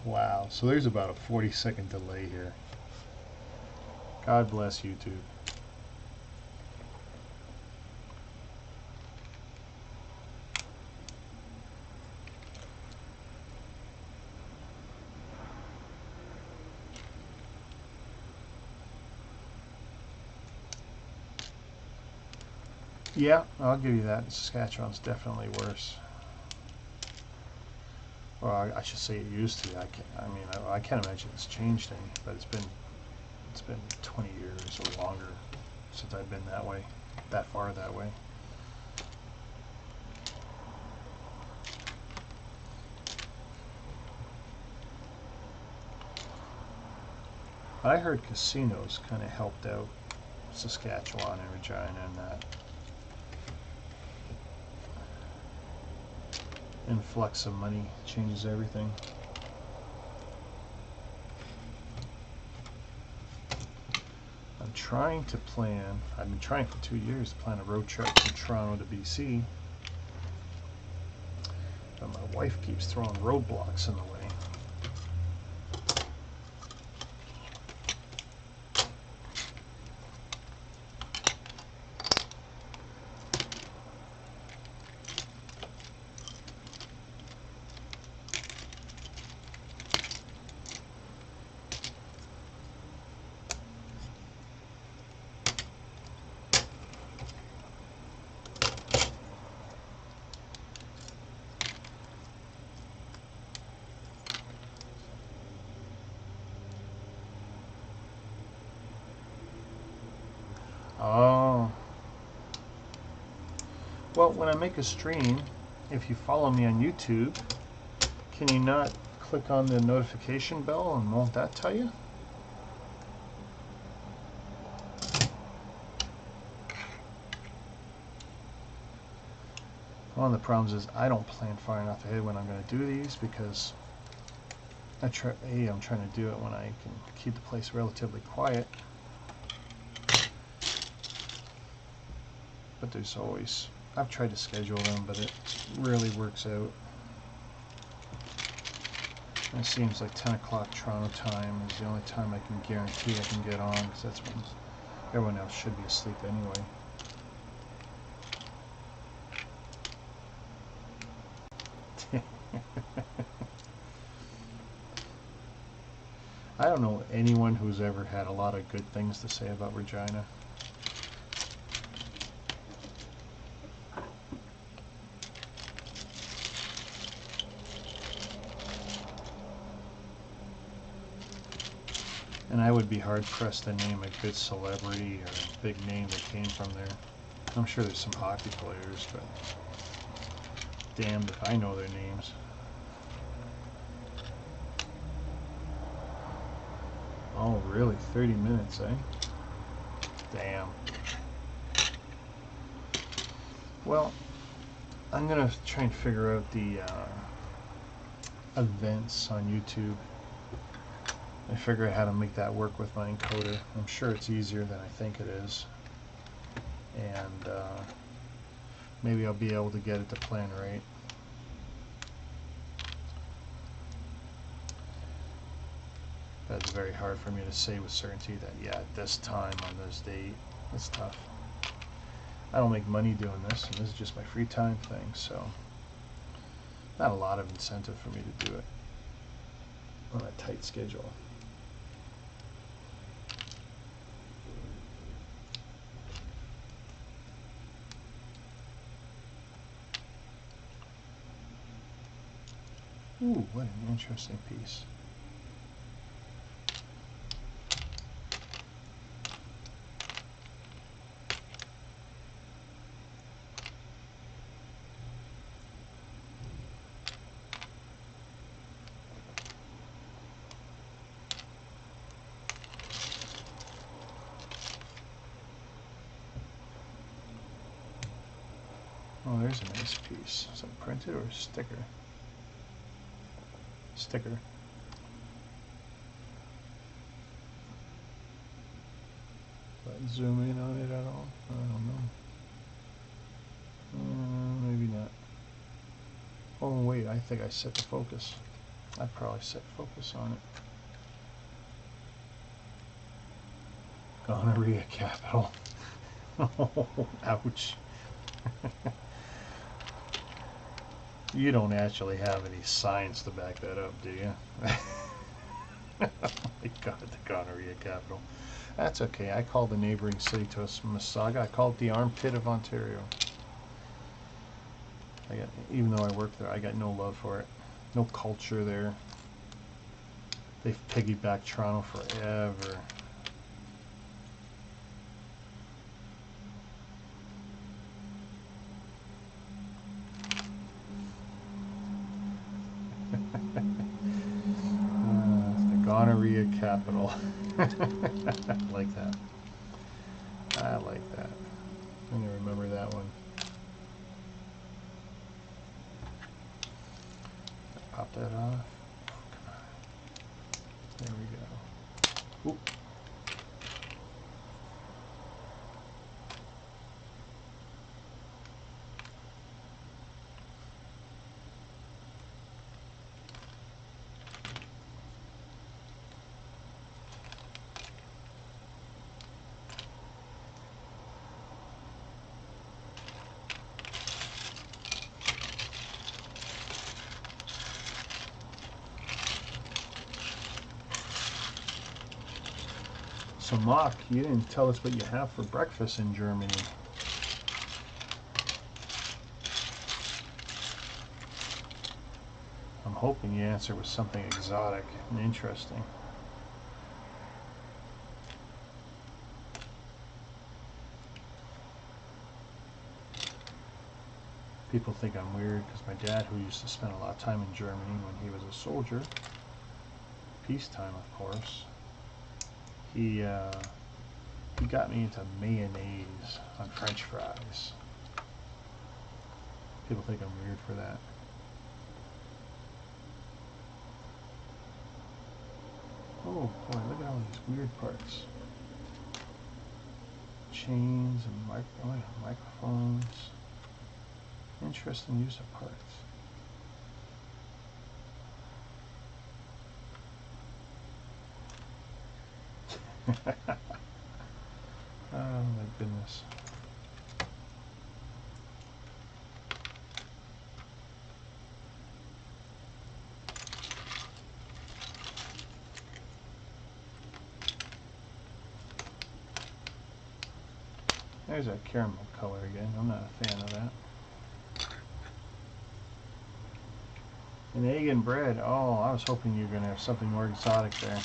A: Wow, so there's about a 40-second delay here. God bless YouTube. Yeah, I'll give you that. Saskatchewan's definitely worse. Well, I should say it used to. I can't imagine it's changed any, but it's been 20 years or longer since I've been that way, that far that way. I heard casinos kind of helped out Saskatchewan and Regina and that influx of money changes everything. I'm trying to plan, I've been trying for 2 years to plan a road trip from Toronto to BC, but my wife keeps throwing roadblocks in the way. Oh. Well, when I make a stream, if you follow me on YouTube, can you not click on the notification bell and won't that tell you? One of the problems is I don't plan far enough ahead when I'm going to do these, because I'm trying to do it when I can keep the place relatively quiet. But there's always, I've tried to schedule them, but it rarely works out. And it seems like 10 o'clock Toronto time is the only time I can guarantee I can get on, because that's when everyone else should be asleep anyway. I don't know anyone who's ever had a lot of good things to say about Regina. And I would be hard-pressed to name a good celebrity or a big name that came from there. I'm sure there's some hockey players, but damned if I know their names. Oh, really? 30 minutes, eh? Damn. Well, I'm going to try and figure out the events on YouTube. I figure out how to make that work with my encoder. I'm sure it's easier than I think it is. And maybe I'll be able to get it to plan right. But it's very hard for me to say with certainty that, yeah, at this time on this date. It's tough. I don't make money doing this, and this is just my free time thing, so not a lot of incentive for me to do it on a tight schedule. Ooh, what an interesting piece. Oh, there's a nice piece. Is it printed or a sticker? Sticker. But zoom in on it at all? I don't know. Maybe not. Oh wait, I think I set the focus. I probably set focus on it. Gonorrhea capital. Oh, ouch. You don't actually have any science to back that up, do you? Oh my God, the gonorrhea capital. That's okay. I call the neighboring city to Mississauga. I call it the armpit of Ontario. Even though I work there, I got no love for it. No culture there. They've piggybacked Toronto forever. Gonorrhea capital. I like that. I like that. I'm going to remember that one. Pop that off. Come on. There we go. Oop. So Mock, you didn't tell us what you have for breakfast in Germany. I'm hoping you answer with something exotic and interesting. People think I'm weird because my dad, who used to spend a lot of time in Germany when he was a soldier, peacetime of course, he got me into mayonnaise on French fries. People think I'm weird for that. Oh boy, look at all these weird parts. Chains and microphones. Interesting use of parts. Oh my goodness. There's that caramel color again. I'm not a fan of that. An egg and bread. Oh, I was hoping you were going to have something more exotic there.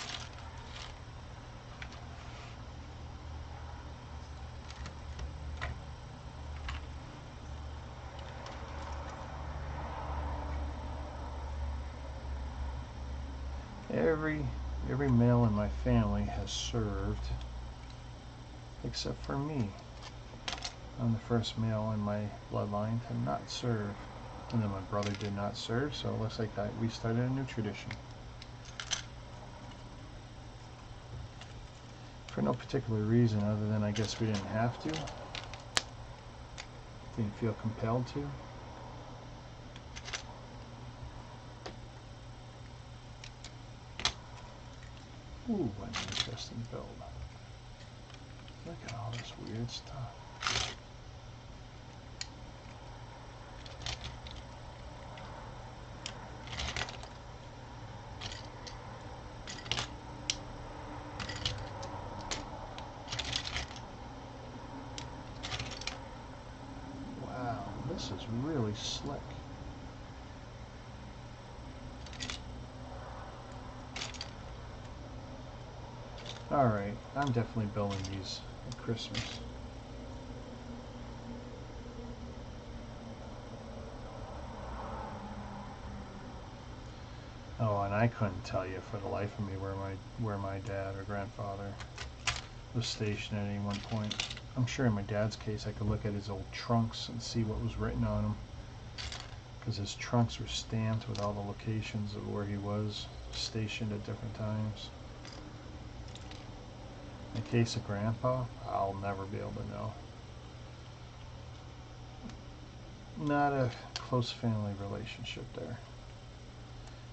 A: Every male in my family has served, except for me. I'm the first male in my bloodline to not serve. And then my brother did not serve, so it looks like we started a new tradition. For no particular reason other than I guess we didn't have to. Didn't feel compelled to. Ooh, an interesting build. Look at all this weird stuff. Wow, this is really slick. Alright, I'm definitely building these at Christmas. Oh, and I couldn't tell you for the life of me where my dad or grandfather was stationed at any one point. I'm sure in my dad's case I could look at his old trunks and see what was written on them, because his trunks were stamped with all the locations of where he was stationed at different times. In the case of Grandpa, I'll never be able to know. Not a close family relationship there.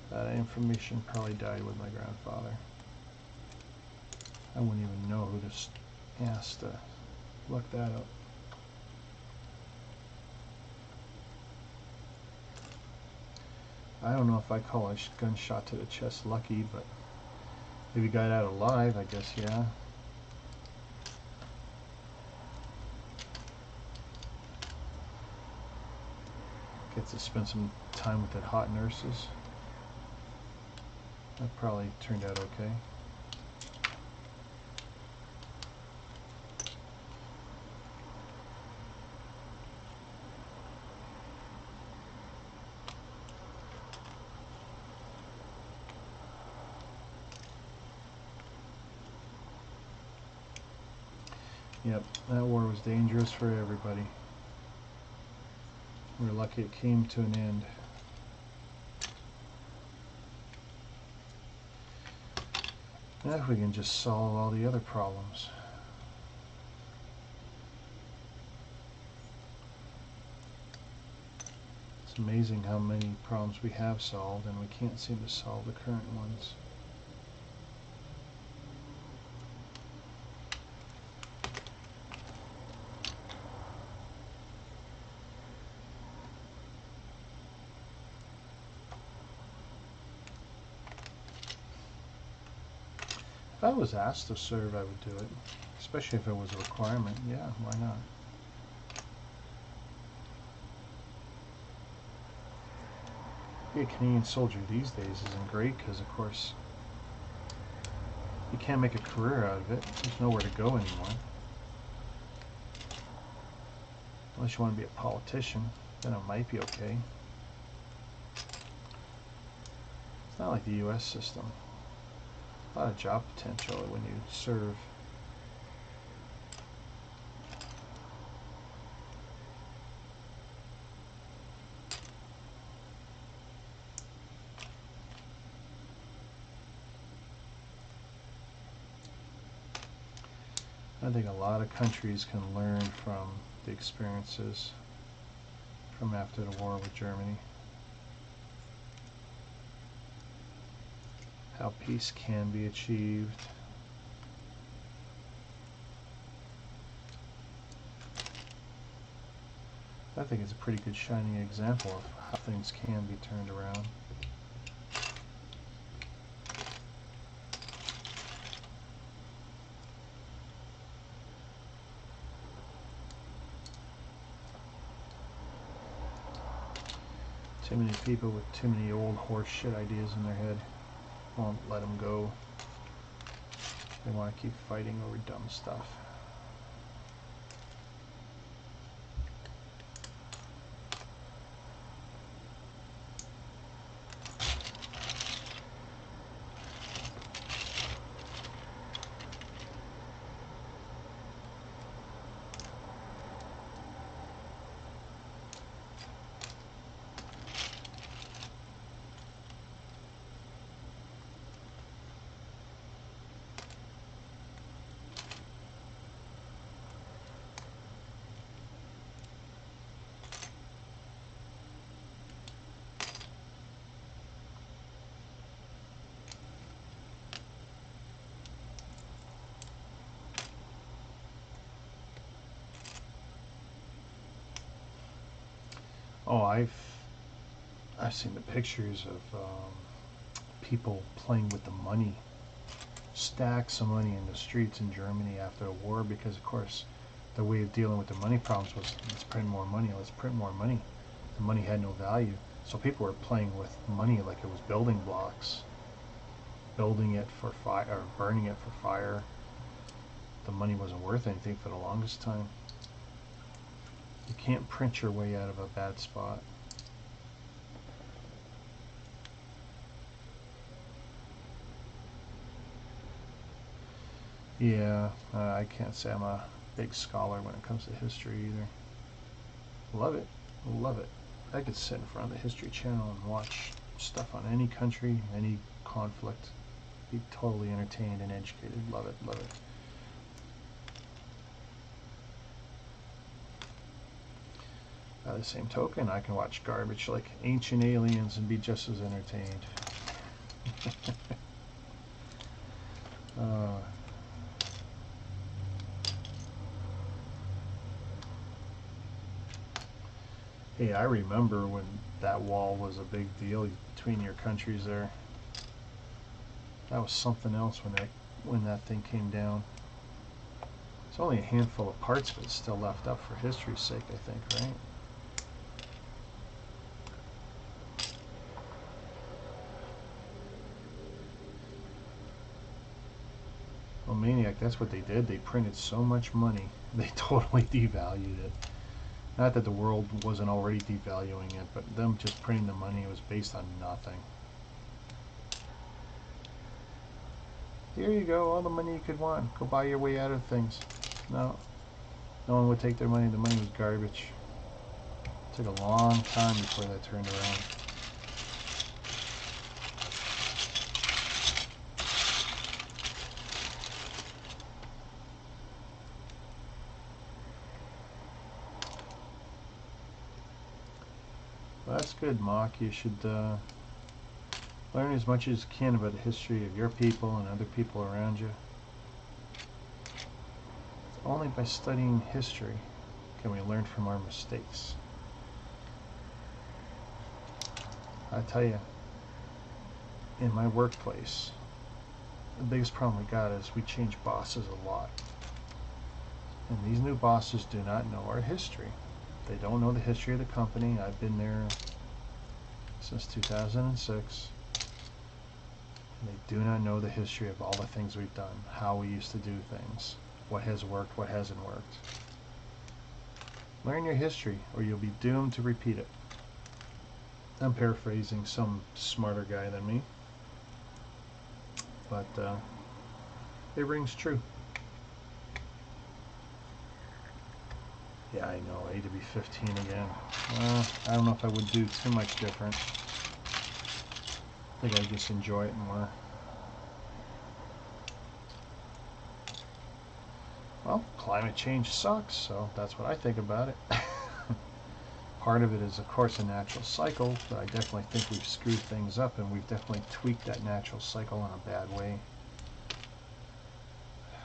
A: That information probably died with my grandfather. I wouldn't even know who to ask to look that up. I don't know if I call a gunshot to the chest lucky, but if he got out alive, I guess, yeah. Gets to spend some time with the hot nurses. That probably turned out okay. Yep, that war was dangerous for everybody. We're lucky it came to an end. Now if we can just solve all the other problems. It's amazing how many problems we have solved and we can't seem to solve the current ones. If I was asked to serve, I would do it, especially if it was a requirement. Yeah, why not? Being a Canadian soldier these days isn't great because, of course, you can't make a career out of it. There's nowhere to go anymore. Unless you want to be a politician, then it might be okay. It's not like the U.S. system. A lot of job potential when you serve. I think a lot of countries can learn from the experiences from after the war with Germany. How peace can be achieved. I think it's a pretty good shining example of how things can be turned around. Too many people with too many old horse shit ideas in their head won't let them go. They want to keep fighting over dumb stuff. Oh, I've seen the pictures of people playing with the money, stacks of money in the streets in Germany after the war, because of course the way of dealing with the money problems was let's print more money, let's print more money. The money had no value, so people were playing with money like it was building blocks, building it for fire or burning it for fire. The money wasn't worth anything for the longest time. You can't print your way out of a bad spot. Yeah, I can't say I'm a big scholar when it comes to history either. Love it, love it. I could sit in front of the History Channel and watch stuff on any country, any conflict. Be totally entertained and educated. Love it, love it. By the same token, I can watch garbage like Ancient Aliens and be just as entertained. Hey, I remember when that wall was a big deal between your countries there. That was something else when that thing came down. It's only a handful of parts of it still left up for history's sake, I think, right? Well, Maniac, that's what they did. They printed so much money, they totally devalued it. Not that the world wasn't already devaluing it, but them just printing the money was based on nothing. Here you go, all the money you could want. Go buy your way out of things. No, no one would take their money. The money was garbage. It took a long time before that turned around. Well, that's good, Mock. You should learn as much as you can about the history of your people and other people around you. Only by studying history can we learn from our mistakes. I tell you, in my workplace, the biggest problem we got is we change bosses a lot. And these new bosses do not know our history. They don't know the history of the company. I've been there since 2006. They do not know the history of all the things we've done, how we used to do things, what has worked, what hasn't worked. Learn your history, or you'll be doomed to repeat it. I'm paraphrasing some smarter guy than me, but it rings true. Yeah, I know, A to be 15 again. I don't know if I would do too much different. I think I just enjoy it more. Well, climate change sucks, so that's what I think about it. Part of it is, of course, a natural cycle, but I definitely think we've screwed things up, and we've definitely tweaked that natural cycle in a bad way.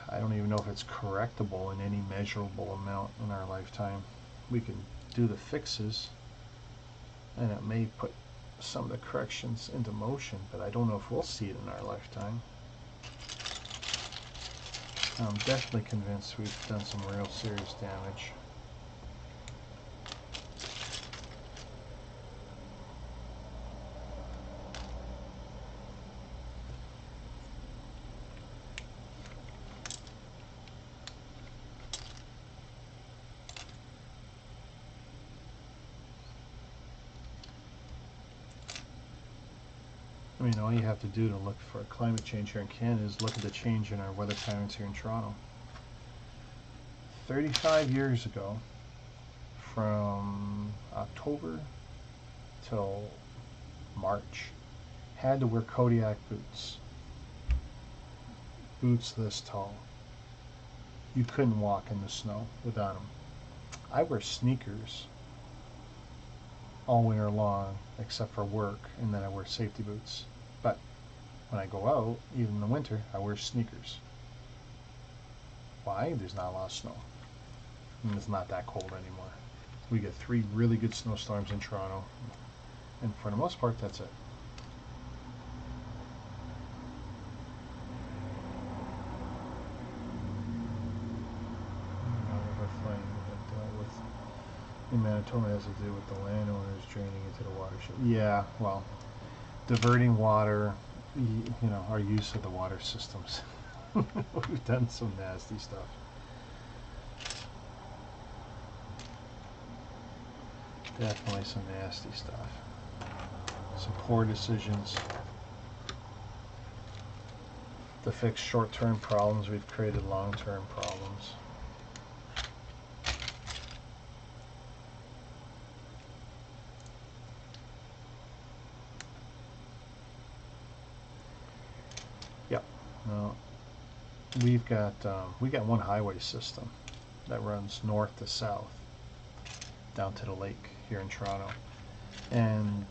A: I don't even know if it's correctable in any measurable amount in our lifetime. We can do the fixes, and it may put some of the corrections into motion, but I don't know if we'll see it in our lifetime. I'm definitely convinced we've done some real serious damage. I mean, all you have to do to look for climate change here in Canada is look at the change in our weather patterns here in Toronto. 35 years ago, from October till March, had to wear Kodiak boots. Boots this tall. You couldn't walk in the snow without them. I wear sneakers all winter long, except for work, and then I wear safety boots. But when I go out, even in the winter, I wear sneakers. Why? There's not a lot of snow. And it's not that cold anymore. We get 3 really good snowstorms in Toronto, and for the most part, that's it. In Manitoba has to do with the landowners draining into the watershed. Yeah, well, diverting water, you know, our use of the water systems. We've done some nasty stuff. Definitely some nasty stuff. Some poor decisions. To fix short-term problems, we've created long-term problems. We've got we got one highway system that runs north to south down to the lake here in Toronto, and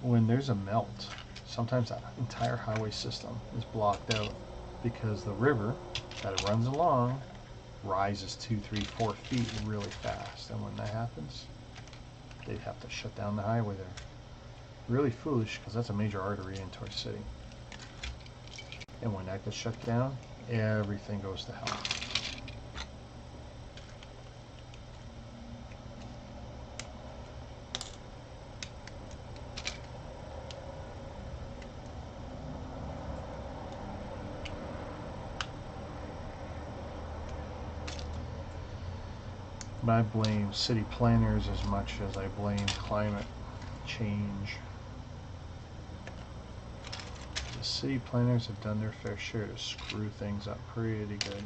A: when there's a melt, sometimes that entire highway system is blocked out because the river that it runs along rises 2, 3, 4 feet really fast, and when that happens, they'd have to shut down the highway there. Really foolish, because that's a major artery into our city. And when that gets shut down, everything goes to hell. But I blame city planners as much as I blame climate change. The city planners have done their fair share to screw things up pretty good.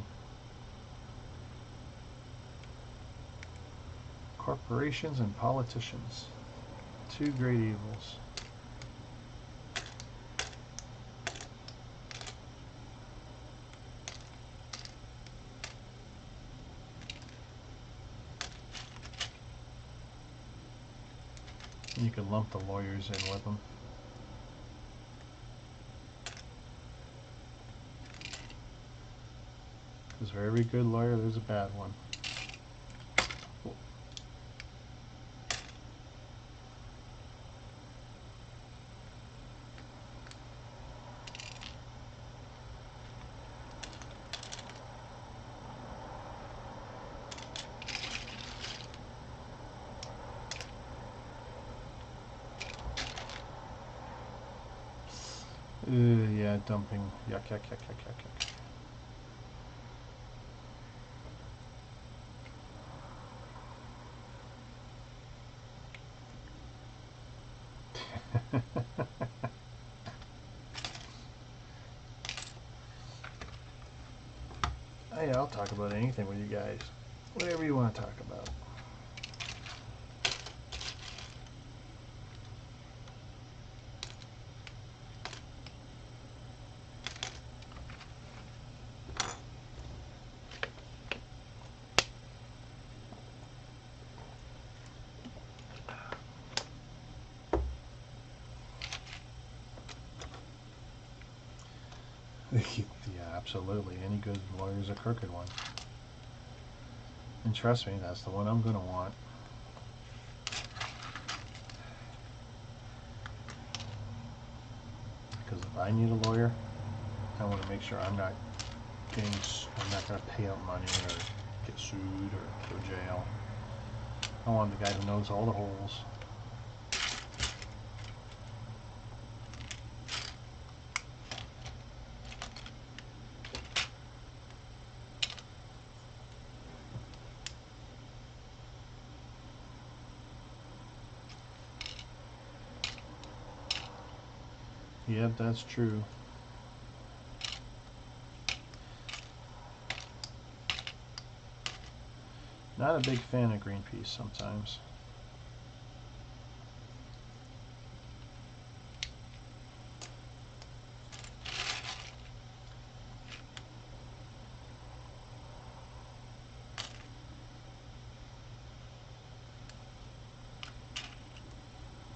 A: Corporations and politicians, 2 great evils. You can lump the lawyers in with them. Because for every good lawyer, there's a bad one. Yeah, dumping. Yuck, yuck, yuck, yuck, yuck, yuck. Hey, I'll talk about anything with you guys. Whatever you want to talk about. Yeah, absolutely. Any good lawyer's a crooked one. And trust me, that's the one I'm going to want. Because if I need a lawyer, I want to make sure I'm not going to pay out money or get sued or go to jail. I want the guy who knows all the holes. Yep, that's true. Not a big fan of Greenpeace sometimes.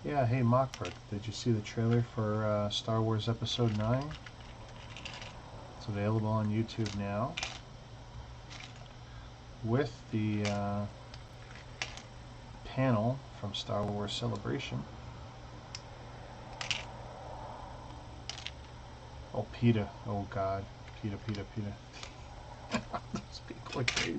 A: Yeah, hey Mockbrook, did you see the trailer for Star Wars Episode 9? It's available on YouTube now. With the panel from Star Wars Celebration. Oh, PETA. Oh, God. PETA, PETA, PETA. Those people are crazy.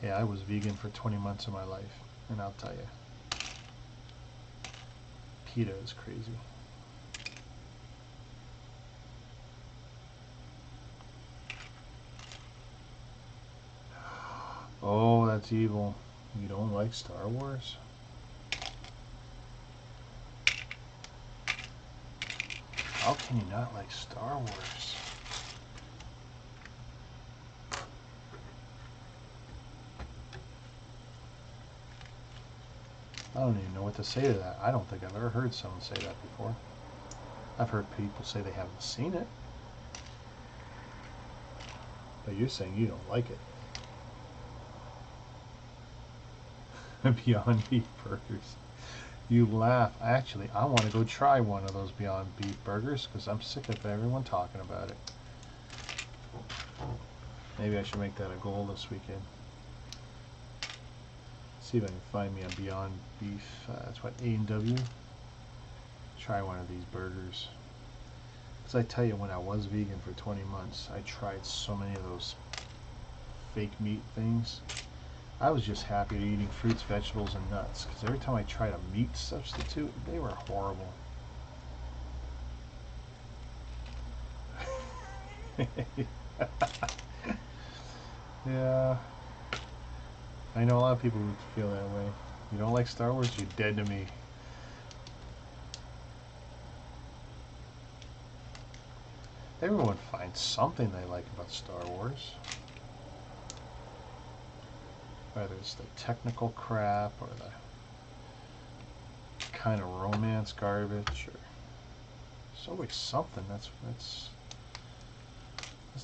A: Yeah, I was vegan for 20 months of my life, and I'll tell you, PETA is crazy. Oh, that's evil. You don't like Star Wars? How can you not like Star Wars? I don't even know what to say to that. I don't think I've ever heard someone say that before. I've heard people say they haven't seen it. But you're saying you don't like it. Beyond Beef burgers. You laugh. Actually, I want to go try one of those Beyond Beef burgers because I'm sick of everyone talking about it. Maybe I should make that a goal this weekend. See if I can find me a Beyond Beef. That's what, A&W. Try one of these burgers. Because I tell you, when I was vegan for 20 months, I tried so many of those fake meat things. I was just happy eating fruits, vegetables, and nuts. Because every time I tried a meat substitute, they were horrible. Yeah. I know a lot of people would feel that way. You don't like Star Wars? You're dead to me. Everyone finds something they like about Star Wars. Whether it's the technical crap or the kind of romance garbage, or it's always something. That's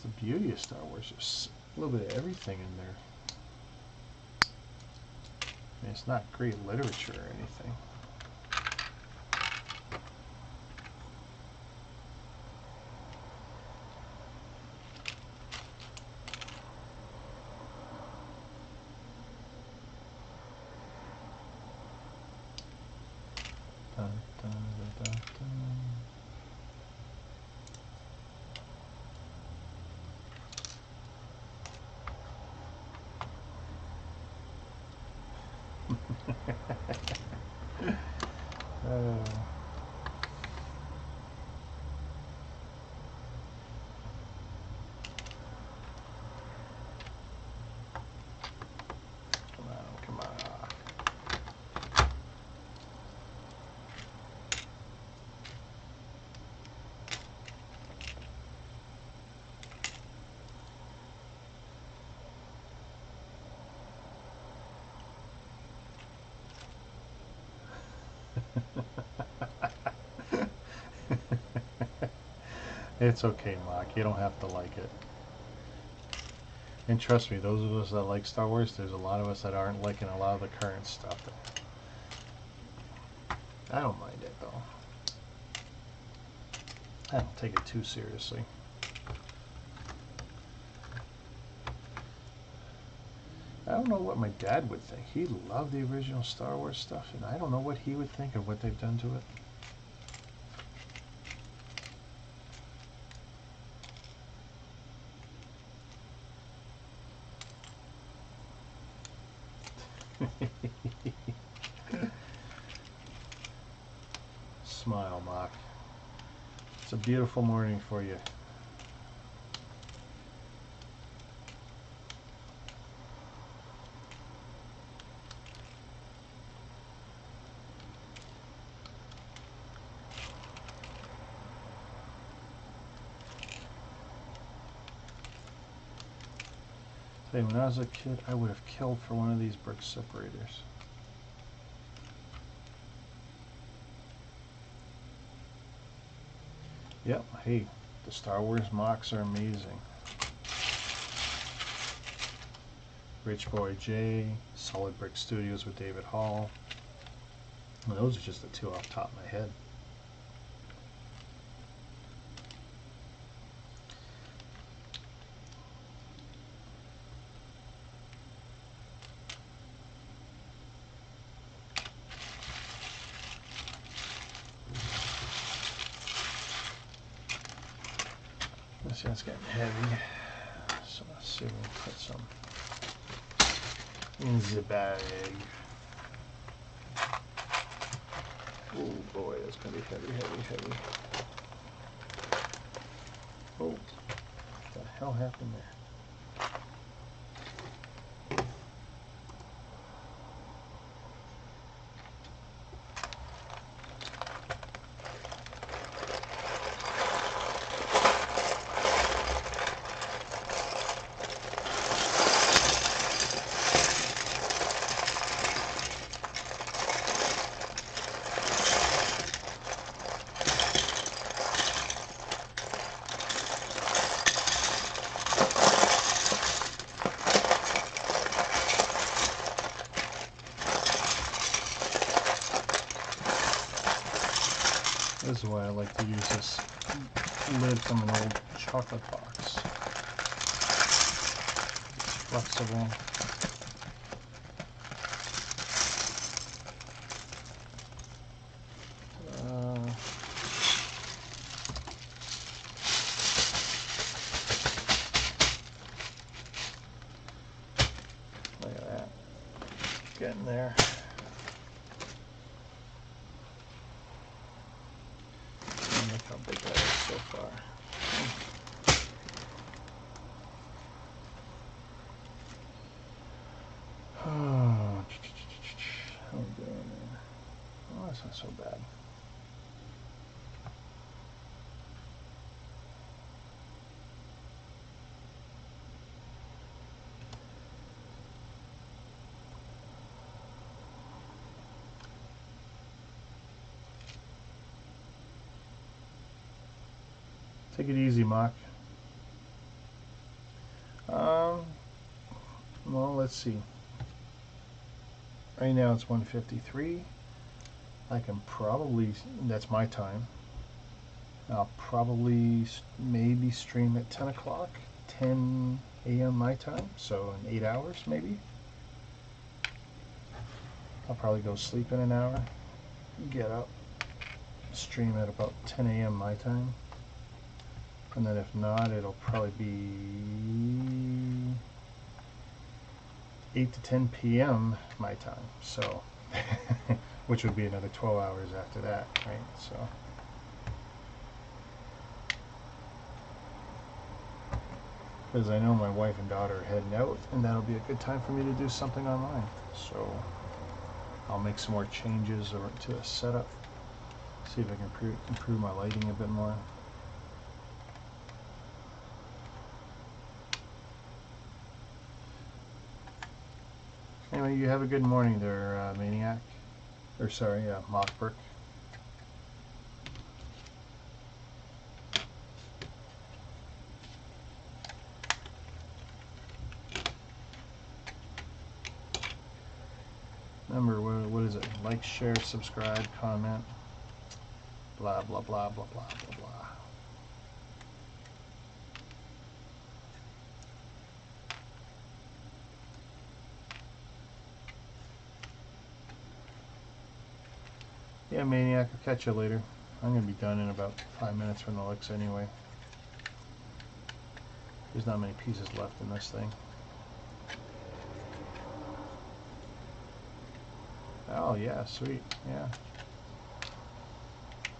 A: the beauty of Star Wars. There's a little bit of everything in there. I mean, it's not great literature or anything. Dun, dun, dun, dun, dun. Come on, come on. It's okay, Mark. You don't have to like it. And trust me, those of us that like Star Wars, there's a lot of us that aren't liking a lot of the current stuff. I don't mind it, though. I don't take it too seriously. I don't know what my dad would think. He loved the original Star Wars stuff, and I don't know what he would think of what they've done to it. Smile, Mock. It's a beautiful morning for you. Hey, when I was a kid, I would have killed for one of these brick separators. Yep, hey, the Star Wars mocks are amazing. Rich Boy J, Solid Brick Studios with David Hall. Well, those are just the two off the top of my head. see, that's getting heavy. So let's see if we can put some in the bag. Oh boy, that's gonna be heavy, heavy, heavy. Oh, what the hell happened there? This is why I like to use this lid from an old chocolate box. It's flexible. Look at that. Getting there. Look how big that is so far. How are we doing there? Oh, that's not so bad. Take it easy, Mock. Well, let's see. Right now it's 1:53. I can probably, that's my time. I'll probably maybe stream at 10 o'clock, 10 a.m. my time, so in 8 hours maybe. I'll probably go sleep in an hour, get up, stream at about 10 a.m. my time. And then if not, it'll probably be 8 to 10 p.m. my time, so which would be another 12 hours after that, right? So because I know my wife and daughter are heading out, and that'll be a good time for me to do something online. So I'll make some more changes to the setup, see if I can improve my lighting a bit more. Anyway, you have a good morning there, Maniac. Or sorry, Mockbrick. Remember, what is it? Like, share, subscribe, comment. Blah, blah, blah, blah, blah, blah, blah. Yeah, Maniac, I'll catch you later. I'm going to be done in about 5 minutes from the licks anyway. There's not many pieces left in this thing. Oh yeah, sweet, yeah.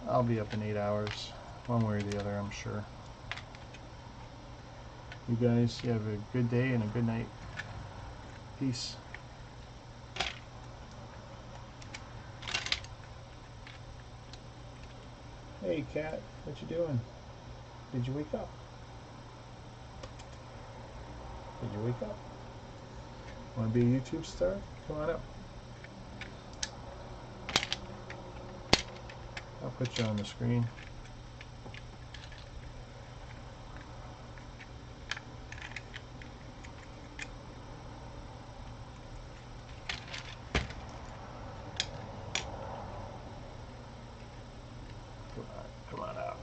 A: I'll be up in 8 hours, one way or the other, I'm sure. You guys, you have a good day and a good night. Peace. Hey cat, what you doing? Did you wake up? Did you wake up? Want to be a YouTube star? Come on up. I'll put you on the screen. Come on out.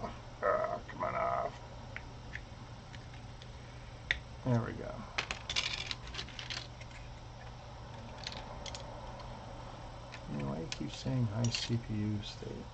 A: Come on off. There we go. You know, why you keep saying high CPU state?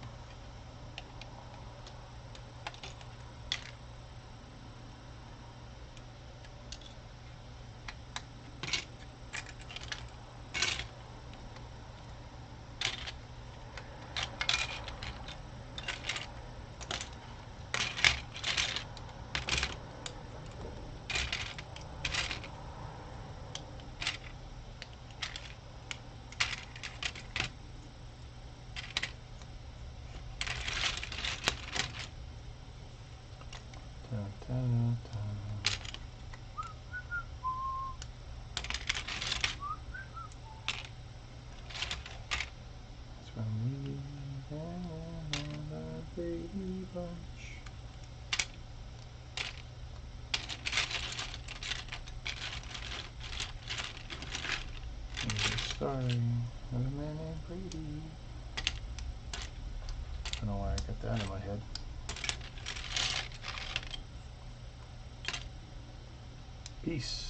A: story of a man named Brady. I don't know why I got that in my head. Peace.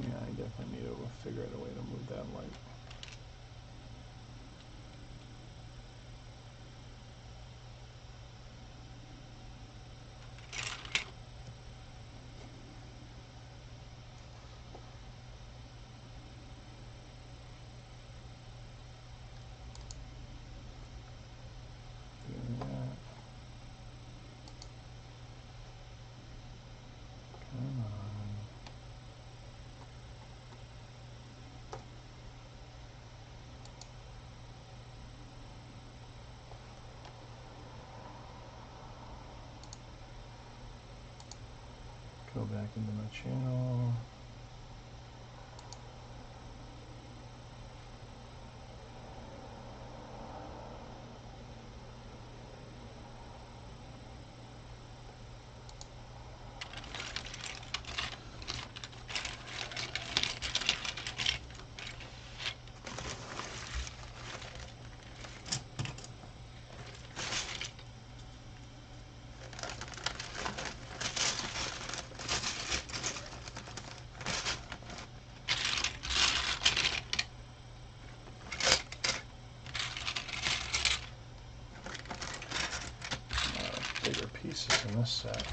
A: Yeah, I definitely need to figure out a way to move that light. Do that. Come on. Go back into my channel. Bigger pieces in this set.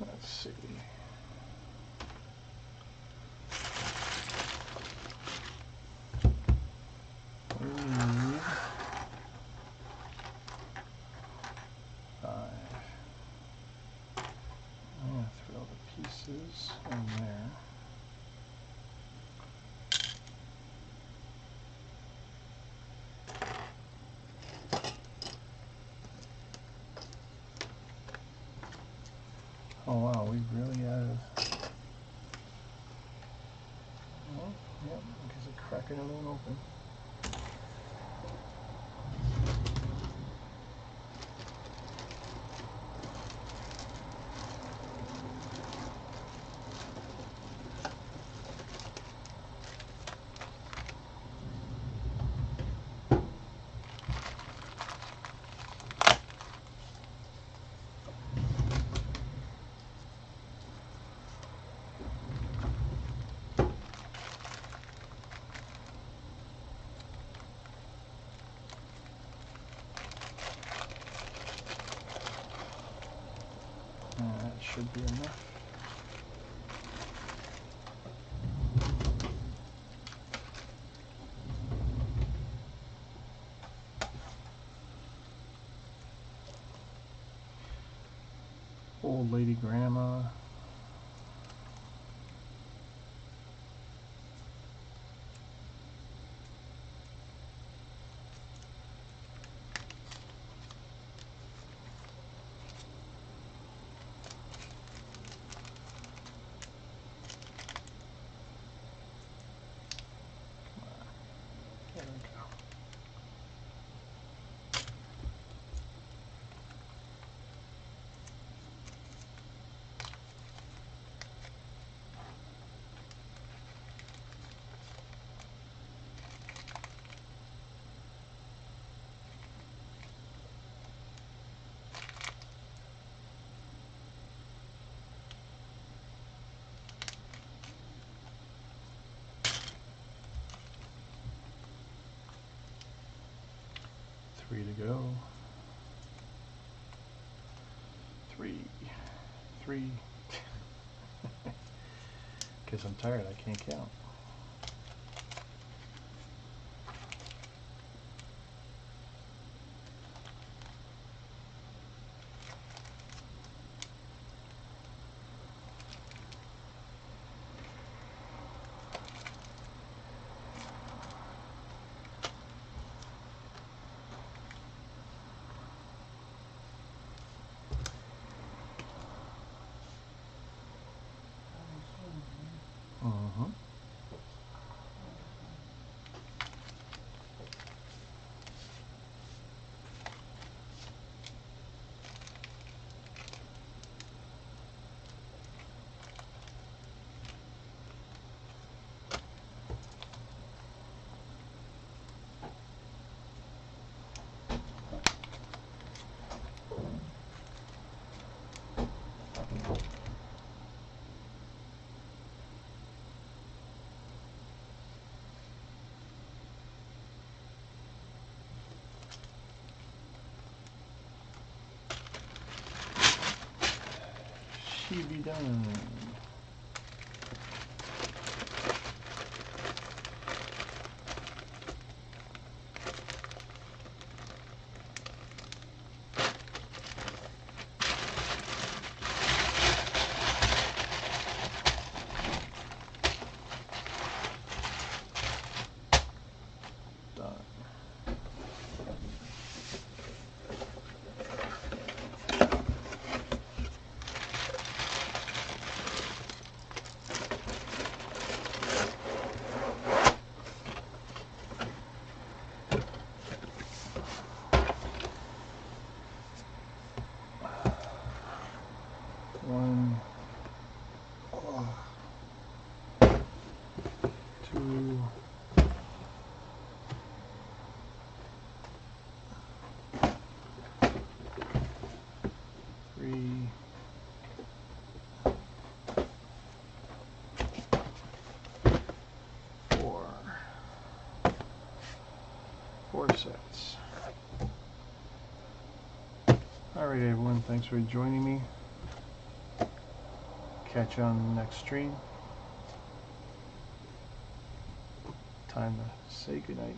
A: Let's see. We need 5. I'm going to throw the pieces in there. Oh wow, we really have. Oh, yep, because of cracking it won't open.
B: should be enough. Old lady grandma. There we go. Three to go. Three. Because I'm tired, I can't count. Mm-hmm. She be done. One, two, three, four. 4 sets. Alright everyone, thanks for joining me. Catch you on the next stream. Time to say goodnight.